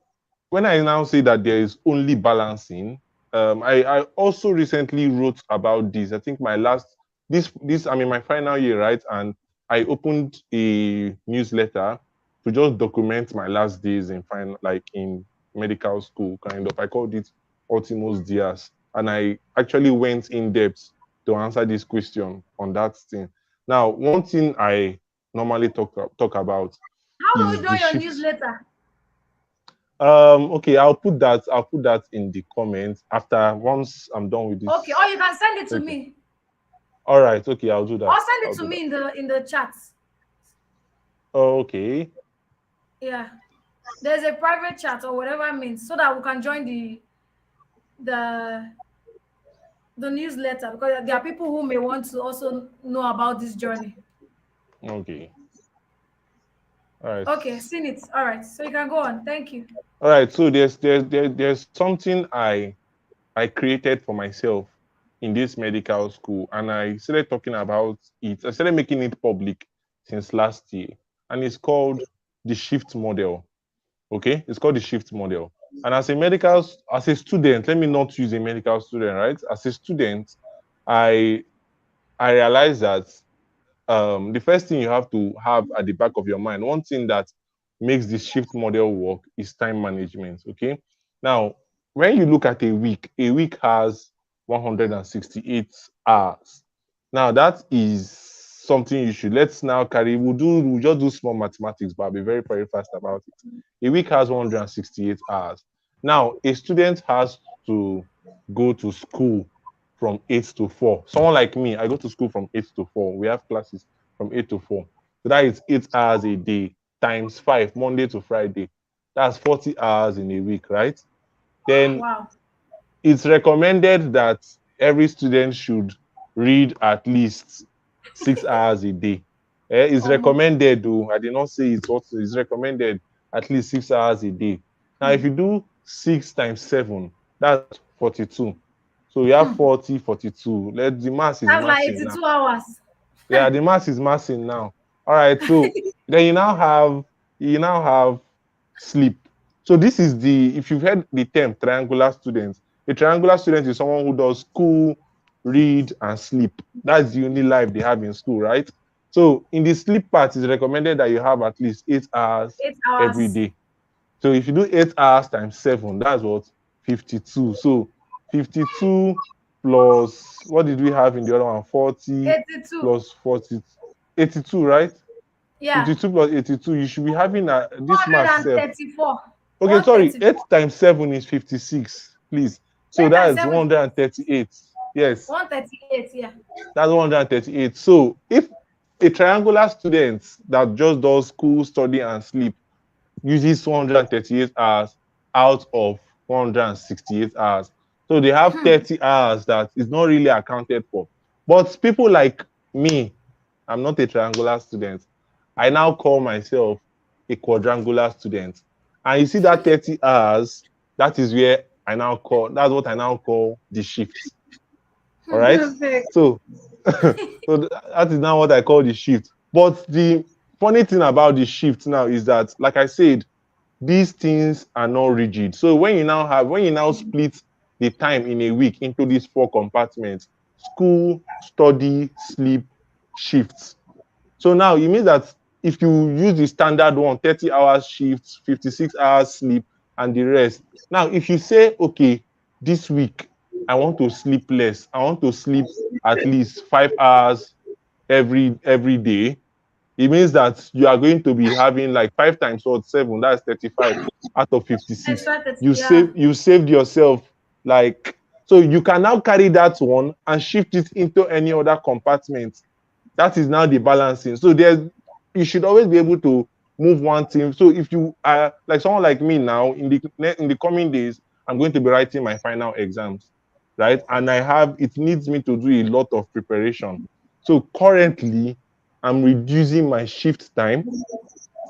when I now say that there is only balancing, I also recently wrote about this. I think my last this I'm in my final year, right? And I opened a newsletter to just document my last days in final, like in medical school, kind of. I called it Ultimos Dias, and I actually went in depth to answer this question on that thing. Now, one thing I normally talk about How will is you the do your shift. newsletter? Okay, I'll put that in the comments after once I'm done with Okay, or this. you can send it to Okay. me. All right. Okay, I'll do Or that. send it I'll to do me that. in the chat. Okay. Yeah. There's a private chat or whatever it means so that we can join the the newsletter because there are people who may want to also know about this journey. Okay. All right. Okay, seen it. All right. So you can go on. Thank you. All right. So there's something I created for myself in this medical school, and I started talking about it. I started making it public since last year, and it's called the shift model. Okay, it's called the shift model. And as a student, let me not use a medical student, right? As a student, I I realized that the first thing you have to have at the back of your mind, one thing that makes the shift model work is time management. Okay. Now, when you look at a week has 168 hours. Now, that is something you should let's now carry. We'll just do small mathematics, but I'll be very, very fast about it. A week has 168 hours. Now, a student has to go to school from 8 to 4. Someone like me, I go to school from 8 to 4. We have classes from 8 to 4. So that is 8 hours a day times 5, Monday to Friday. That's 40 hours in a week, right? Then Wow. it's recommended that every student should read at least 6 hours a day. It's recommended, though. I did not say it's what is recommended, at least 6 hours a day. Now, if you do 6 times 7, that's 42. So we have 40, 42. The mass is That's like massing now. 82 hours. Yeah, the mass is massing now. All right, so then you now have sleep. So this is if you've heard the term triangular student, a triangular student is someone who does school, read, and sleep. That's the only life they have in school, right? So in the sleep part, it's recommended that you have at least 8 hours 8 hours every day. So if you do 8 hours times 7, that's what? 52. So 52 plus, what did we have in the other one? 40 82. plus 40, 82, right? Yeah. 52 plus 82. You should be having this math self. 134. Okay, sorry. 8 134. times 7 is 56, please. So 8 that times is 7 138. Yes, 138, yeah. that's 138. So if a triangular student that just does school, study, and sleep uses 138 hours out of 168 hours, so they have 30 hours that is not really accounted for. But people like me, I'm not a triangular student. I now call myself a quadrangular student. And you see that 30 hours, that is where that's what I now call the shift. All right. So, so that is now what I call the shift. But the funny thing about the shift now is that, like I said, these things are not rigid. So when you now split the time in a week into these 4 compartments: school, study, sleep, shifts. So now it means that if you use the standard one, 30 hours shifts, 56 hours sleep, and the rest. Now, if you say, okay, this week I want to sleep less, I want to sleep at least 5 hours every day, it means that you are going to be having like 5 times 7, that's 35 out of 56. You saved yourself, like, so you can now carry that one and shift it into any other compartment. That is now the balancing. So you should always be able to move one thing. So if you are like someone like me now, in the coming days, I'm going to be writing my final exams, right? And it needs me to do a lot of preparation. So currently, I'm reducing my shift time,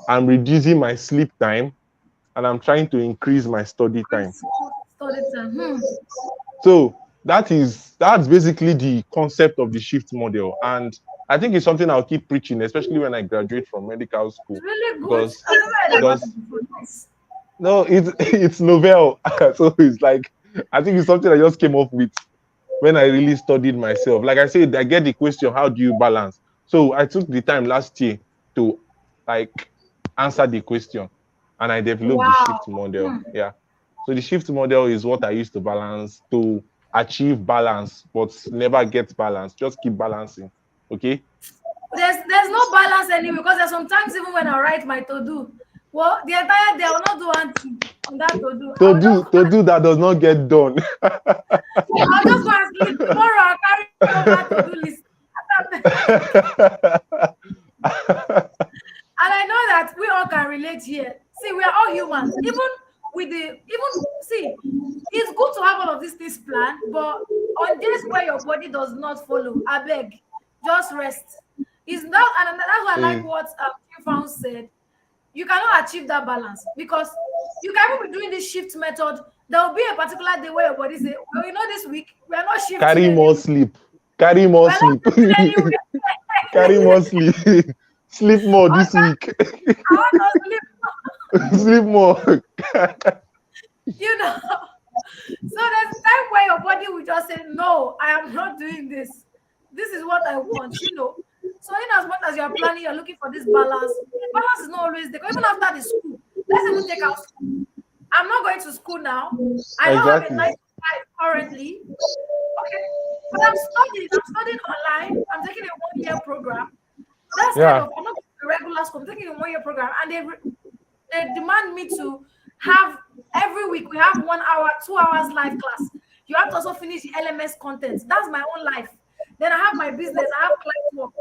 I'm reducing my sleep time, and I'm trying to increase my study time. So that's basically the concept of the shift model. And I think it's something I'll keep preaching, especially when I graduate from medical school. It's really good. Because, I've never heard about it before. Nice. No, it's novel. So it's like, I think it's something I just came up with when I really studied myself. Like I said, I get the question, how do you balance? So I took the time last year to like answer the question, and I developed the shift model. Yeah. So the shift model is what I use to balance, to achieve balance, but never get balance. Just keep balancing. Okay. There's no balance anyway, because there's sometimes even when I write my to-do, well, the entire day I will not do anything on that to-do. To-do that does not get done. I'll just go and sleep. Tomorrow I'll carry over to-do list. And I know that we all can relate here. See, we are all humans. See, it's good to have all of these things planned, but on days where your body does not follow, I beg, just rest. It's not, and that's why I like what Chimfoun said. You cannot achieve that balance, because you can even be doing this shift method. There will be a particular day where your body say, well, this week we are not shifting. Carry more sleep. Carry more sleep. Carry more sleep. Sleep more this week. I want to sleep. Sleep more. So there's time where your body will just say, no, I am not doing this. This is what I want. So in as much as you're planning, you're looking for this balance. Balance is not always there. Even after the school, let's even take out school. I'm not going to school now. I don't have a Exactly. 9 to 5 currently. Okay. But I'm studying. I'm studying online. I'm taking a 1 year program. That's kind Yeah. of, I'm not going to regular school. I'm taking a 1 year program. And they demand me to have every week, we have 1 hour, 2 hours live class. You have to also finish the LMS content. That's my own life. Then I have my business. I have client work.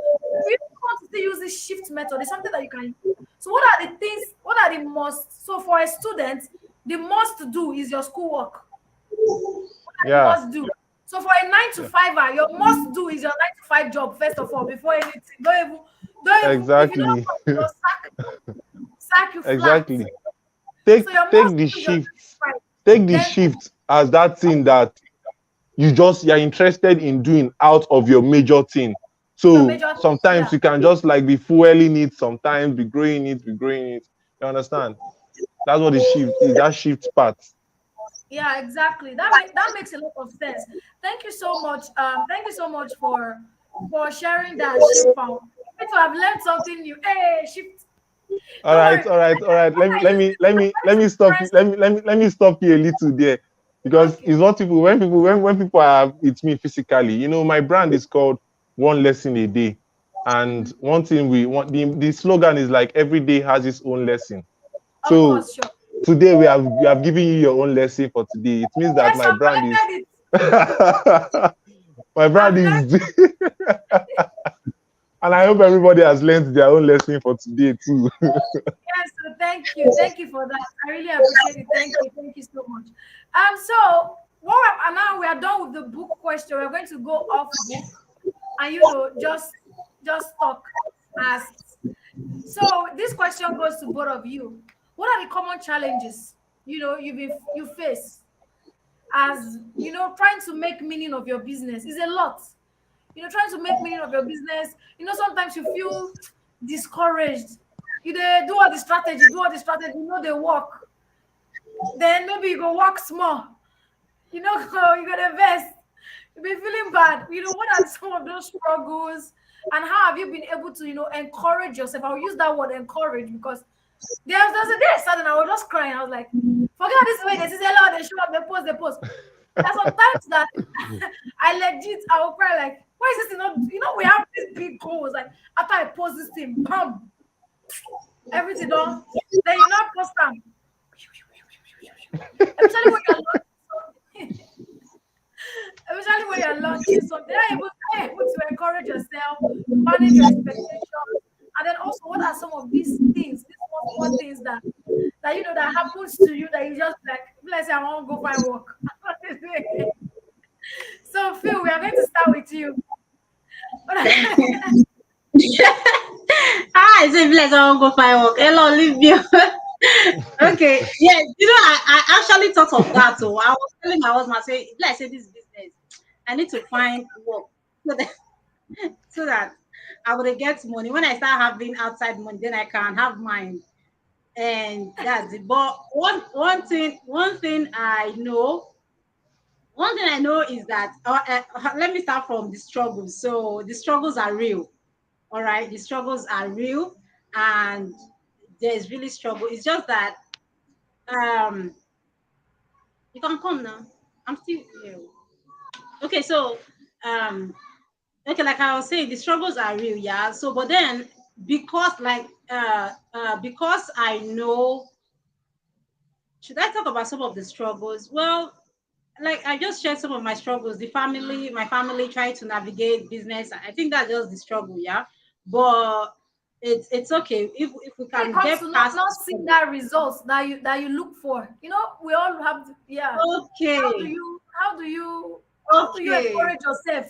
We want to still use this shift method. It's something that you can. So what are the things? What are the must? So for a student, the must do is your schoolwork. You Yeah. must do. So for a 9 to 5, your must do is your 9 to 5 job first of all before anything. Don't even if you don't Exactly. want to sack you flat. Exactly. So your Take must the do is your shift. 9 to 5. Take the Then shift as that thing that you're interested in doing out of your major thing. your So major, sometimes yeah, you can just like be fueling it, sometimes be growing it, You understand? That's what the shift is, that shift part. yeah, exactly. That makes a lot of sense. Thank you so much. Thank you so much for sharing that, Chimfoun. Me to have learned something new. Hey, shift. All Don't right, worry. all right, all right. When I use this, I'm Let going to me stop you. press. Let me stop you a little there. Because Okay. it's what people when people are with me physically, my brand is called One Lesson a Day. And one thing we want the slogan is like every day has its own lesson. Of So course, sure. today we have given you your own lesson for today. It means that Yes, my I've brand is collected it. my I've brand learned. is and I hope everybody has learned their own lesson for today too. Yes, so thank you. Thank you for that. I really appreciate it. Thank you. Thank you so much. So and now we are done with the book question. We're going to go off book and just talk as so this question goes to both of you. What are the common challenges you face as trying to make meaning of your business is a lot. Trying to make meaning of your business. Sometimes you feel discouraged. Do all the strategy, they work. Then maybe you go work small. You got to invest. You be feeling bad. What are some of those struggles? And how have you been able to, encourage yourself? I'll use that word encourage because there's a day I started and I was just crying. I was like, forget this way. This is a lot. They show up, they post, they post. There's sometimes that I will cry like, why is this not? We have these big goals. Like after I post this thing, bam, everything done. Then you not post them. Especially when you're launching something. Especially when you're launching something. Are able to encourage yourself, manage your expectations, and then also what are some of these things, these small things that happens to you that you just like, let's say I want to go find work. So Phil, we are going to start with you. I say bless, I won't go find work. Hello, leave you. Okay. Yeah, I actually thought of that. So I was telling my husband, I say this business, I need to find work so that so that I would get money. When I start having outside money, then I can have mine. And that's it. But one thing I know is that let me start from the struggles. So the struggles are real. All right, the struggles are real, and there's really struggle. It's just that um you can come now. I'm still here. Okay, so um okay, like I was saying, the struggles are real, yeah. So but then because I know, should I talk about some of the struggles? Well, like I just shared some of my struggles. My family trying to navigate business. I think that's just the struggle, yeah. But it's okay if we When it can comes to get not past the not seeing struggle. that results that you look for, we all have yeah. How do Okay, you how do you how do you okay. encourage yourself?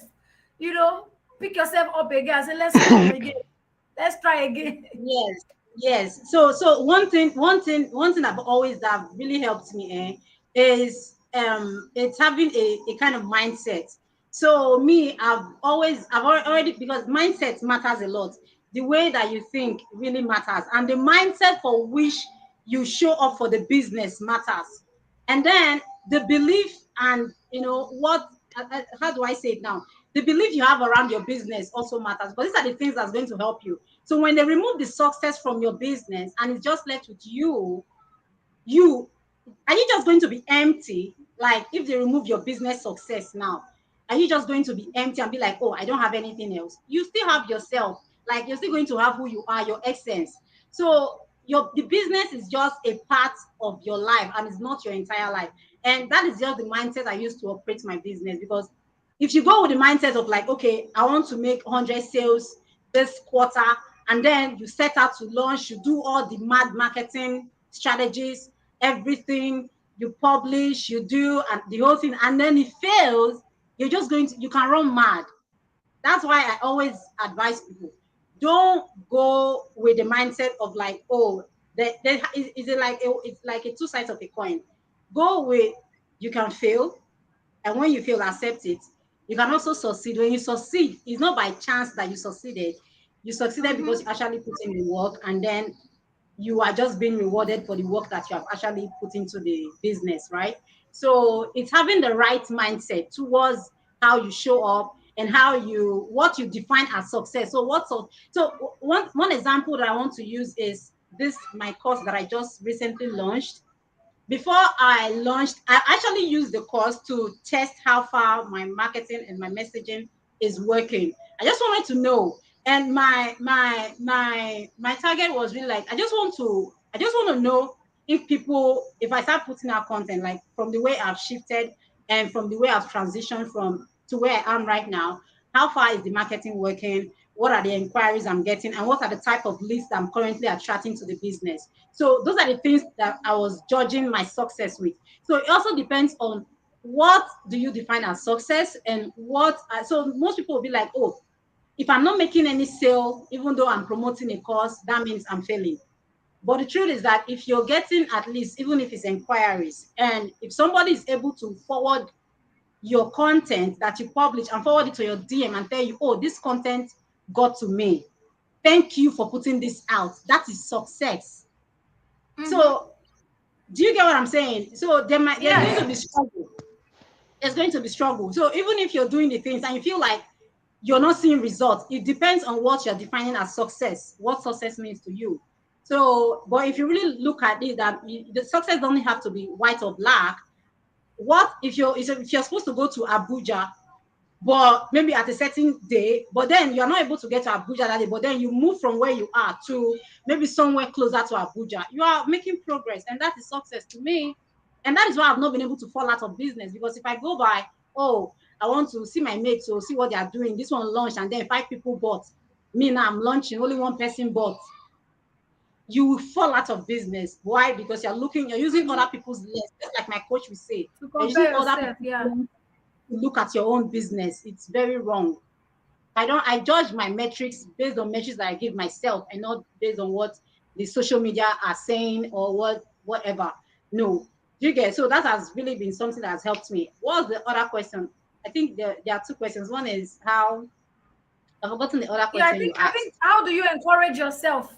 You know, Pick yourself up again and say, let's come again. Let's try again. Yes, yes. So one thing that really helped me is it's having a kind of mindset. So me, already, because mindset matters a lot. The way that you think really matters, and the mindset for which you show up for the business matters. And then the belief and how do I say it now? the belief you have around your business also matters, but these are the things that's going to help you. So when they remove the success from your business and it's just left with you, are you just going to be empty? Like if they remove your business success now, are you just going to be empty and be like, oh, I don't have anything else? You still have yourself. Like you're still going to have who you are, your essence. So the business is just a part of your life and it's not your entire life. And that is just the mindset I used to operate my business. Because if you go with the mindset of like, okay, I want to make 100 sales this quarter, and then you set out to launch, you do all the mad marketing strategies, everything, you publish, you do, and the whole thing, and then it fails, you can run mad. That's why I always advise people, don't go with the mindset of like, oh, it's like a two sides of a coin. Go with, you can fail, and when you fail, accept it. You can also succeed. When you succeed, it's not by chance that you succeeded. You succeeded because you actually put in the work, and then you are just being rewarded for the work that you have actually put into the business, right? So it's having the right mindset towards how you show up and what you define as success. So one example that I want to use is this, my course that I just recently launched. Before I launched, I actually used the course to test how far my marketing and my messaging is working. I just wanted to know. And my target was really like, I just want to know if I start putting out content, like from the way I've shifted and from the way I've transitioned from to where I am right now, how far is the marketing working? What are the inquiries I'm getting? And what are the type of leads I'm currently attracting to the business? So those are the things that I was judging my success with. So it also depends on what do you define as success, and so most people will be like, oh, if I'm not making any sale, even though I'm promoting a course, that means I'm failing. But the truth is that if you're getting at least, even if it's inquiries, and if somebody is able to forward your content that you publish and forward it to your DM and tell you, oh, this content got to me, thank you for putting this out, that is success. So do you get what I'm saying? So there's going to be struggle. There's going to be struggle. So even if you're doing the things and you feel like you're not seeing results, it depends on what you're defining as success, what success means to you. So, but if you really look at it, that the success doesn't have to be white or black. What if you're supposed to go to Abuja, but maybe at a certain day, but then you're not able to get to Abuja that day, but then you move from where you are to maybe somewhere closer to Abuja, you are making progress, and that is success to me. And that is why I've not been able to fall out of business, because if I go by, oh, I want to see my mates, so see what they are doing, this one launched and then 5 people bought, me now I'm launching, only 1 person bought, you will fall out of business. Why? Because you're using other people's lens, just like my coach will say, you're using other people's to look at your own business. It's very wrong. I judge my metrics based on metrics that I give myself, and not based on what the social media are saying or whatever. No. Do you get? So that has really been something that has helped me. What was the other question? I think there are 2 questions. One is how, I've forgotten the other question. I think how do you encourage yourself?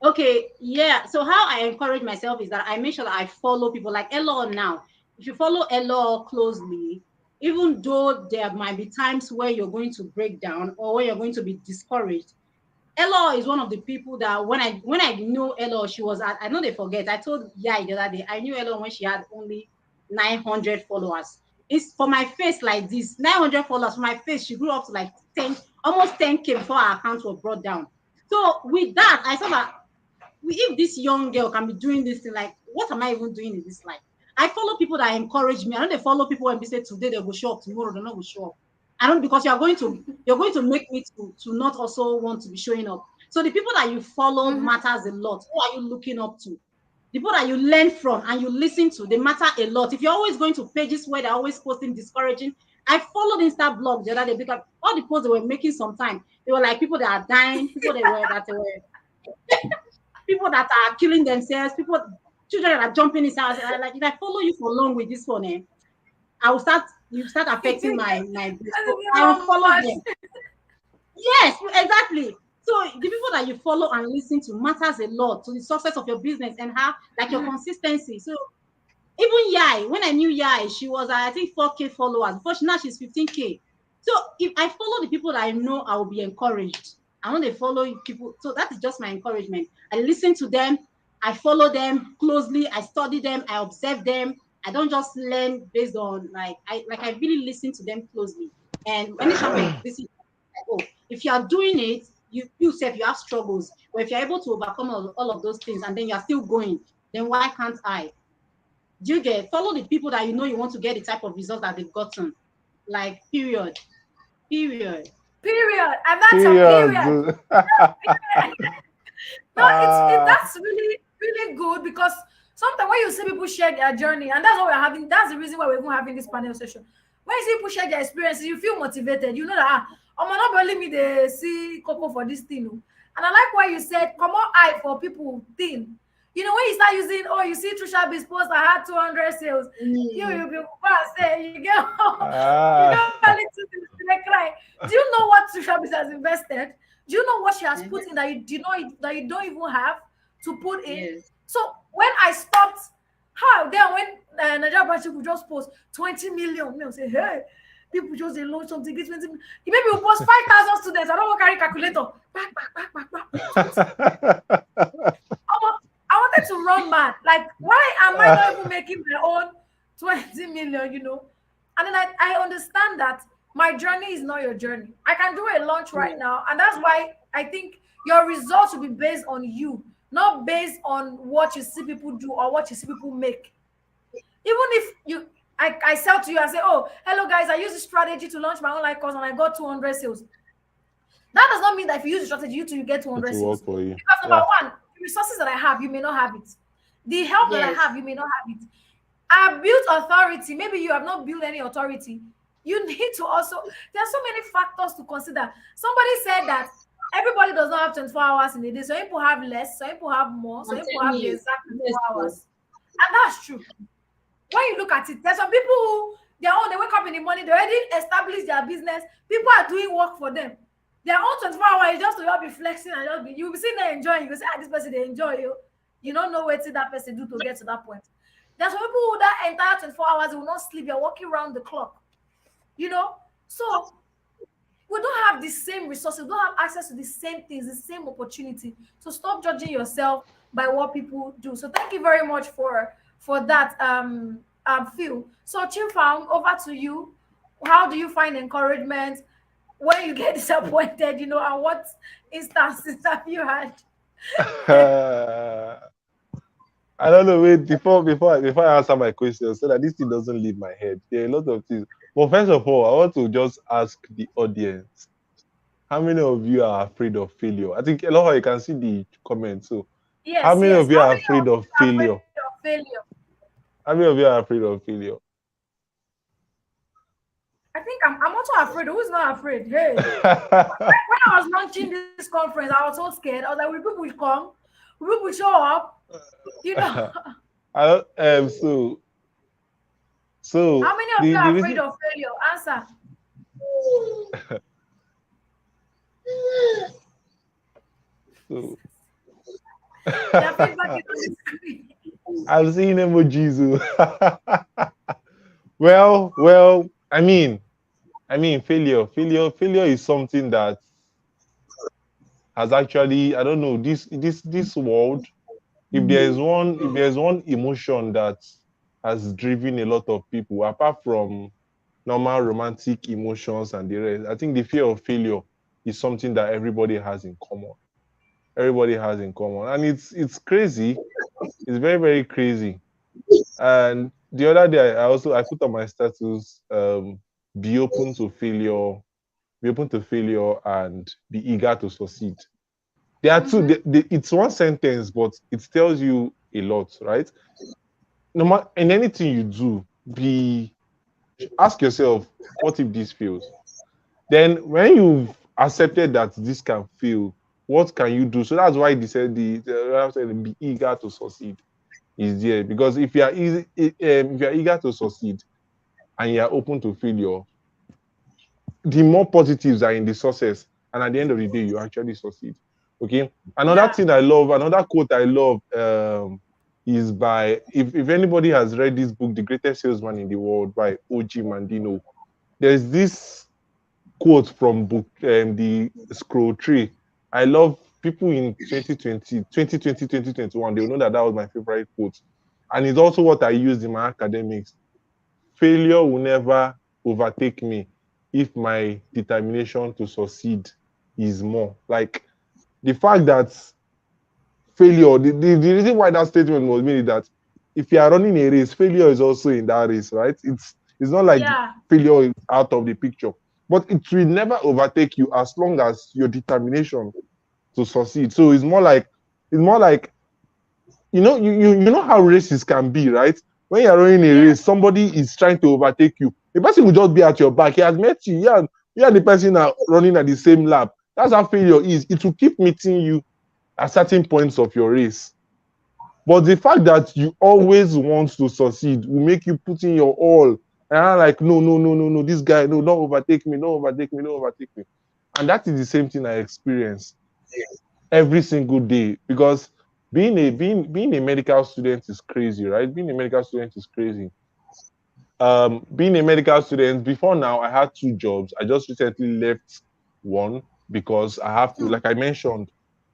Okay, yeah. So how I encourage myself is that I make sure that I follow people like Elohor now. If you follow Elohor closely, even though there might be times where you're going to break down or where you're going to be discouraged, Elohor is one of the people that when I knew Elohor, she was I know they forget. I told Yai the other day, I knew Elohor when she had only 900 followers. It's for my face like this, 900 followers. For my face, she grew up to like 10, almost 10K before her account was brought down. So with that, I saw that if this young girl can be doing this thing, like, what am I even doing in this life? I follow people that encourage me. I don't they follow people when they say today they will show up, tomorrow they're not going to show up. I don't, because you're going to make me to not also want to be showing up. So the people that you follow matters a lot. Who are you looking up to? The people that you learn from and you listen to, they matter a lot. If you're always going to pages where they're always posting discouraging, I followed Insta blog the other day because all the posts they were making sometimes, they were like people that are dying, people people that are killing themselves, children that are jumping inside. Like, if I follow you for long with this one, you start affecting my I unfollow them. Yes, exactly. So the people that you follow and listen to matters a lot to the success of your business and how, like, your consistency. So even Yai, when I knew Yai, she was I think 4K followers. Now she's 15K. So if I follow the people that I know, I will be encouraged. I want to follow people. So that is just my encouragement. I listen to them. I follow them closely. I study them. I observe them. I don't just learn based on I really listen to them closely. And anytime I listen, oh, if you are doing it, you say you have struggles, but if you're able to overcome all of those things and then you're still going, then why can't I? Do you get? Follow the people that you know you want to get the type of results that they've gotten. Like period. Period. Period. And that's a period. Period. No, that's really, really good, because sometimes when you see people share their journey, and that's what we're having, that's the reason why we're even having this panel session. When you see people share their experiences, you feel motivated. You know that I'm not only me they see Coco for this thing. And I like why you said come on eye for people thing. You know, when you start using, oh, you see Trisha B's post, I had 200 sales. You be say you get you get a little cry. Do you know what Trisha B has invested? Do you know what she has put in that you know that you don't even have to put in? Yes. So when I stopped, then when Nigeria branch could just post 20 million, me say, hey, people just they launch something, get 20 million. Maybe we post 5,000 students. I don't want to carry calculator. Back. I wanted to run mad. Like, why am I not even making my own 20 million, you know? And then I understand that my journey is not your journey. I can do a launch right now. And that's why I think your results will be based on you, not based on what you see people do or what you see people make. Even if I sell to you and say, oh, hello guys, I use this strategy to launch my online course and I got 200 sales. That does not mean that if you use the strategy, you get 200 sales. For you. Because number one, the resources that I have, you may not have it. The help that I have, you may not have it. I built authority. Maybe you have not built any authority. You need to also, there are so many factors to consider. Somebody said that everybody does not have 24 hours in a day. Some people have less, some people have more, some people have the exact 24 hours. And that's true. When you look at it, there's some people who they wake up in the morning, they already established their business. People are doing work for them. Their own 24 hours is just to help be flexing and just be, you'll be sitting there enjoying. You will say, this person they enjoy you. You don't know what that person do to get to that point. There's some people who that entire 24 hours will not sleep. You're walking around the clock. You know? So we don't have the same resources, we don't have access to the same things, the same opportunity. So stop judging yourself by what people do. So thank you very much for that Phil. So Chimfoun, over to you. How do you find encouragement when you get disappointed, you know, and what instances have you had? I don't know. Wait, before I answer my question, so that this thing doesn't leave my head. There are a lot of things. But first of all, I want to just ask the audience: how many of you are afraid of failure? I think Elohor, you can see the comment. So, Yes, how many of you are afraid of failure? How many of you are afraid of failure? I think I'm also afraid. Who's not afraid? Hey, when I was launching this conference, I was so scared. I was like, will people come? Will people show up? You know. So how many of you are afraid of failure? Answer. So Their feedback is on the screen. I'm seeing emojis. Well, I mean, failure is something that has actually, I don't know, this world. If there's one emotion that has driven a lot of people, apart from normal romantic emotions and the rest, I think the fear of failure is something that everybody has in common. And it's crazy. It's very, very crazy. And the other day, I put on my status, be open to failure, and be eager to succeed. There are two. It's one sentence, but it tells you a lot, right? No matter in anything you do, ask yourself, what if this fails? Then, when you've accepted that this can fail, what can you do? So that's why they said be eager to succeed is there, because if you are eager to succeed and you are open to failure, the more positives are in the success, and at the end of the day, you actually succeed. Okay. Another quote I love is by, if anybody has read this book, The Greatest Salesman in the World by O.G. Mandino, there's this quote from book the scroll tree. I love people in 2020, 2020, 2021. They'll know that that was my favorite quote. And it's also what I used in my academics. Failure will never overtake me if my determination to succeed is more. Like the fact that failure, the reason why that statement was made is that if you are running a race, failure is also in that race, right? It's not like Yeah. failure is out of the picture, but it will never overtake you as long as your determination to succeed. So it's more like you know how races can be, right? When you're running a Yes. race, somebody is trying to overtake you. The person will just be at your back. He has met you. Yeah, you and the person are running at the same lap. That's how failure is. It will keep meeting you at certain points of your race. But the fact that you always want to succeed will make you put in your all. And I'm like, no, no, no, no, no, this guy, no, don't overtake me, don't overtake me, don't overtake me. And that is the same thing I experience every single day because being a medical student is crazy, right? Being a medical student is crazy. Being a medical student, before now, I had two jobs. I just recently left one because I have to, like I mentioned,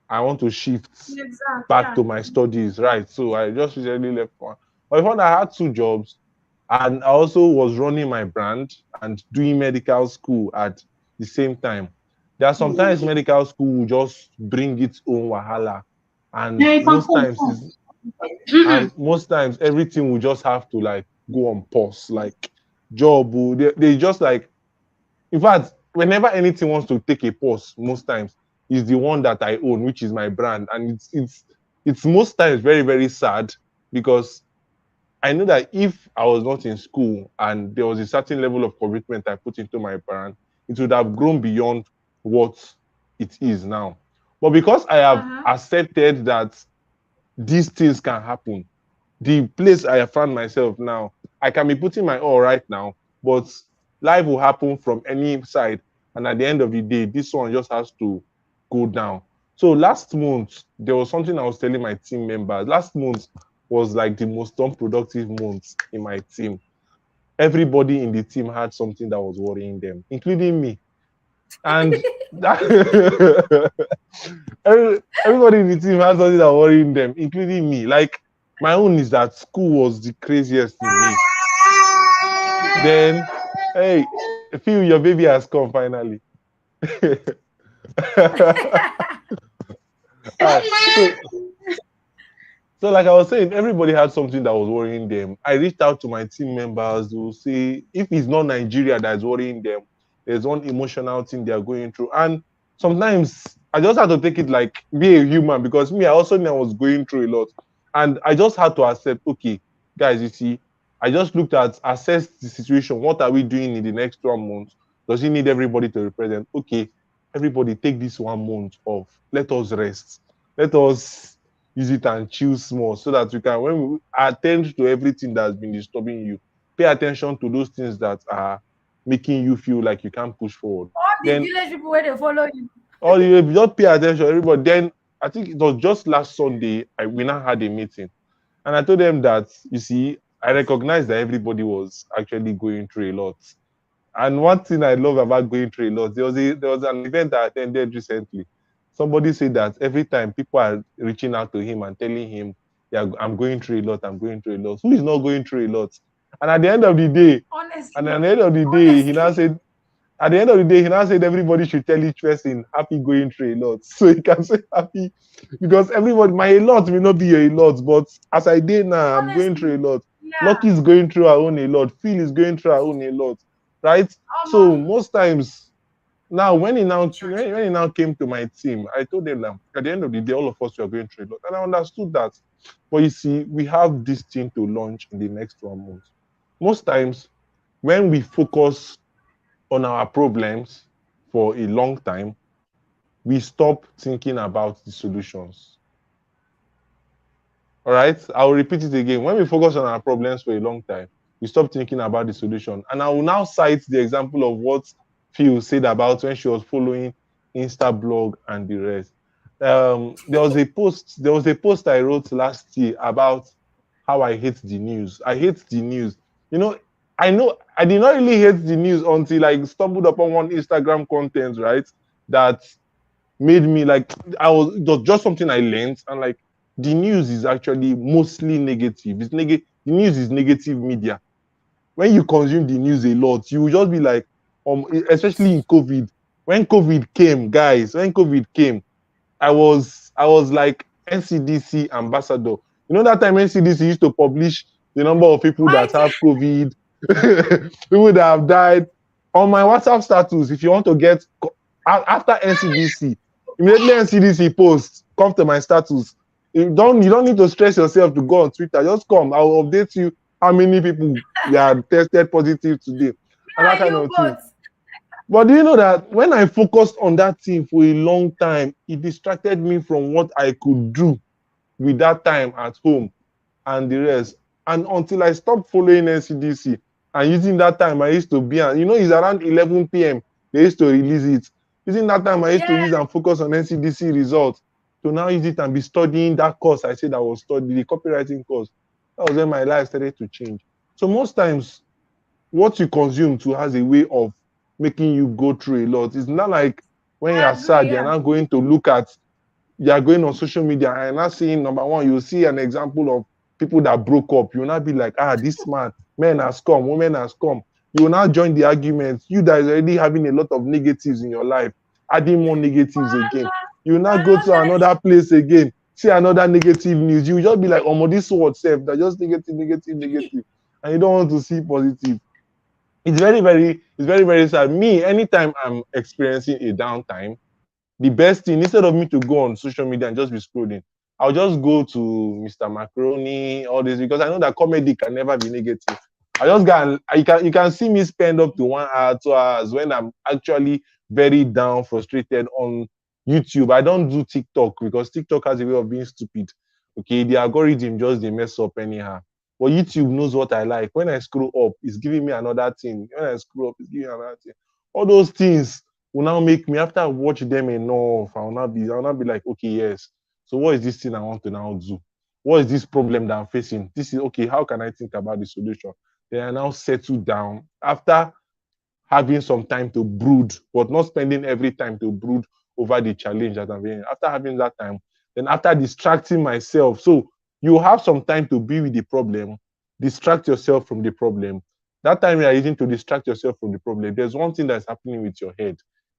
I want to shift Exact. back Yeah. to my studies, right? So I just recently left one. But before that, I had two jobs, and I also was running my brand and doing medical school at the same time. There are sometimes medical school will just bring its own wahala, and Yeah, you can most come, times come. is and most times everything will just have to like go on pause, like job. They just like in fact, whenever anything wants to take a pause, most times is the one that I own, which is my brand, and it's most times very very sad because I know that if I was not in school and there was a certain level of commitment I put into my brand, it would have grown beyond what it is now. But because I have Uh-huh. accepted that these things can happen, the place I found myself now, I can be putting my all right now, but life will happen from any side. And at the end of the day, this one just has to go down. So last month, there was something I was telling my team members. Last month was like the most unproductive month in my team. Everybody in the team had something that was worrying them, including me. And that everybody in the team has something that worrying them, including me. Like my own is that school was the craziest in me. Then, hey, Phil, your baby has come finally. Alright, so like I was saying, everybody had something that was worrying them. I reached out to my team members to see if it's not Nigeria that's worrying them. There's one emotional thing they are going through. And sometimes I just had to take it like be a human because me, I also knew I was going through a lot. And I just had to accept, okay, guys, you see, I just looked at, assessed the situation. What are we doing in the next 12 months? Does he need everybody to represent? Okay, everybody take this 1 month off. Let us rest. Let us use it and chill small so that we can, when we attend to everything that's been disturbing you, pay attention to those things that are making you feel like you can't push forward. All the Then village people where they follow you. all you just pay attention, everybody. Then I think it was just last Sunday, we now had a meeting. And I told them that, you see, I recognized that everybody was actually going through a lot. And one thing I love about going through a lot, there was an event I attended recently. Somebody said that every time people are reaching out to him and telling him, yeah, I'm going through a lot, I'm going through a lot. Who is not going through a lot? And at the end of the day, and Honestly. at the end of the day, he now Honestly. said, at the end of the day, he now said everybody should tell each person happy going through a lot. So he can say happy because everybody, my a lot may not be a lot, but as I did now, I'm going through Honestly. a lot. Yeah. Lucky is going through our own a lot. Phil is going through our own a lot, right? So Um, most times now, church. when he now came to my team, I told them that at the end of the day, all of us were going through a lot, and I understood that. But you see, we have this thing to launch in the next 1 month. Most times, when we focus on our problems for a long time, we stop thinking about the solutions. All right, I'll repeat it again. When we focus on our problems for a long time, we stop thinking about the solution. And I will now cite the example of what Phil said about when she was following Insta blog and the rest. There was a post I wrote last year about how I hate the news. I hate the news. You know, I know I did not really hate the news until I stumbled upon one Instagram content, right? That made me like it was just something I learned, and like the news is actually mostly negative. The news is negative media. When you consume the news a lot, you will just be like, especially in COVID. When COVID came, guys, when COVID came, I was like NCDC ambassador. You know that time NCDC used to publish the number of people My that have COVID, people that have died on my WhatsApp status. If you want to get after NCDC, immediately NCDC post, come to my status. You don't need to stress yourself to go on Twitter. Just come. I'll update you how many people were tested positive today and that and kind you of thing. both. But do you know that when I focused on that thing for a long time, it distracted me from what I could do with that time at home and the rest. And until I stopped following NCDC and using that time, I used to be, and it's around 11 p.m. They used to release it. Using that time, I used to Yeah. use and focus on NCDC results. To now use it and be studying that course I said I was studying, the copywriting course. That was when my life started to change. So most times, what you consume too has a way of making you go through a lot. It's not like when I you're agree. sad, you're Yeah. not going to look at, you're going on social media and not seeing number one, you'll see an example of people that broke up. You'll not be like, this man, men has come, women has come. You will not join the argument. You that is already having a lot of negatives in your life, adding more negatives again. You will not go to Wahala. another place again, see another negative news. You will just be like, oh, this word self, that just negative, negative, negative. And you don't want to see positive. It's very, very sad. Me, anytime I'm experiencing a downtime, the best thing, instead of me to go on social media and just be scrolling, I'll just go to Mr. Macaroni, all this, because I know that comedy can never be negative. I just go and you can see me spend up to 1 hour, 2 hours when I'm actually very down, frustrated on YouTube. I don't do TikTok because TikTok has a way of being stupid. Okay, the algorithm just they mess up anyhow. But YouTube knows what I like. When I scroll up, it's giving me another thing. When I scroll up, it's giving me another thing. All those things will now make me, after I watch them enough, I'll not be like, okay, yes. So what is this thing I want to now do? What is this problem that I'm facing? This is okay. How can I think about the solution? Then I now settle down after having some time to brood, but not spending every time to brood over the challenge that I'm in. After having that time, then after distracting myself, so you have some time to be with the problem, distract yourself from the problem. That time you are using to distract yourself from the problem, there's one thing that's happening with your head.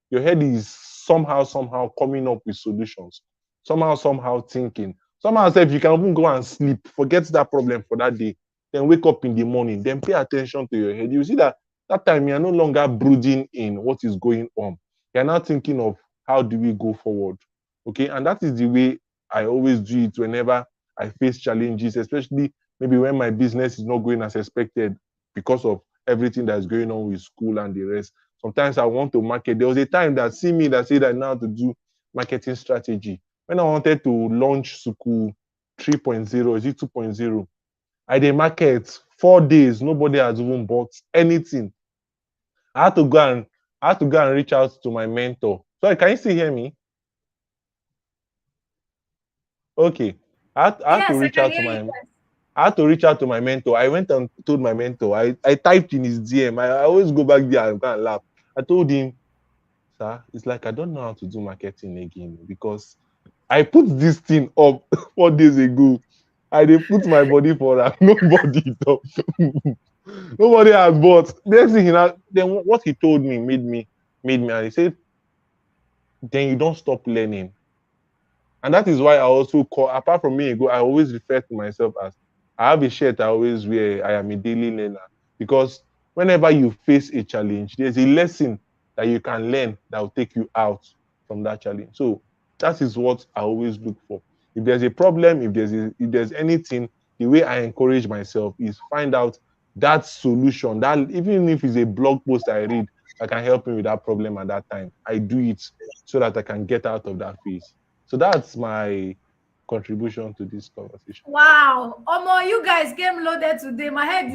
Your head is somehow coming up with solutions, somehow thinking. Somehow, if you can even go and sleep, forget that problem for that day, then wake up in the morning, then pay attention to your head. You see that time you're no longer brooding in what is going on. You're now thinking of how do we go forward. Okay. And that is the way I always do it whenever I face challenges, especially maybe when my business is not going as expected because of everything that's going on with school and the rest. Sometimes I want to market. There was a time that see me that said I know how to do marketing strategy. When I wanted to launch Suku 3.0, is it 2.0? I did market 4 days. Nobody has even bought anything. I had to go and reach out to my mentor. Sorry, can you still hear me? Okay. I had to Yes, I reach can out to hear you my guys. I had to reach out to my mentor. I went and told my mentor. I typed in his DM. I always go back there and go and laugh. I told him, sir, it's like I don't know how to do marketing again because I put this thing up 4 days ago. I did put my body for that. Nobody though. Nobody has bought. Next thing then what he told me made me, and he said, then you don't stop learning. And that is why I also call, apart from me, I always refer to myself as, I have a shirt I always wear, I am a daily learner. Because whenever you face a challenge, there's a lesson that you can learn that will take you out from that challenge. So that is what I always look for. If there's a problem, if there's anything, the way I encourage myself is find out that solution, that even if it's a blog post I read that can help me with that problem at that time, I do it so that I can get out of that phase. So that's my contribution to this conversation. Wow. Omo, you guys came loaded today. My head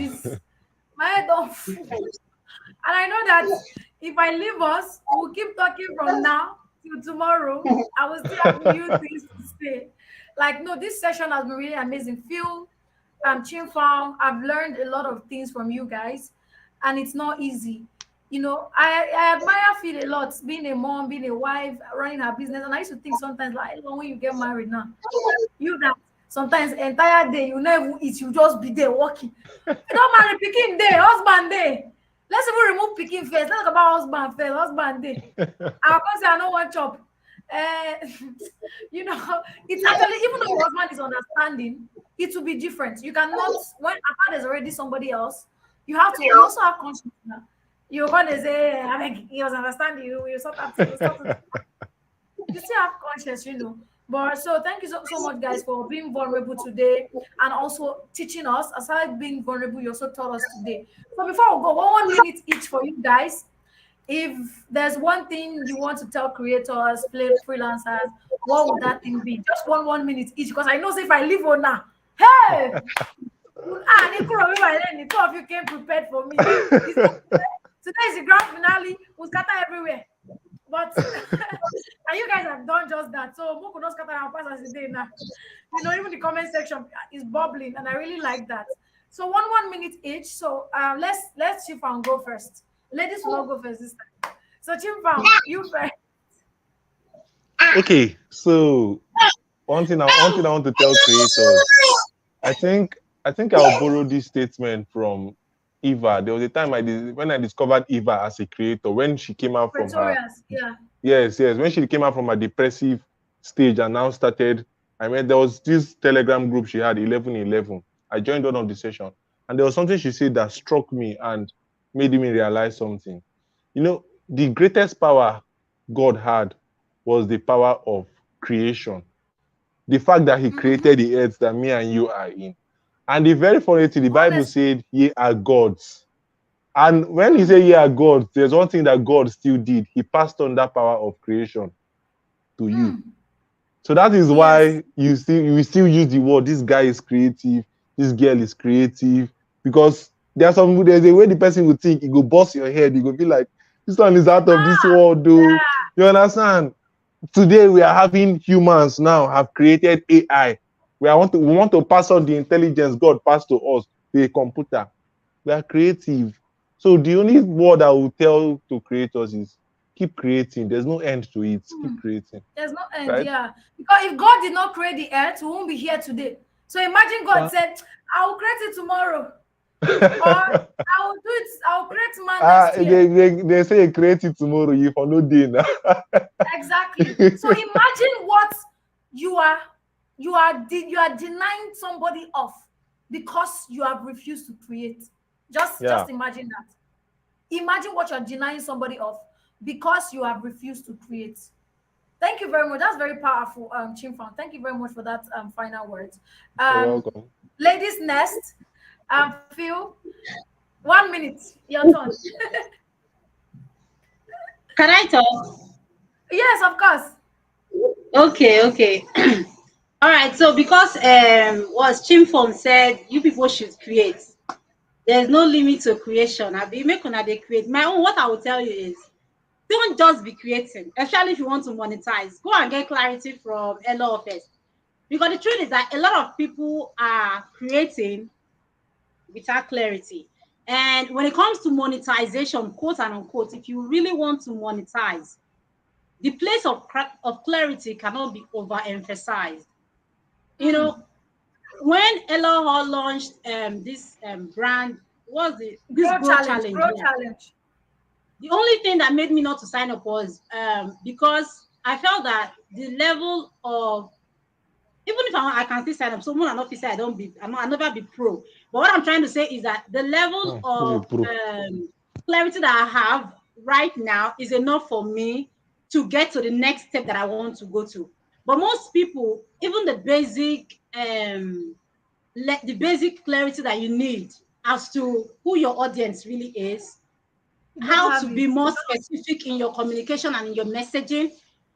don't full. And I know that if I leave us, we'll keep talking from now till tomorrow. I will still have new things to say. Like, no, this session has been really amazing. Phil, Chimfoun, I've learned a lot of things from you guys. and it's not easy. You know, I admire Phil a lot, being a mom, being a wife, running her business. And I used to think sometimes, like, when you get married now, you that sometimes entire day you never eat, you just be there working. You don't marry picking day, husband day. Let's even remove picking first. Let's talk about husband first, husband day. I'll say I don't want chop. Uh, you know, it's actually, even though your husband is understanding, it will be different. You cannot, when apart there's already somebody else, you have to, you also have conscience now. You're gonna say, I mean, he was understanding you, you sort of, you still have conscience, you know. But so thank you so much, guys, for being vulnerable today and also teaching us. Aside being vulnerable, you also taught us today. So before we go, 1 minute each for you guys. If there's one thing you want to tell creators, freelancers, what would that thing be? Just 1 minute each, because I know if I leave on now, hey, the two of you came prepared for me. Today is the grand finale. We'll scatter everywhere. But and you guys have done just that. So we could not scatter our passes today now. You know, even the comment section is bubbling, and I really like that. So 1 minute each. So let's Chimfoun go first. Ladies will not go first this time. So Chimfoun, you first. Okay, so one thing I want to tell creators, I think I'll borrow this statement from Eva. There was a time when I discovered Eva as a creator, when she came out from her when she came out from a depressive stage and now started. I mean, there was this Telegram group she had, 1111. I joined one of the session, and there was something she said that struck me and made me realize something. You know, the greatest power God had was the power of creation. The fact that he created the earth that me and you are in. And the very funny thing, the Bible said, ye are gods. And when he said ye are gods, there's one thing that God still did. He passed on that power of creation to you. So that is why you still use the word, this guy is creative, this girl is creative, because there's a way the person would think, it will bust your head, you will be like, this one is out of this world, though. You understand? Today we are having humans now have created AI. We want to pass on the intelligence God passed to us to a computer. We are creative. So the only word I will tell to creators is keep creating. There's no end to it. Keep creating. There's no end, right? Yeah. Because if God did not create the earth, we won't be here today. So imagine God said, I will create it tomorrow. Or I'll create man next year. They say create it tomorrow, you for no day now. Exactly. So imagine what you are denying somebody of because you have refused to create. Just imagine that. Imagine what you're denying somebody of because you have refused to create. Thank you very much. That's very powerful, Chimfoun. Thank you very much for that final words. You're welcome. Ladies next. Phil, 1 minute. Your turn. Can I talk? Yes, of course. Okay. All right. So because what Chimfoun said, you people should create. There's no limit to creation. I be make una dey create. My own, what I will tell you is, don't just be creating, especially if you want to monetize. Go and get clarity from Elohor first. Because the truth is that a lot of people are creating without clarity. And when it comes to monetization, quote and unquote, if you really want to monetize, the place of clarity cannot be overemphasized. You know, when Elohor launched this brand, was this G.R.O.W challenge. The only thing that made me not to sign up was because I felt that the level of, even if I can still sign up, so more than not say I'll never be pro. But what I'm trying to say is that the level of clarity that I have right now is enough for me to get to the next step that I want to go to. But most people, even the basic clarity that you need as to who your audience really is, how to be more specific in your communication and in your messaging,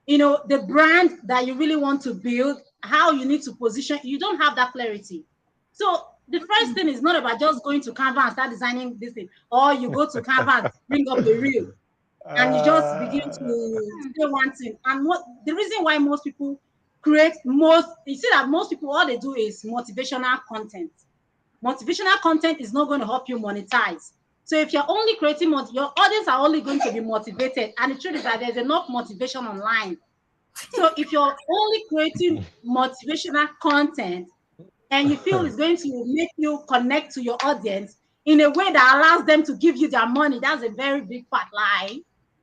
you know, the brand that you really want to build, how you need to position, you don't have that clarity. So the first thing is not about just going to Canva and start designing this thing, or you go to Canva and bring up the reel and you just begin to say one thing. And what the reason why most people you see that most people, all they do is motivational content. Motivational content is not going to help you monetize. So if you're only creating, your audience are only going to be motivated. And the truth is that there's enough motivation online. So if you're only creating motivational content and you feel it's going to make you connect to your audience in a way that allows them to give you their money, that's a very big fat lie.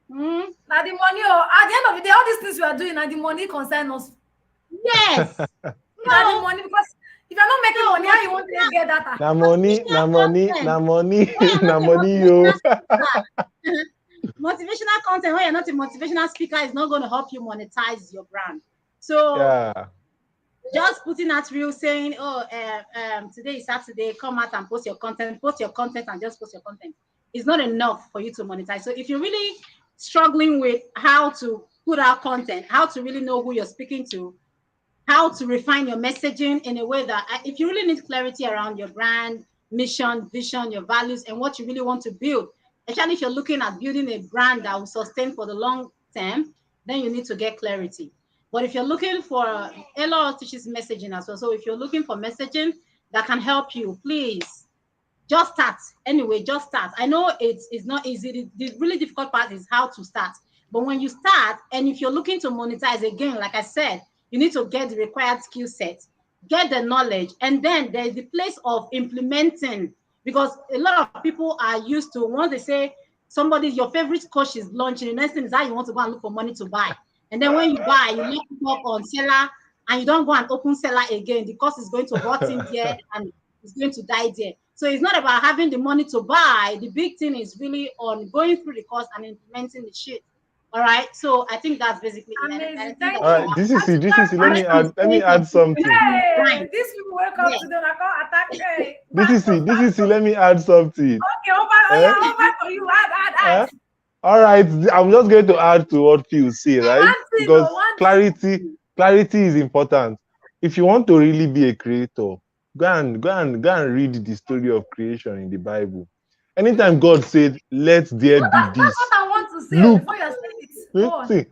Now the money, at the end of the day, all these things we are doing, now the money concern us. Yes. Now the money, because if you're not making money, how you want to get data? Na money, na money, na money, na money, yo. Motivational content, when you're not a motivational speaker, is not going to help you monetize your brand. So Yeah. just putting that reel saying, oh, today is Saturday, come out and post your content and just post your content. It's not enough for you to monetize. So if you're really struggling with how to put out content, how to really know who you're speaking to, how to refine your messaging in a way that if you really need clarity around your brand, mission, vision, your values, and what you really want to build, especially if you're looking at building a brand that will sustain for the long term, then you need to get clarity. But if you're looking for, Elohor teaches messaging as well. So if you're looking for messaging that can help you, please just start. Anyway, just start. I know it's not easy. The really difficult part is how to start. But when you start, and if you're looking to monetize, again, like I said, you need to get the required skill set, get the knowledge, and then there's the place of implementing. Because a lot of people are used to, once they say your favorite coach is launching, the next thing is how you want to go and look for money to buy. And then when you buy, you look it up on seller, and you don't go and open seller again. The cost is going to rot in there and it's going to die there. So it's not about having the money to buy. The big thing is really on going through the course and implementing the shit. All right. So I think that's basically it. Thank All right, you. this is it. Let me add something. Hey, these people wake up to them. I can't attack. Hey, This is it. Let me add something. Okay, over for you. Add. All right, I'm just going to add to what Phil say, right? Because clarity is important. If you want to really be a creator, go and read the story of creation in the Bible. Anytime God said, "Let there be this," that's what I want to say. Look, before you say it. see,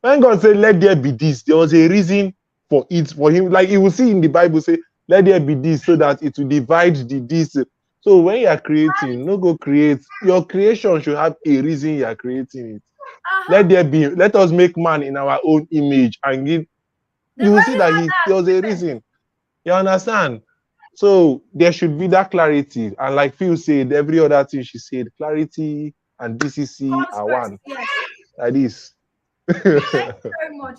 when God said, "Let there be this," there was a reason for it, for him. Like you will see in the Bible, say, "Let there be this," so that it will divide the this. So when you are creating, no go create. Your creation should have a reason you are creating it. Let us make man in our own image, and give. You will see that there was a reason. You understand? So there should be that clarity. And like Phil said, every other thing she said, clarity and DCC are one. Yes. Like this. Thank you very much.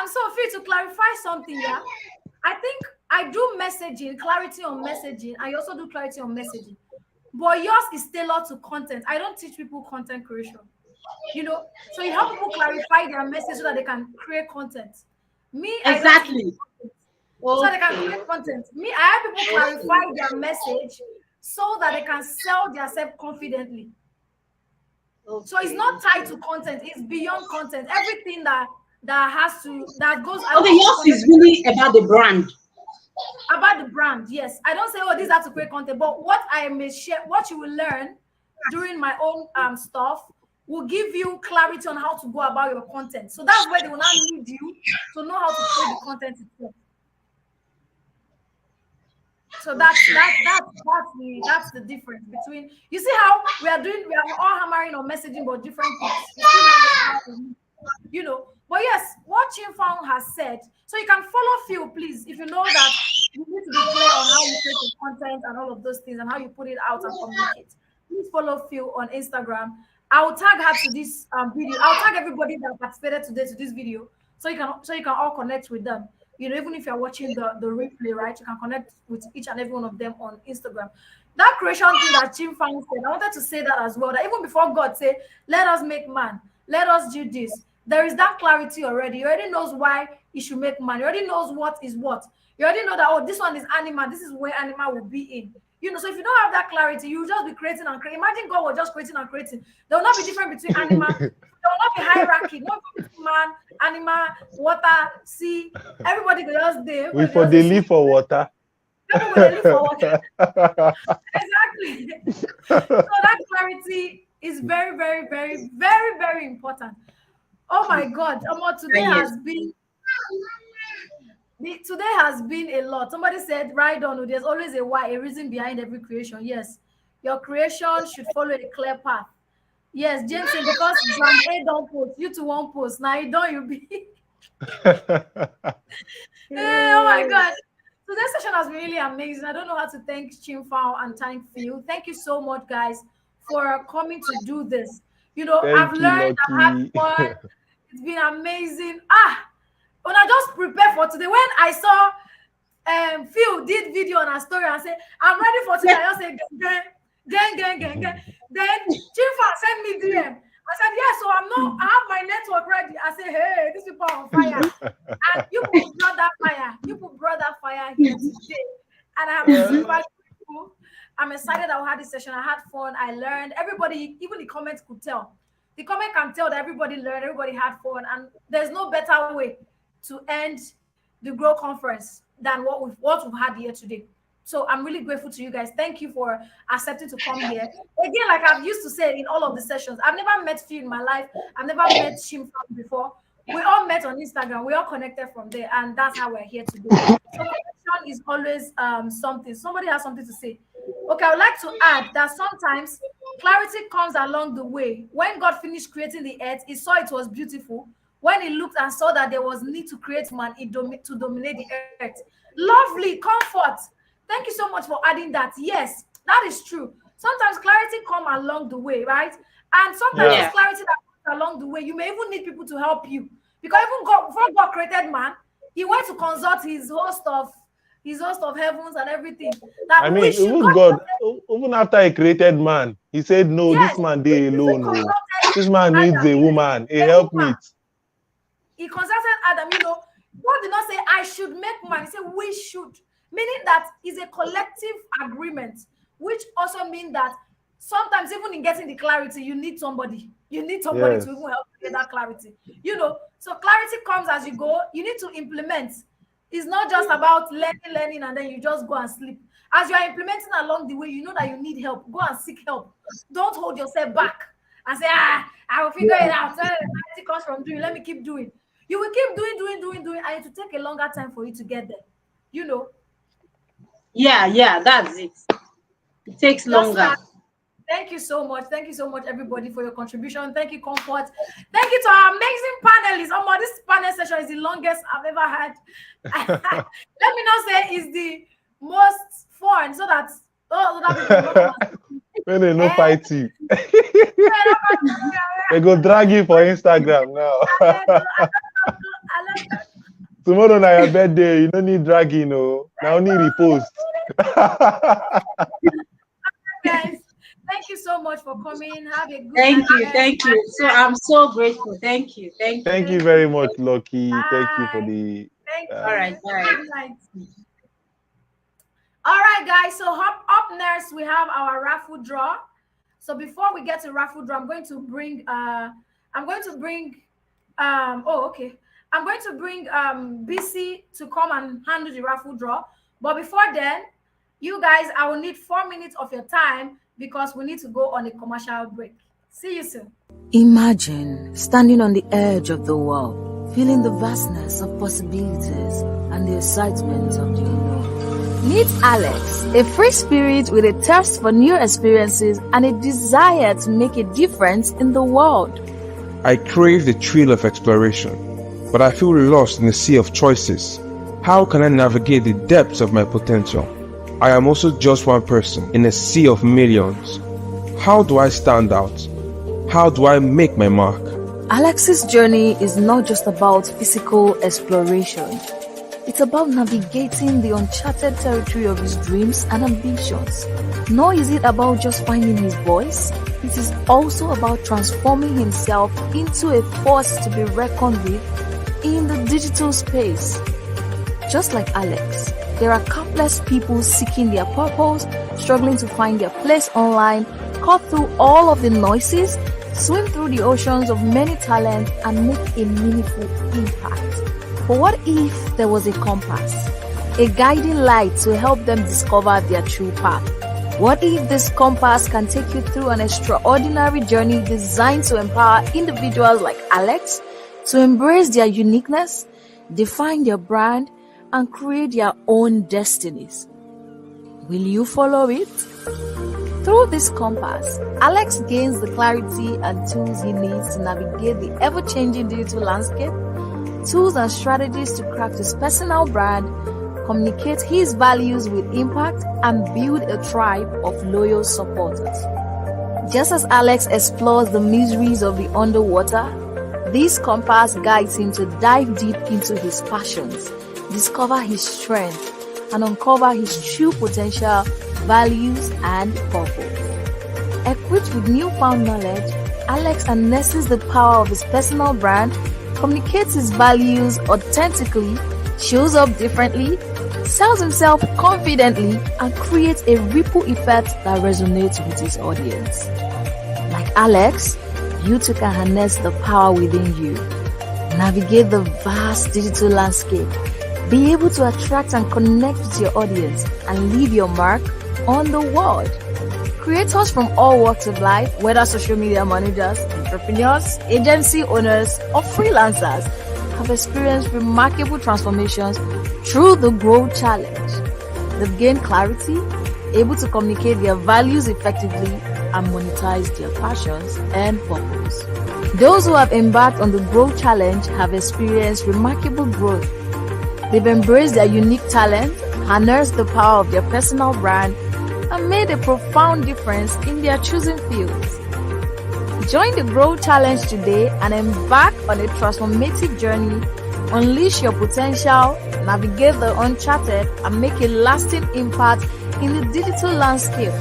So Phil, to clarify something, yeah, I think I do messaging, clarity on messaging. I also do clarity on messaging. But yours is tailored to content. I don't teach people content creation. So you help people clarify their message so that they can create content. Exactly. So they can create content. I help people clarify their message so that they can sell themselves confidently. Okay. So it's not tied to content, it's beyond content. Everything that goes. Okay, yours is really about the brand. About the brand, yes. I don't say, oh, these are to create content, but what I may share, what you will learn during my own stuff will give you clarity on how to go about your content. So that's where they will not need you to know how to create the content itself. So that's the difference between, you see how we are all hammering on messaging but different things. But yes, what Chimfoun has said, so you can follow Phil, please, if you know that you need to be clear on how you create the content and all of those things and how you put it out and communicate. Please follow Phil on Instagram. I'll tag her to this video. I'll tag everybody that participated today to this video, so you can all connect with them. Even if you're watching the replay, right, you can connect with each and every one of them on Instagram. That creation thing that Chimfoun said, I wanted to say that as well, that even before God said, let us make man, let us do this, there is that clarity already. He already knows why he should make man. He already knows what is what. You already know that, oh, this one is animal, this is where animal will be in. So if you don't have that clarity, you'll just be creating and creating. Imagine God was just creating and creating. There will not be difference between animal. There will not be hierarchy. No between man, animal, water, sea. Everybody will just there. We for they live for water. People will live for water. Exactly. So that clarity is very, very, very, very, very important. Oh my God, today has been a lot. Somebody said, right on, there's always a why, a reason behind every creation. Yes, Your creation should follow a clear path. Yes, James said, because brand A don't post, you two won't post. Now you don't, you be. Oh my God. So this session has been really amazing. I don't know how to thank Chimfoun and thank Phil. Thank you so much, guys, for coming to do this. You know, I've Thank you, learned, I've had Lucky. fun. It's been amazing. When I just prepared for today, when I saw Phil did video on her story and said, I'm ready for today, I just said, gang. Then Chimfoun sent me DM. I said, yeah, so I have my network ready. I said, hey, these people are on fire. And you people brought that fire. You people brought that fire here today. And I'm super grateful. I'm excited that we had this session. I had fun. I learned. Everybody, even the comments could tell. The comment can tell that everybody learned, everybody had fun. And there's no better way to end the G.R.O.W conference than what we've had here today. So I'm really grateful to you guys. Thank you for accepting to come here. Again, like I've used to say in all of the sessions, I've never met Phil in my life. I've never met Chimfoun before. We all met on Instagram. We all connected from there, and that's how we're here today. So connection is always something. Somebody has something to say. Okay, I would like to add that sometimes clarity comes along the way. When God finished creating the earth, he saw it was beautiful. When he looked and saw that there was need to create man to dominate the earth. Lovely, comfort. Thank you so much for adding that. Yes, that is true. Sometimes clarity comes along the way, right? And sometimes it's clarity that comes along the way. You may even need people to help you. Because even God, before God created man, he went to consult his host of heavens and everything. That I mean, even after he created man, he said, no, yes, this man they alone. No. This man needs a woman, a helpmeet. He consulted Adam, God did not say, I should make man. He said, we should. Meaning that is a collective agreement, which also means that sometimes even in getting the clarity, you need somebody. You need somebody to even help you get that clarity. So clarity comes as you go. You need to implement. It's not just about learning, and then you just go and sleep. As you are implementing along the way, you know that you need help. Go and seek help. Don't hold yourself back and say, I will figure it out. Clarity comes from doing. Let me keep doing. You will keep doing, and it will take a longer time for you to get there. Yeah, that's it. It takes longer. Thank you so much. Thank you so much, everybody, for your contribution. Thank you, Comfort. Thank you to our amazing panelists. This panel session is the longest I've ever had. Let me not say it's the most fun, so that when they no fight you. They go drag you for Instagram now. Tomorrow na your birthday, you don't need dragging, no. Now only repost. Guys, thank you so much for coming. Have a good Thank you. So I'm so grateful. Thank you. Thank you very much, Lucky. Bye. Thank you for the. All right, bye. All right, guys. So up next we have our raffle draw. So before we get to raffle draw, I'm going to bring BC to come and handle the raffle draw. But before then, you guys, I will need 4 minutes of your time because we need to go on a commercial break. See you soon. Imagine standing on the edge of the world, feeling the vastness of possibilities and the excitement of the unknown. Meet Alex, a free spirit with a thirst for new experiences and a desire to make a difference in the world. I crave the thrill of exploration, but I feel lost in the sea of choices. How can I navigate the depths of my potential? I am also just one person in a sea of millions. How do I stand out? How do I make my mark? Alex's journey is not just about physical exploration. It's about navigating the uncharted territory of his dreams and ambitions. Nor is it about just finding his voice. It is also about transforming himself into a force to be reckoned with in the digital space. Just like Alex, there are countless people seeking their purpose, struggling to find their place online, cut through all of the noises, swim through the oceans of many talents, and make a meaningful impact. But what if there was a compass, a guiding light to help them discover their true path? What if this compass can take you through an extraordinary journey designed to empower individuals like Alex to embrace their uniqueness, define their brand, and create their own destinies? Will you follow it? Through this compass, Alex gains the clarity and tools he needs to navigate the ever-changing digital landscape, tools and strategies to craft his personal brand, communicate his values with impact, and build a tribe of loyal supporters. Just as Alex explores the mysteries of the underwater, this compass guides him to dive deep into his passions, discover his strength, and uncover his true potential, values, and purpose. Equipped with newfound knowledge, Alex harnesses the power of his personal brand, communicates his values authentically, shows up differently, sells himself confidently, and creates a ripple effect that resonates with his audience. Like Alex, you too can harness the power within you, navigate the vast digital landscape, be able to attract and connect with your audience, and leave your mark on the world. Creators from all walks of life, whether social media managers, entrepreneurs, agency owners, or freelancers, have experienced remarkable transformations through the G.R.O.W challenge. They've gained clarity, able to communicate their values effectively, and monetize their passions and purpose. Those who have embarked on the G.R.O.W challenge have experienced remarkable growth. They've embraced their unique talent, harnessed the power of their personal brand, and made a profound difference in their chosen fields. Join the G.R.O.W challenge today and embark on a transformative journey. Unleash your potential, navigate the uncharted, and make a lasting impact in the digital landscape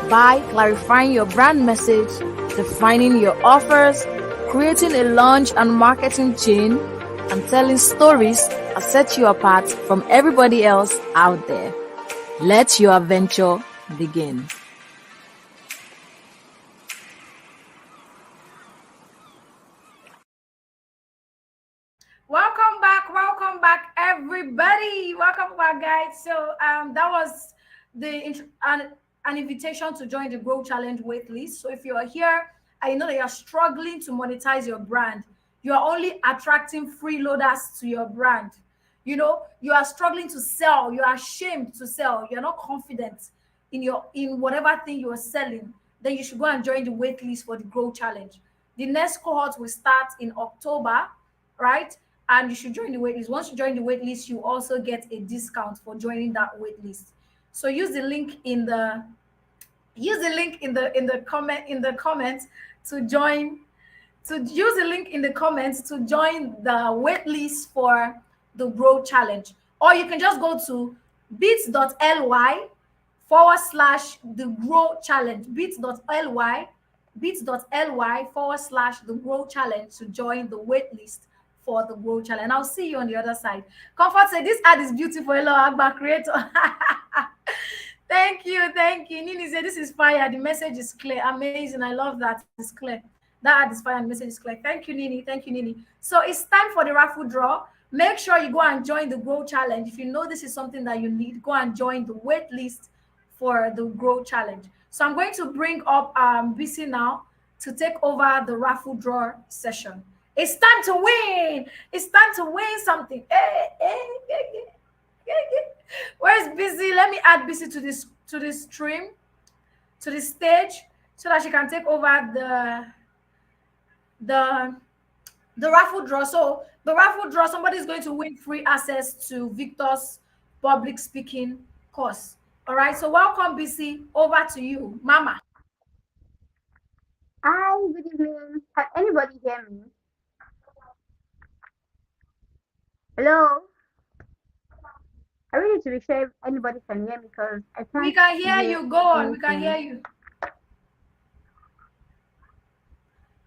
by clarifying your brand message, defining your offers, creating a launch and marketing chain, and telling stories that set you apart from everybody else out there. Let your adventure begin. Welcome back, everybody. Welcome back, guys. So that was an invitation to join the G.R.O.W challenge waitlist. So if you are here and you know that you are struggling to monetize your brand, you are only attracting freeloaders to your brand. You know, you are struggling to sell, you are ashamed to sell, you're not confident in whatever thing you are selling, then you should go and join the waitlist for the G.R.O.W challenge. The next cohort will start in October, right? And you should join the waitlist. Once you join the waitlist, you also get a discount for joining that waitlist. So use the link in the comments to join to use the link in the comments to join the waitlist for the G.R.O.W challenge. Or you can just go to bit.ly/the G.R.O.W challenge. bit.ly/the G.R.O.W challenge to join the waitlist for the G.R.O.W challenge. And I'll see you on the other side. Comfort said this ad is beautiful. Hello, Agba creator. Thank you. Nini said this is fire. The message is clear. Amazing. I love that. It's clear. That ad is fire and the message is clear. Thank you, Nini. So it's time for the raffle draw. Make sure you go and join the G.R.O.W challenge. If you know this is something that you need, go and join the wait list for the G.R.O.W challenge. So I'm going to bring up BC now to take over the raffle draw session. It's time to win. It's time to win something. Where's BC? Let me add BC to this stream, to the stage, so that she can take over the raffle draw. So the raffle draw, somebody's going to win free access to Victor's public speaking course. All right. So welcome, BC. Over to you, Mama. Hi, good evening. Can anybody hear me? Hello? I really need to be sure if anybody can hear me because I can't. We can hear you. Go on. We can hear you.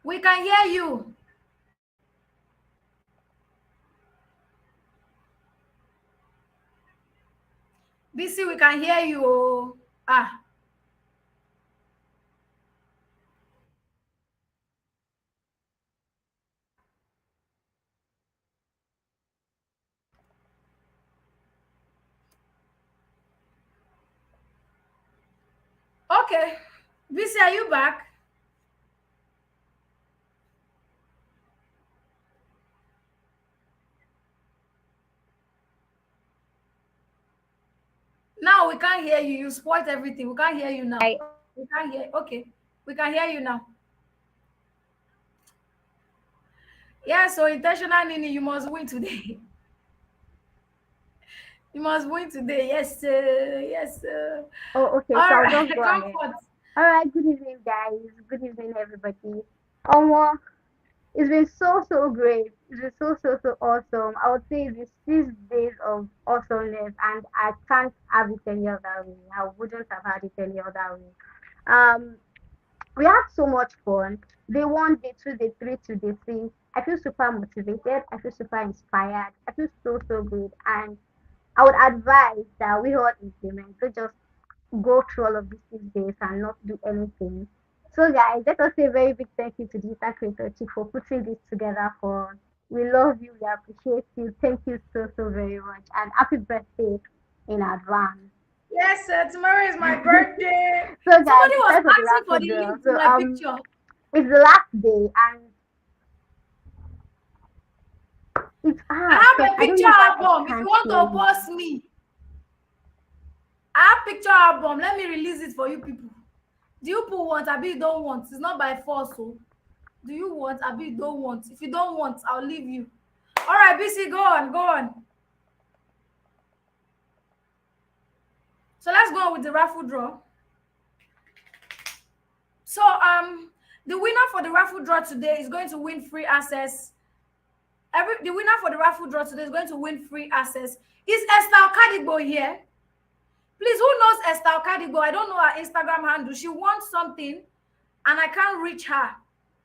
We can hear you. BC, we can hear you. Ah. Okay. BC, are you back? Now we can't hear you. You spoiled everything. We can't hear you now. We can't hear. Okay, we can hear you now. Yeah, so intentional Nini, you must win today. You must win today. Yes, sir. Yes, sir. Oh, okay. So All I'll right, just go ahead. comfort. All right. Good evening, guys. Good evening, everybody. Um, it's been so great. It's been so awesome. I would say it's been 6 days of awesomeness, and I can't have it any other way. I wouldn't have had it any other way. Um, we had so much fun. Day one, day two, day three to day three. I feel super motivated. I feel super inspired. I feel so good, and I would advise that we all implement. So just go through all of these 6 days and not do anything. So, guys, let us say a very big thank you to Digital Creator Chief for putting this together for us. We love you, we appreciate you. Thank you so very much. And happy birthday in advance. Yes, sir. Tomorrow is my birthday. So, guys, Somebody it's was time for the asking for raffle the draw. link to my picture. It's the last day and I because have a I don't picture know why I album. If you can't want hear to you. post me, I have picture album. Let me release it for you people. Do you people want? Abi you don't want? It's not by force. So, do you want? Abi you don't want? If you don't want, I'll leave you. All right, BC, go on, go on. So let's go on with the raffle draw. So the winner for the raffle draw today is going to win free access. The winner for the raffle draw today is going to win free access. Is Estelle Kadigbo here? Please, who knows Estelle Kadigbo? I don't know her Instagram handle. She wants something and I can't reach her.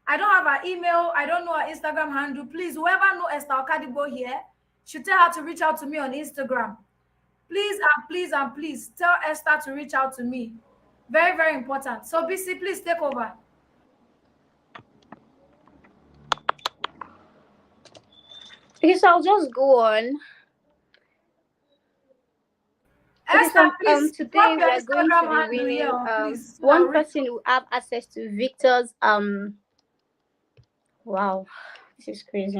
I don't have her email. I don't know her Instagram handle. Please, whoever know Estelle Kadigbo here, should tell her to reach out to me on Instagram. Please and please and please tell Esther to reach out to me. Very important. So BC, please take over. Okay, so I'll just go on. Okay, Esther, so please today drop we your are going to Instagram be handle here, winning please, so that one we. person will have access to Victor's wow, this is crazy.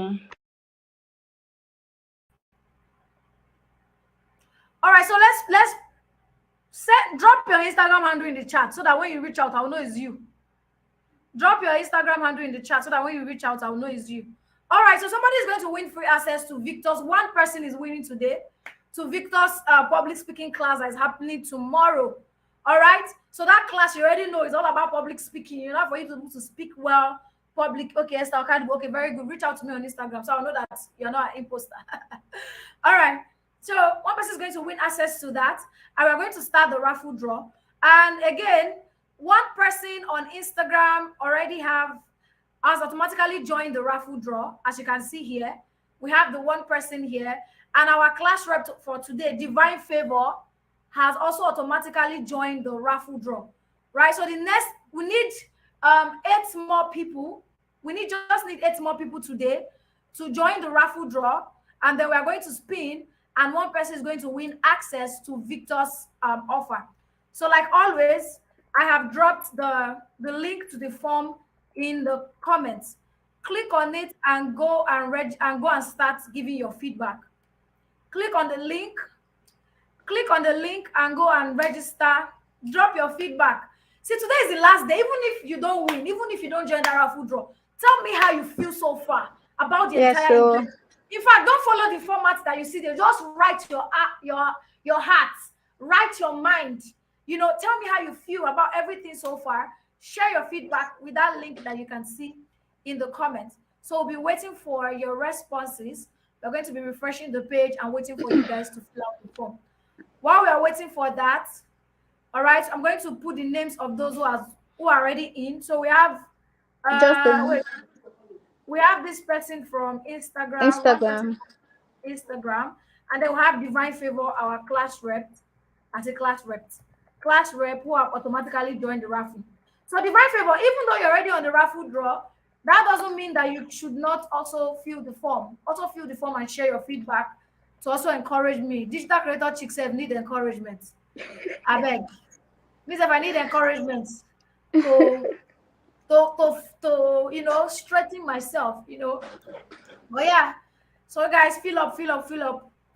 All right, so let's drop your Instagram handle in the chat so that when you reach out, I'll know it's you. Drop your Instagram handle in the chat so that when you reach out, I'll know it's you. All right, so somebody is going to win free access to Victor's. One person is winning today to Victor's public speaking class that is happening tomorrow. All right, so that class you already know is all about public speaking. You know, for you to speak well, public. Okay, Esther, okay, very good. Reach out to me on Instagram so I'll know that you're not an imposter. All right, so one person is going to win access to that, and we're going to start the raffle draw. And again, one person on Instagram already has automatically joined the raffle draw. As you can see here, we have the one person here, and our class rep for today, Divine Favor, has also automatically joined the raffle draw. Right. So the next, we need 8 more people. Just need 8 more people today to join the raffle draw, and then we are going to spin, and one person is going to win access to Victor's offer. So, like always, I have dropped the link to the form in the comments. Click on it and go and start giving your feedback. Click on the link. Click on the link and go and register. Drop your feedback. See, today is the last day. Even if you don't win, even if you don't join the raffle draw, tell me how you feel so far about the entire event. In fact, don't follow the format that you see there. Just write your heart, write your mind. You know, tell me how you feel about everything so far. Share your feedback with that link that you can see in the comments. So we'll be waiting for your responses. We're going to be refreshing the page and waiting for you guys to fill out the form. While we are waiting for that, all right, I'm going to put the names of those who are already in. So we have we have this person from Instagram, one person from Instagram, and then we have Divine Favor, our class rep. I say class rep who have automatically joined the raffle. So Divine Favor, even though you're already on the raffle draw, that doesn't mean that you should not also fill the form. Also fill the form and share your feedback to also encourage me. Digital creator chick self need encouragement. I beg. Means if I need encouragement to strengthen myself, But yeah. So guys, fill up, and let's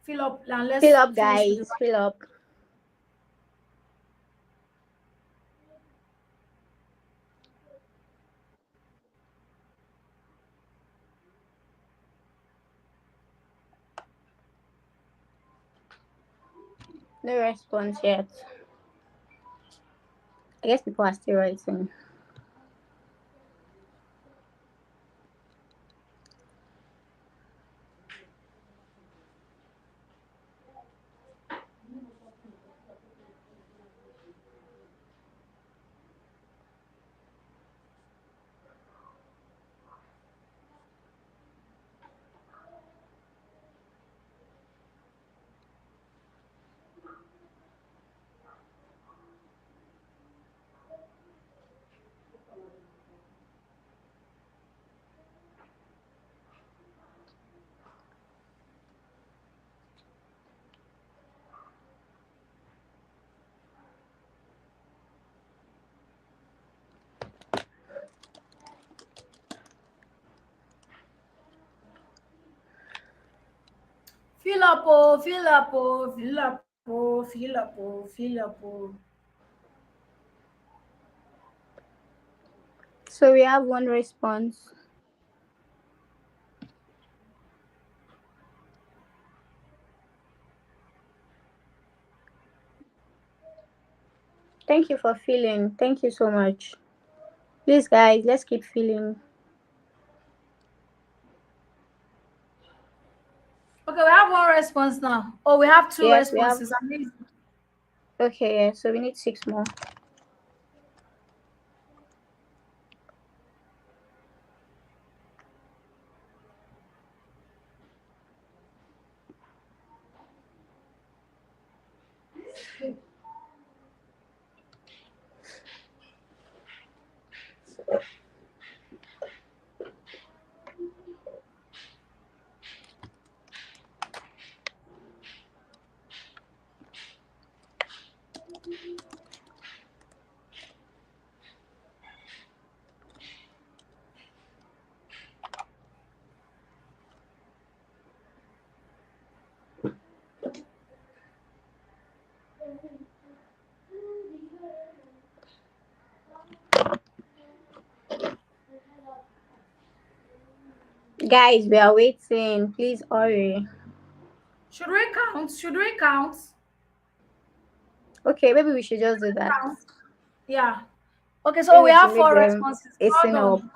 fill up, finish with guys. Fill up. No response yet. I guess people are still writing. Fill up, oh, fill up, oh, fill up, oh, fill up, oh, fill up, oh. So we have one response. Thank you for filling. Thank you so much. Please, guys, let's keep filling. Okay, we have one response now. Oh, we have two Yes, we have. responses. Amazing. Okay, yeah, so we need 6 more. Guys, we are waiting. Please hurry. Should we count? Should we count? Okay, maybe we should just do that. Count. Yeah. Okay, so we Maybe to have make four them responses. Well hasten up. done.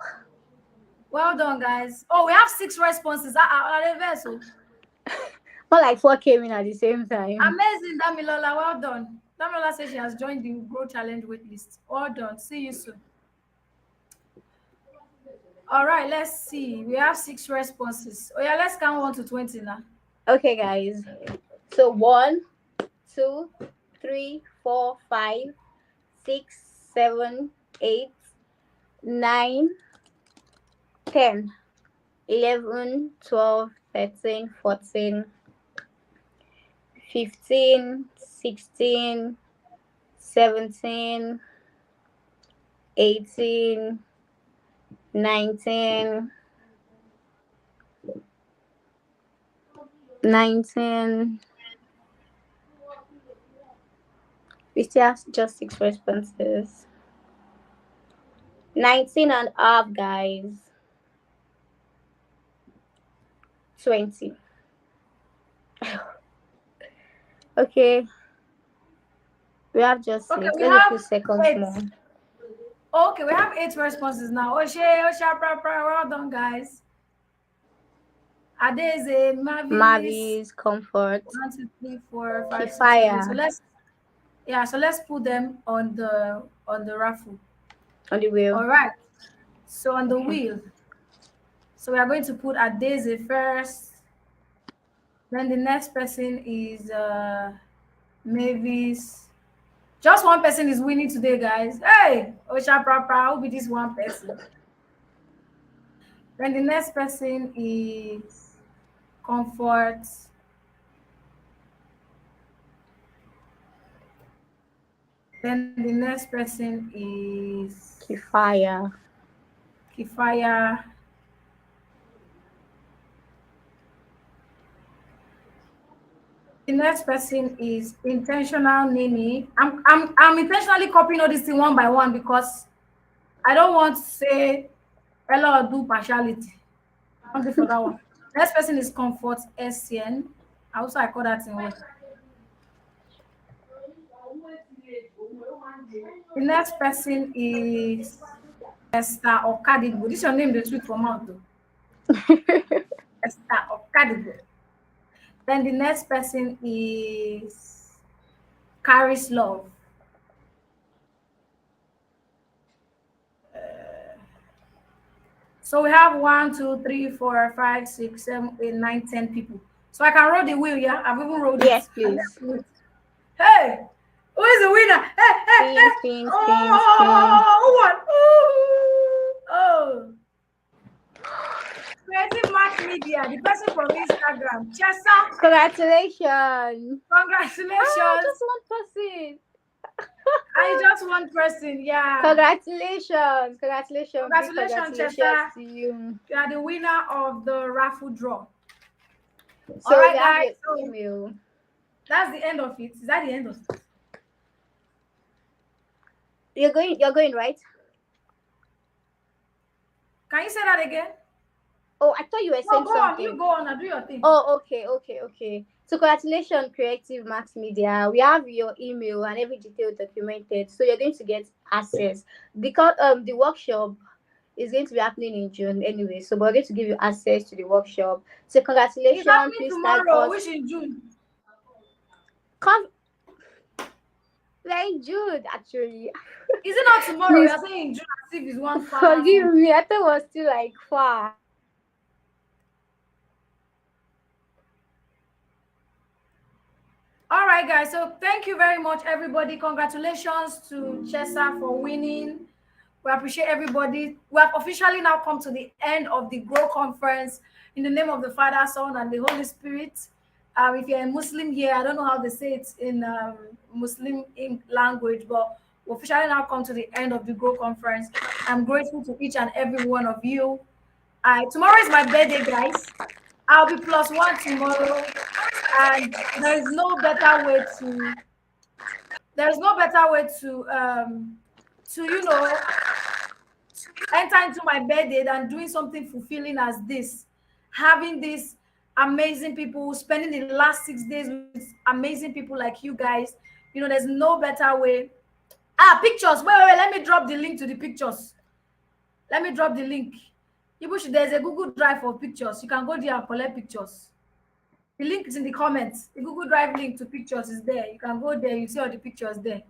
Well done, guys. Oh, we have 6 responses. Are vessel. More like 4 came in at the same time. Amazing, Damilola. Well done. Damilola says she has joined the Grow Challenge waitlist. Well done. See you soon. All right, let's see. We have 6 responses. Oh, yeah, let's count 1 to 20 now. Okay, guys. So 1, 2, 3, 4, 5, 6, 7, 8, 9, 10, 11, 12, 13, 14, 15, 16, 17, 18, 19, 19. We still have just 6 responses. 19 and up, guys. 20. Okay. We have just 6. Okay, we Let's a have few seconds 8. more. Okay, we have 8 responses now. Osha, well done, guys. Adeze, Mavis, Mavis, Comfort, 1, 2, 3, 4, 5, 6, 7. So Kifaya let's put them on the raffle. on the wheel. All right. So on the Okay. wheel. So we are going to put Adeze first. Then the next person is Mavis. Just one person is winning today, guys. Hey, Osha Prapra, who be this one person? Then the next person is Comfort. Then the next person is Kifaya. Kifaya. The next person is Intentional Nini. I'm intentionally copying all this thing one by one because I don't want to say Elohor do partiality. I'm going for that one. Next person is Comfort SCN. I call that in well. The next person is Esther Okadibo. This is your name, the sweet for mouth, though. Esther Okadibo. Then the next person is Caris Love. So we have 1, 2, 3, 4, 5, 6, 7, 8, 9, 10 people. So I can roll the wheel, yeah? I've even rolled Yes, it. please. Hey, who is the winner? Hey, hey, hey. Spin. Oh, who won? Oh. Creative Mass Media, the person from Instagram. Chesa, Congratulations. congratulations. Just one person. I just one person, yeah. Congratulations. Congratulations, Chesa. To you. You are the winner of the raffle draw. So all right, we have guys. your email. That's the end of it. Is that the end of it? You're going, right? Can you say that again? Oh, I thought you were saying go something. on. You go on and do your thing. Oh, okay. So congratulations, Creative Max Media. We have your email and every detail documented. So you're going to get access. Because the workshop is going to be happening in June anyway. So we're going to give you access to the workshop. So congratulations. It's happening Please tomorrow, which in June. We're in June, actually. Is it not tomorrow? You're saying in June as if it's one far. Forgive me, I thought it was still like far. All right, guys. So thank you very much, everybody. Congratulations to Chesa for winning. We appreciate everybody. We have officially now come to the end of the G.R.O.W conference in the name of the Father, Son, and the Holy Spirit. If you're a Muslim here, I don't know how they say it in Muslim language, but we officially now come to the end of the G.R.O.W conference. I'm grateful to each and every one of you. Tomorrow is my birthday, guys. I'll be +1 tomorrow, and there's no better way to enter into my birthday than doing something fulfilling as this, having these amazing people, spending the last 6 days with amazing people like you guys. There's no better way. Pictures. Wait, let me drop the link to the pictures. Let me drop the link. There's a Google Drive for pictures. You can go there and collect pictures. The link is in the comments. The Google Drive link to pictures is there. You can go there. You see all the pictures there.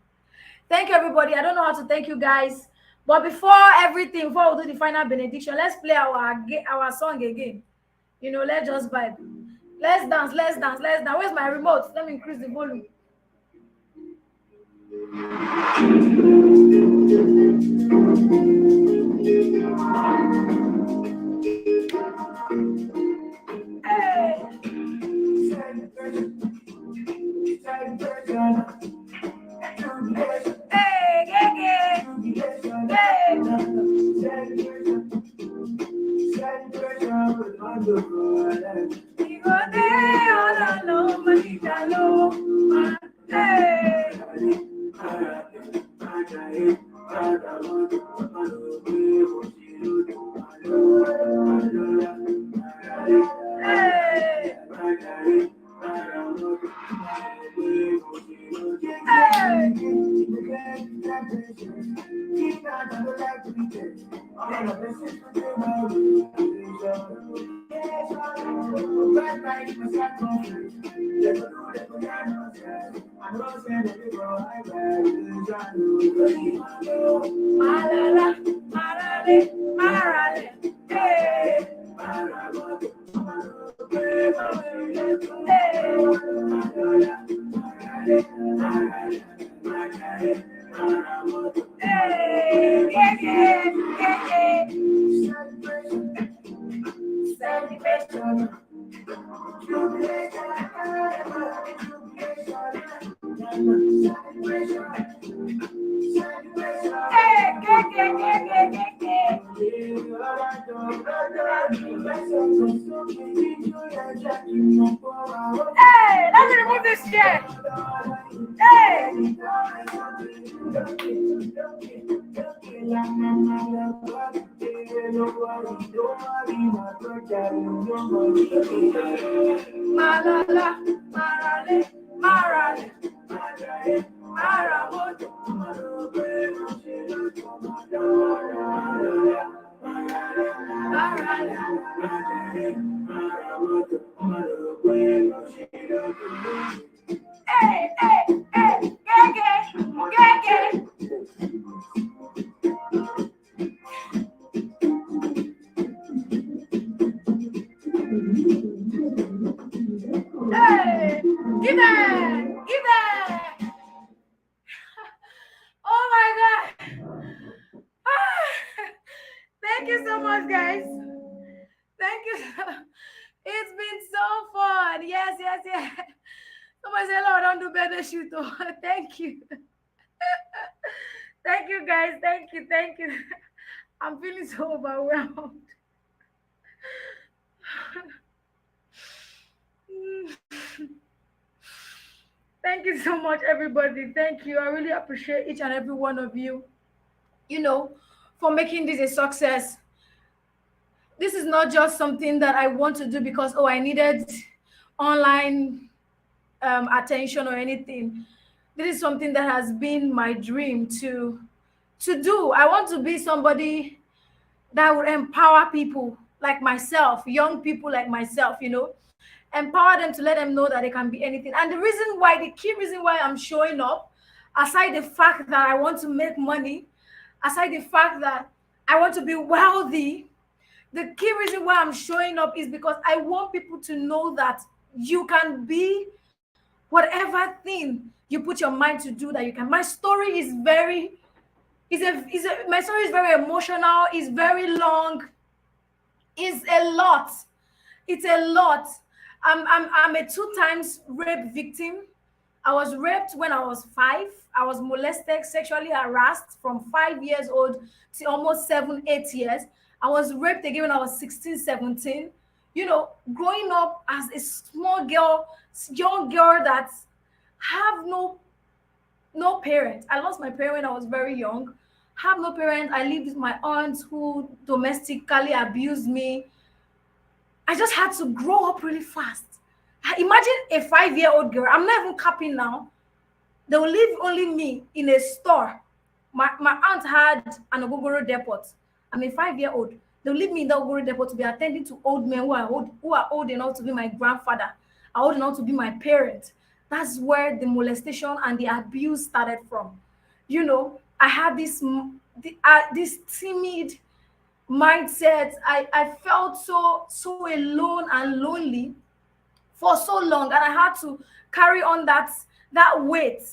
Thank you, everybody. I don't know how to thank you guys. But before we do the final benediction, let's play our song again. Let's just vibe. Let's dance. Where's my remote? Let me increase the volume. Hey. Hey, let me remove this chair. Hey. Malala, marale, marale, marale, maramoto. man. Yes, yes, yes. Somebody say, Lord, don't do better shoot. Oh, thank you. Thank you, guys. Thank you. Thank you. I'm feeling so overwhelmed. Thank you so much, everybody. Thank you. I really appreciate each and every one of you, you know, for making this a success. This is not just something that I want to do because, oh, I needed online attention or anything. This is something that has been my dream to do. I want to be somebody that would empower people like myself, young people like myself, empower them to let them know that they can be anything. And the key reason why I'm showing up, aside the fact that I want to make money, aside the fact that I want to be wealthy, the key reason why I'm showing up is because I want people to know that you can be whatever thing you put your mind to do, that you can. My story is my story is very emotional, is very long, is a lot. It's a lot. I'm a 2 times rape victim. I was raped when I was 5. I was molested, sexually harassed from 5 years old to almost 7, 8 years. I was raped again when I was 16, 17. Growing up as a small girl, young girl that have no parent. I lost my parent when I was very young. Have no parent. I lived with my aunt who domestically abused me. I just had to grow up really fast. Imagine a 5-year-old girl. I'm not even capping now. They will leave only me in a store. My aunt had an Ogogoro depot. I'm a 5-year-old. They'll leave me in the Ogogoro depot to be attending to old men who are old enough to be my grandfather, are old enough to be my parent. That's where the molestation and the abuse started from. I had this timid mindset. I felt so alone and lonely for so long, and I had to carry on that weight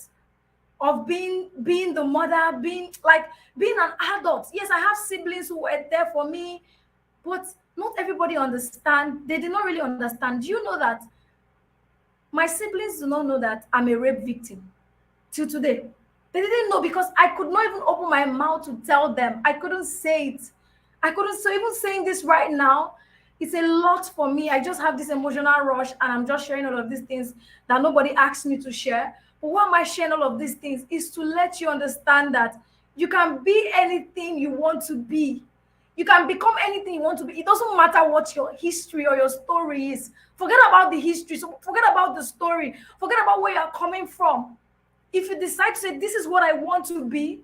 of being the mother, being an adult. Yes, I have siblings who were there for me, but not everybody understand. They did not really understand. Do you know that my siblings do not know that I'm a rape victim till today? They didn't know because I could not even open my mouth to tell them. I couldn't say it. So even saying this right now, it's a lot for me. I just have this emotional rush, and I'm just sharing all of these things that nobody asked me to share. But why am I sharing all of these things? Is to let you understand that you can be anything you want to be. You can become anything you want to be. It doesn't matter what your history or your story is. Forget about the history. So forget about the story. Forget about where you're coming from. If you decide to say, this is what I want to be,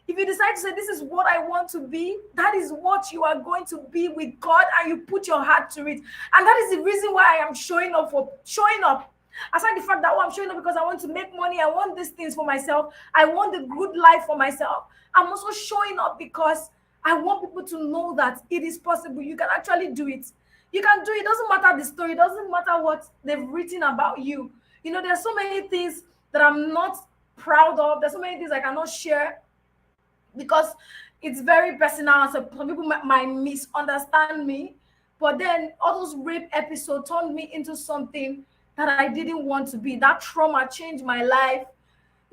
if you decide to say, this is what I want to be, that is what you are going to be with God, and you put your heart to it. And that is the reason why I am showing up. Aside the fact that I'm showing up because I want to make money, I want these things for myself, I want the good life for myself. I'm also showing up because I want people to know that it is possible. You can actually do it. You can do it. It doesn't matter the story. It doesn't matter what they've written about you. There's so many things that I'm not proud of. There's so many things I cannot share because it's very personal. So some people might misunderstand me. But then all those rape episodes turned me into something that I didn't want to be. That trauma changed my life.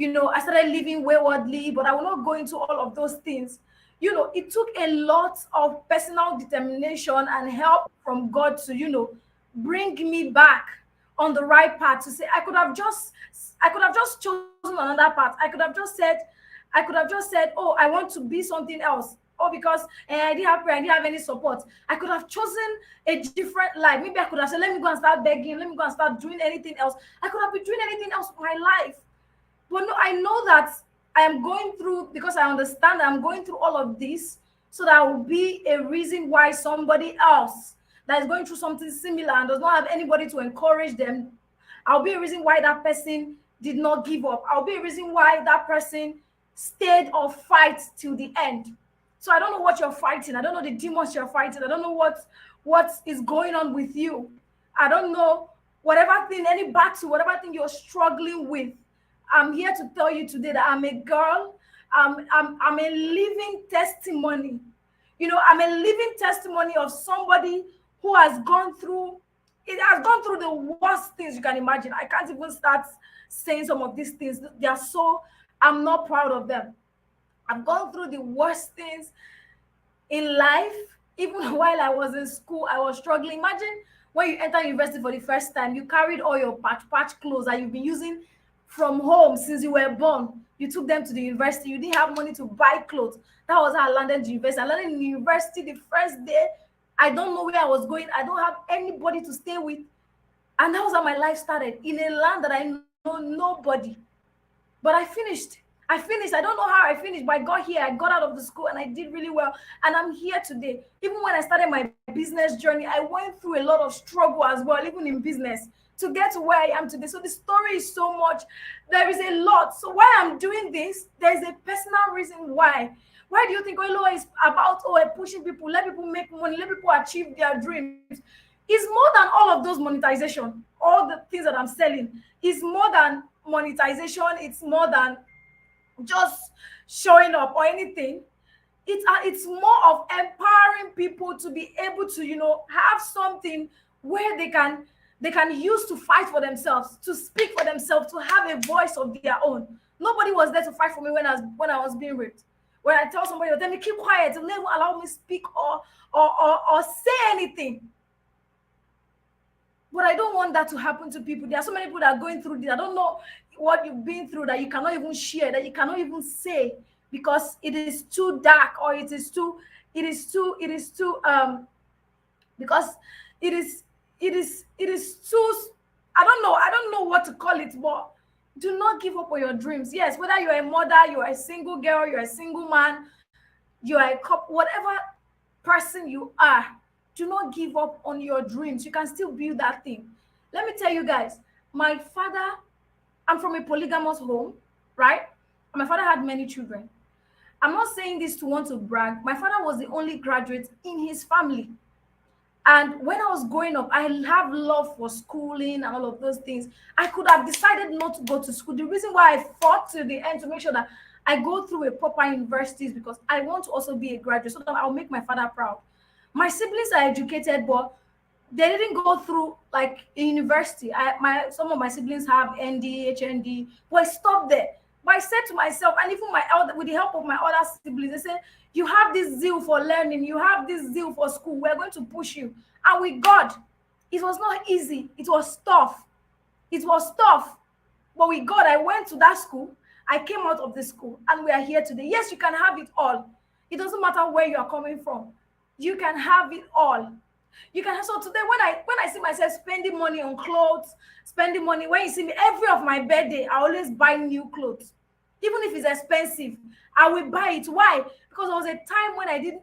I started living waywardly, but I will not go into all of those things. It took a lot of personal determination and help from God to, bring me back on the right path. To say I could have just chosen another path. I could have just said, oh, I want to be something else. Or because I didn't have any support. I could have chosen a different life. Maybe I could have said, let me go and start begging. Let me go and start doing anything else. I could have been doing anything else with my life. But no, I know that I am going through, because I understand I'm going through all of this, so that will be a reason why somebody else that is going through something similar and does not have anybody to encourage them, I'll be a reason why that person did not give up. I'll be a reason why that person stayed or fight till the end. So I don't know what you're fighting. I don't know the demons you're fighting. I don't know what is going on with you. I don't know whatever thing, any battle, whatever thing you're struggling with. I'm here to tell you today that I'm a girl. I'm a living testimony. I'm a living testimony of somebody who has gone through it has gone through the worst things you can imagine. I can't even start saying some of these things. They are so, I'm not proud of them. I've gone through the worst things in life. Even while I was in school, I was struggling. Imagine when you enter university for the first time, you carried all your patch clothes that you've been using from home since you were born. You took them to the university. You didn't have money to buy clothes. That was how I landed in university. I landed in university the first day. I don't know where I was going. I don't have anybody to stay with. And that was how my life started, in a land that I know nobody. But I finished. I don't know how I finished, but I got here. I got out of the school and I did really well. And I'm here today. Even when I started my business journey, I went through a lot of struggle as well, even in business, to get to where I am today. So the story is so much. There is a lot. So why I'm doing this, there's a personal reason why. Why do you think Elohor is about pushing people, let people make money, let people achieve their dreams? It's more than all of those monetization, all the things that I'm selling. It's more than monetization. It's more than just showing up or anything. It's more of empowering people to be able to, have something where they can use to fight for themselves, to speak for themselves, to have a voice of their own. Nobody was there to fight for me when I was being raped. When I tell somebody, let me keep quiet, and never allow me speak or say anything. But I don't want that to happen to people. There are so many people that are going through this. I don't know what you've been through that you cannot even share, that you cannot even say, because it is too dark, or because it is too, I don't know what to call it, but do not give up on your dreams. Yes, whether you're a mother, you're a single girl, you're a single man, you're a couple, whatever person you are, do not give up on your dreams. You can still build that thing. Let me tell you guys, my father, I'm from a polygamous home, right? And my father had many children. I'm not saying this to want to brag. My father was the only graduate in his family. And when I was growing up, I have love for schooling and all of those things. I could have decided not to go to school. The reason why I fought to the end to make sure that I go through a proper university is because I want to also be a graduate, so that I'll make my father proud. My siblings are educated, but they didn't go through like a university. Some of my siblings have ND, HND, but I stopped there. But I said to myself, and even with the help of my other siblings, they said, you have this zeal for learning, you have this zeal for school, we're going to push you. And with God, it was not easy. It was tough. It was tough. But with God, I went to that school. I came out of the school, and we are here today. Yes, you can have it all. It doesn't matter where you are coming from. You can have it all. You can. So today, when I see myself spending money on clothes, spending money, when you see me every of my birthday, I always buy new clothes. Even if it's expensive, I will buy it. Why? Because there was a time when I didn't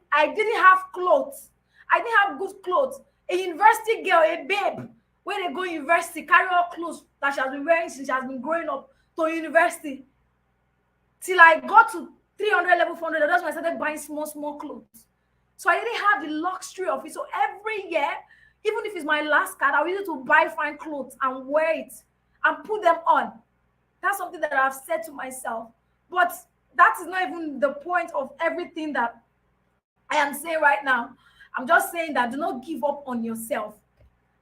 have clothes. I didn't have good clothes. A university girl, a babe, when they go university, carry all clothes that she has been wearing since she has been growing up to university. Till I got to 300 level, 400, that's when I started buying small clothes. So I didn't have the luxury of it. So every year, even if it's my last card, I'll use it to buy fine clothes and wear it and put them on. That's something that I've said to myself. But that is not even the point of everything that I am saying right now. I'm just saying that do not give up on yourself.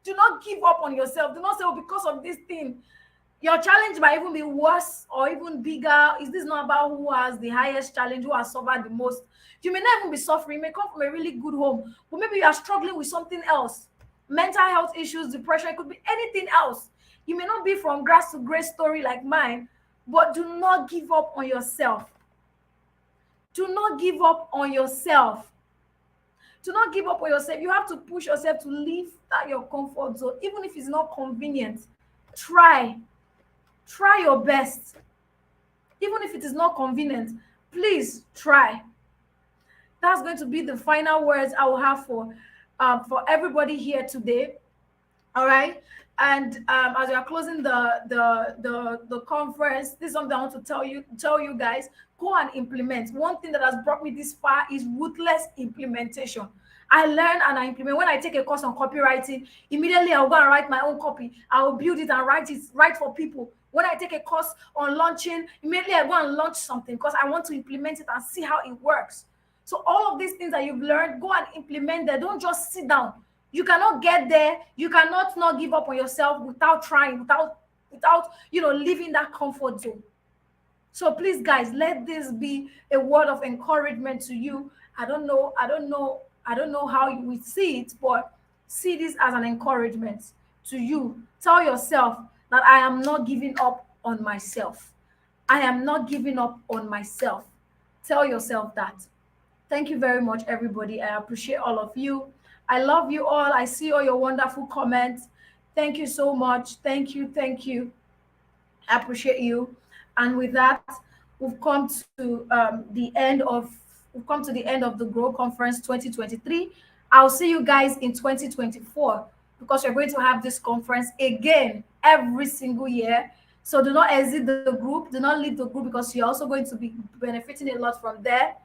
Do not give up on yourself. Do not say, oh, because of this thing, your challenge might even be worse or even bigger. Is this not about who has the highest challenge, who has suffered the most? You may not even be suffering. You may come from a really good home, but maybe you are struggling with something else. Mental health issues, depression, it could be anything else. You may not be from grass to grace story like mine, but do not give up on yourself. Do not give up on yourself. Do not give up on yourself. You have to push yourself to leave that your comfort zone, even if it's not convenient. Try your best. Even if it is not convenient, please try. That's going to be the final words I will have for everybody here today. All right. And as we are closing the conference, this is something I want to tell you guys. Go and implement. One thing that has brought me this far is ruthless implementation. I learn and I implement. When I take a course on copywriting, immediately I'll go and write my own copy. I will build it and write for people. When I take a course on launching, immediately I go and launch something because I want to implement it and see how it works. So all of these things that you've learned, go and implement them. Don't just sit down. You cannot get there. You cannot not give up on yourself without trying, without leaving that comfort zone. So please, guys, let this be a word of encouragement to you. I don't know how you will see it, but see this as an encouragement to you. Tell yourself that I am not giving up on myself. I am not giving up on myself. Tell yourself that. Thank you very much, everybody. I appreciate all of you. I love you all. I see all your wonderful comments. Thank you so much. Thank you. Thank you. I appreciate you. And with that, we've come to the end of the Grow Conference 2023. I'll see you guys in 2024 because we're going to have this conference again every single year. So do not exit the group. Do not leave the group because you're also going to be benefiting a lot from there.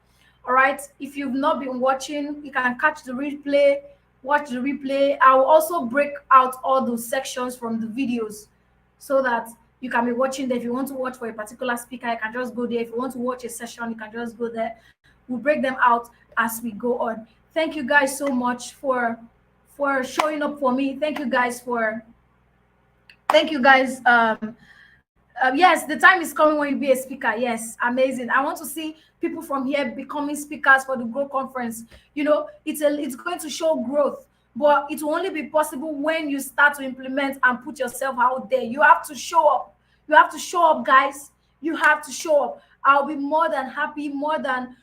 All right. If you've not been watching, you can catch the replay, watch the replay. I will also break out all those sections from the videos so that you can be watching there. If you want to watch for a particular speaker, you can just go there. If you want to watch a session, you can just go there. We'll break them out as we go on. Thank you guys so much for showing up for me. Thank you guys. Yes, the time is coming when you be a speaker. Yes, amazing. I want to see people from here becoming speakers for the Grow Conference. It's going to show growth, but it will only be possible when you start to implement and put yourself out there. You have to show up. You have to show up, guys. You have to show up. I'll be more than happy, more than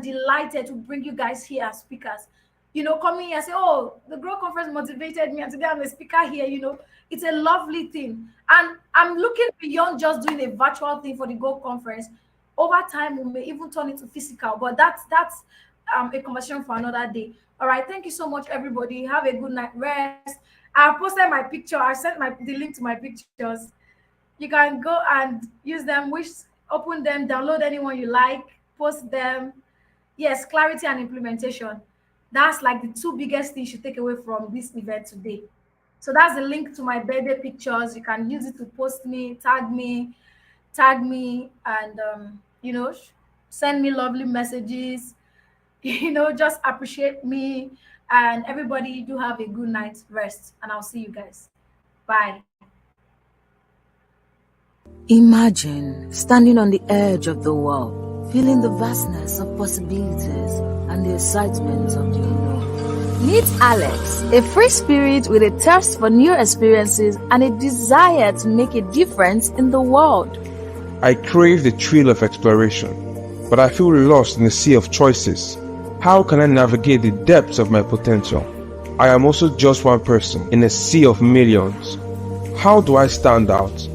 delighted to bring you guys here as speakers. Coming here and say, oh, the Grow Conference motivated me, and today I'm a speaker here. It's a lovely thing. And I'm looking beyond just doing a virtual thing for the Grow Conference. Over time, we may even turn it to physical, but that's a conversation for another day. All right, thank you so much, everybody. Have a good night rest. I've posted my picture. I sent the link to my pictures. You can go and use them, open them, download anyone you like, post them. Yes, clarity and implementation. That's like the two biggest things you take away from this event today. So that's the link to my birthday pictures. You can use it to post me, tag me, and send me lovely messages. Just appreciate me. And everybody do have a good night's rest. And I'll see you guys. Bye. Imagine standing on the edge of the world, feeling the vastness of possibilities and the excitement of the unknown. Meet Alex, a free spirit with a thirst for new experiences and a desire to make a difference in the world. I crave the thrill of exploration, but I feel lost in the sea of choices. How can I navigate the depths of my potential? I am also just one person in a sea of millions. How do I stand out?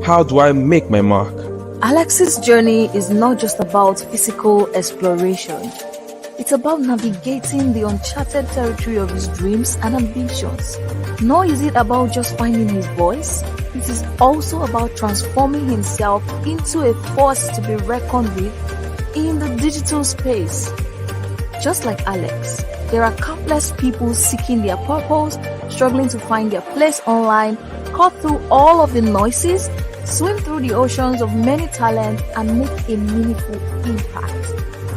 How do I make my mark? Alex's journey is not just about physical exploration. It's about navigating the uncharted territory of his dreams and ambitions. Nor is it about just finding his voice. It is also about transforming himself into a force to be reckoned with in the digital space. Just like Alex, there are countless people seeking their purpose, struggling to find their place online, cut through all of the noises, swim through the oceans of many talents, and make a meaningful impact.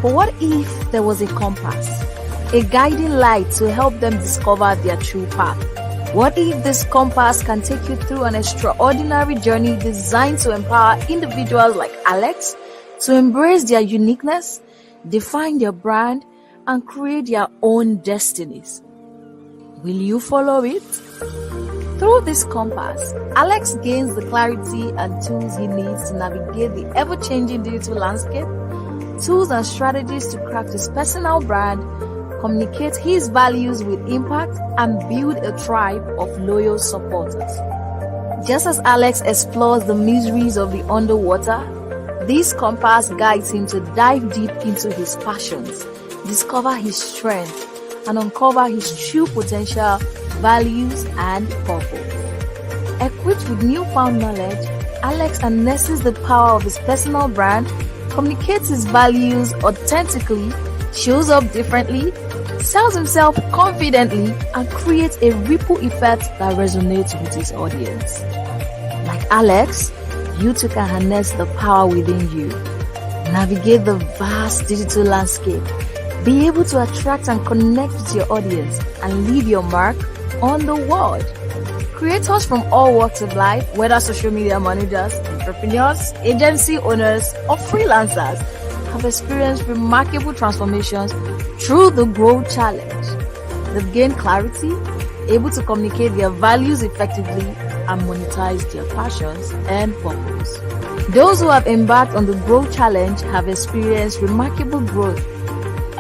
But what if there was a compass, a guiding light to help them discover their true path? What if this compass can take you through an extraordinary journey designed to empower individuals like Alex to embrace their uniqueness, define their brand, and create their own destinies? Will you follow it? Through this compass, Alex gains the clarity and tools he needs to navigate the ever-changing digital landscape, tools and strategies to craft his personal brand, communicate his values with impact, and build a tribe of loyal supporters. Just as Alex explores the mysteries of the underwater, this compass guides him to dive deep into his passions, discover his strength, and uncover his true potential, values, and purpose. Equipped with newfound knowledge, Alex harnesses the power of his personal brand, communicates his values authentically, shows up differently, sells himself confidently, and creates a ripple effect that resonates with his audience. Like Alex, you too can harness the power within you. Navigate the vast digital landscape, Be able to attract and connect with your audience and leave your mark on the world. Creators from all walks of life, whether social media managers, entrepreneurs, agency owners, or freelancers, have experienced remarkable transformations through the G.R.O.W challenge. They've gained clarity, able to communicate their values effectively, and monetize their passions and purpose. Those who have embarked on the G.R.O.W challenge have experienced remarkable growth.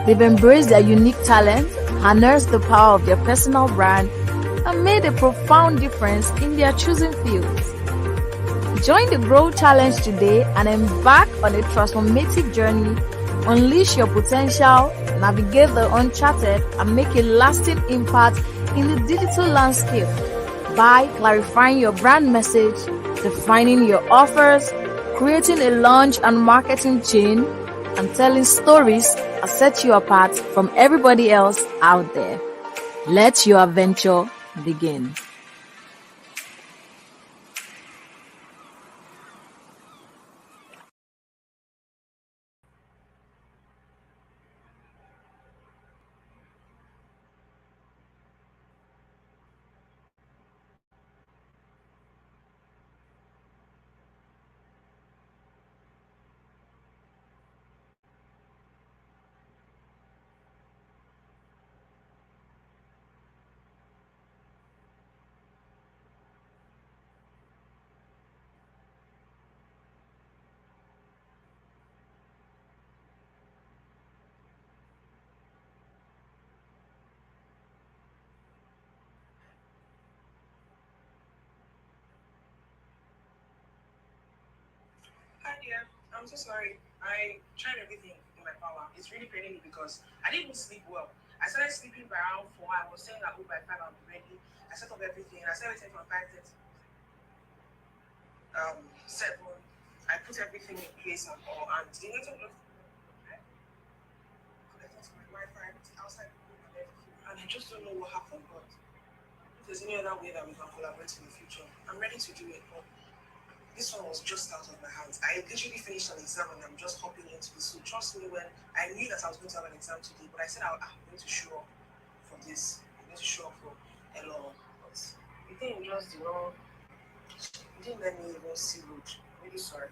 They've embraced their unique talent, harnessed the power of their personal brand, and made a profound difference in their chosen fields. Join the G.R.O.W challenge today and embark on a transformative journey. Unleash your potential, navigate the uncharted, and make a lasting impact in the digital landscape by clarifying your brand message, defining your offers, creating a launch and marketing chain, and telling stories that set you apart from everybody else out there. Let your adventure begin. Hi dear, I'm so sorry. I tried everything in my power. It's really paining me because I didn't even sleep well. I started sleeping by around 4. I was saying that by 5 I'll be ready. I set up everything. I set everything from 5:30. 7. I put everything in place and all. And the network was connected to my Wi-Fi, everything outside the room and everything. And I just don't know what happened. But if there's any other way that we can collaborate in the future, I'm ready to do it. But this one was just out of my hands. I literally finished an exam and I'm just hopping into this. So trust me, when I knew that I was going to have an exam today, but I said I'm going to show up for this. I'm going to show up for Elohor. But the thing just, it didn't let me even see road. I'm really sorry.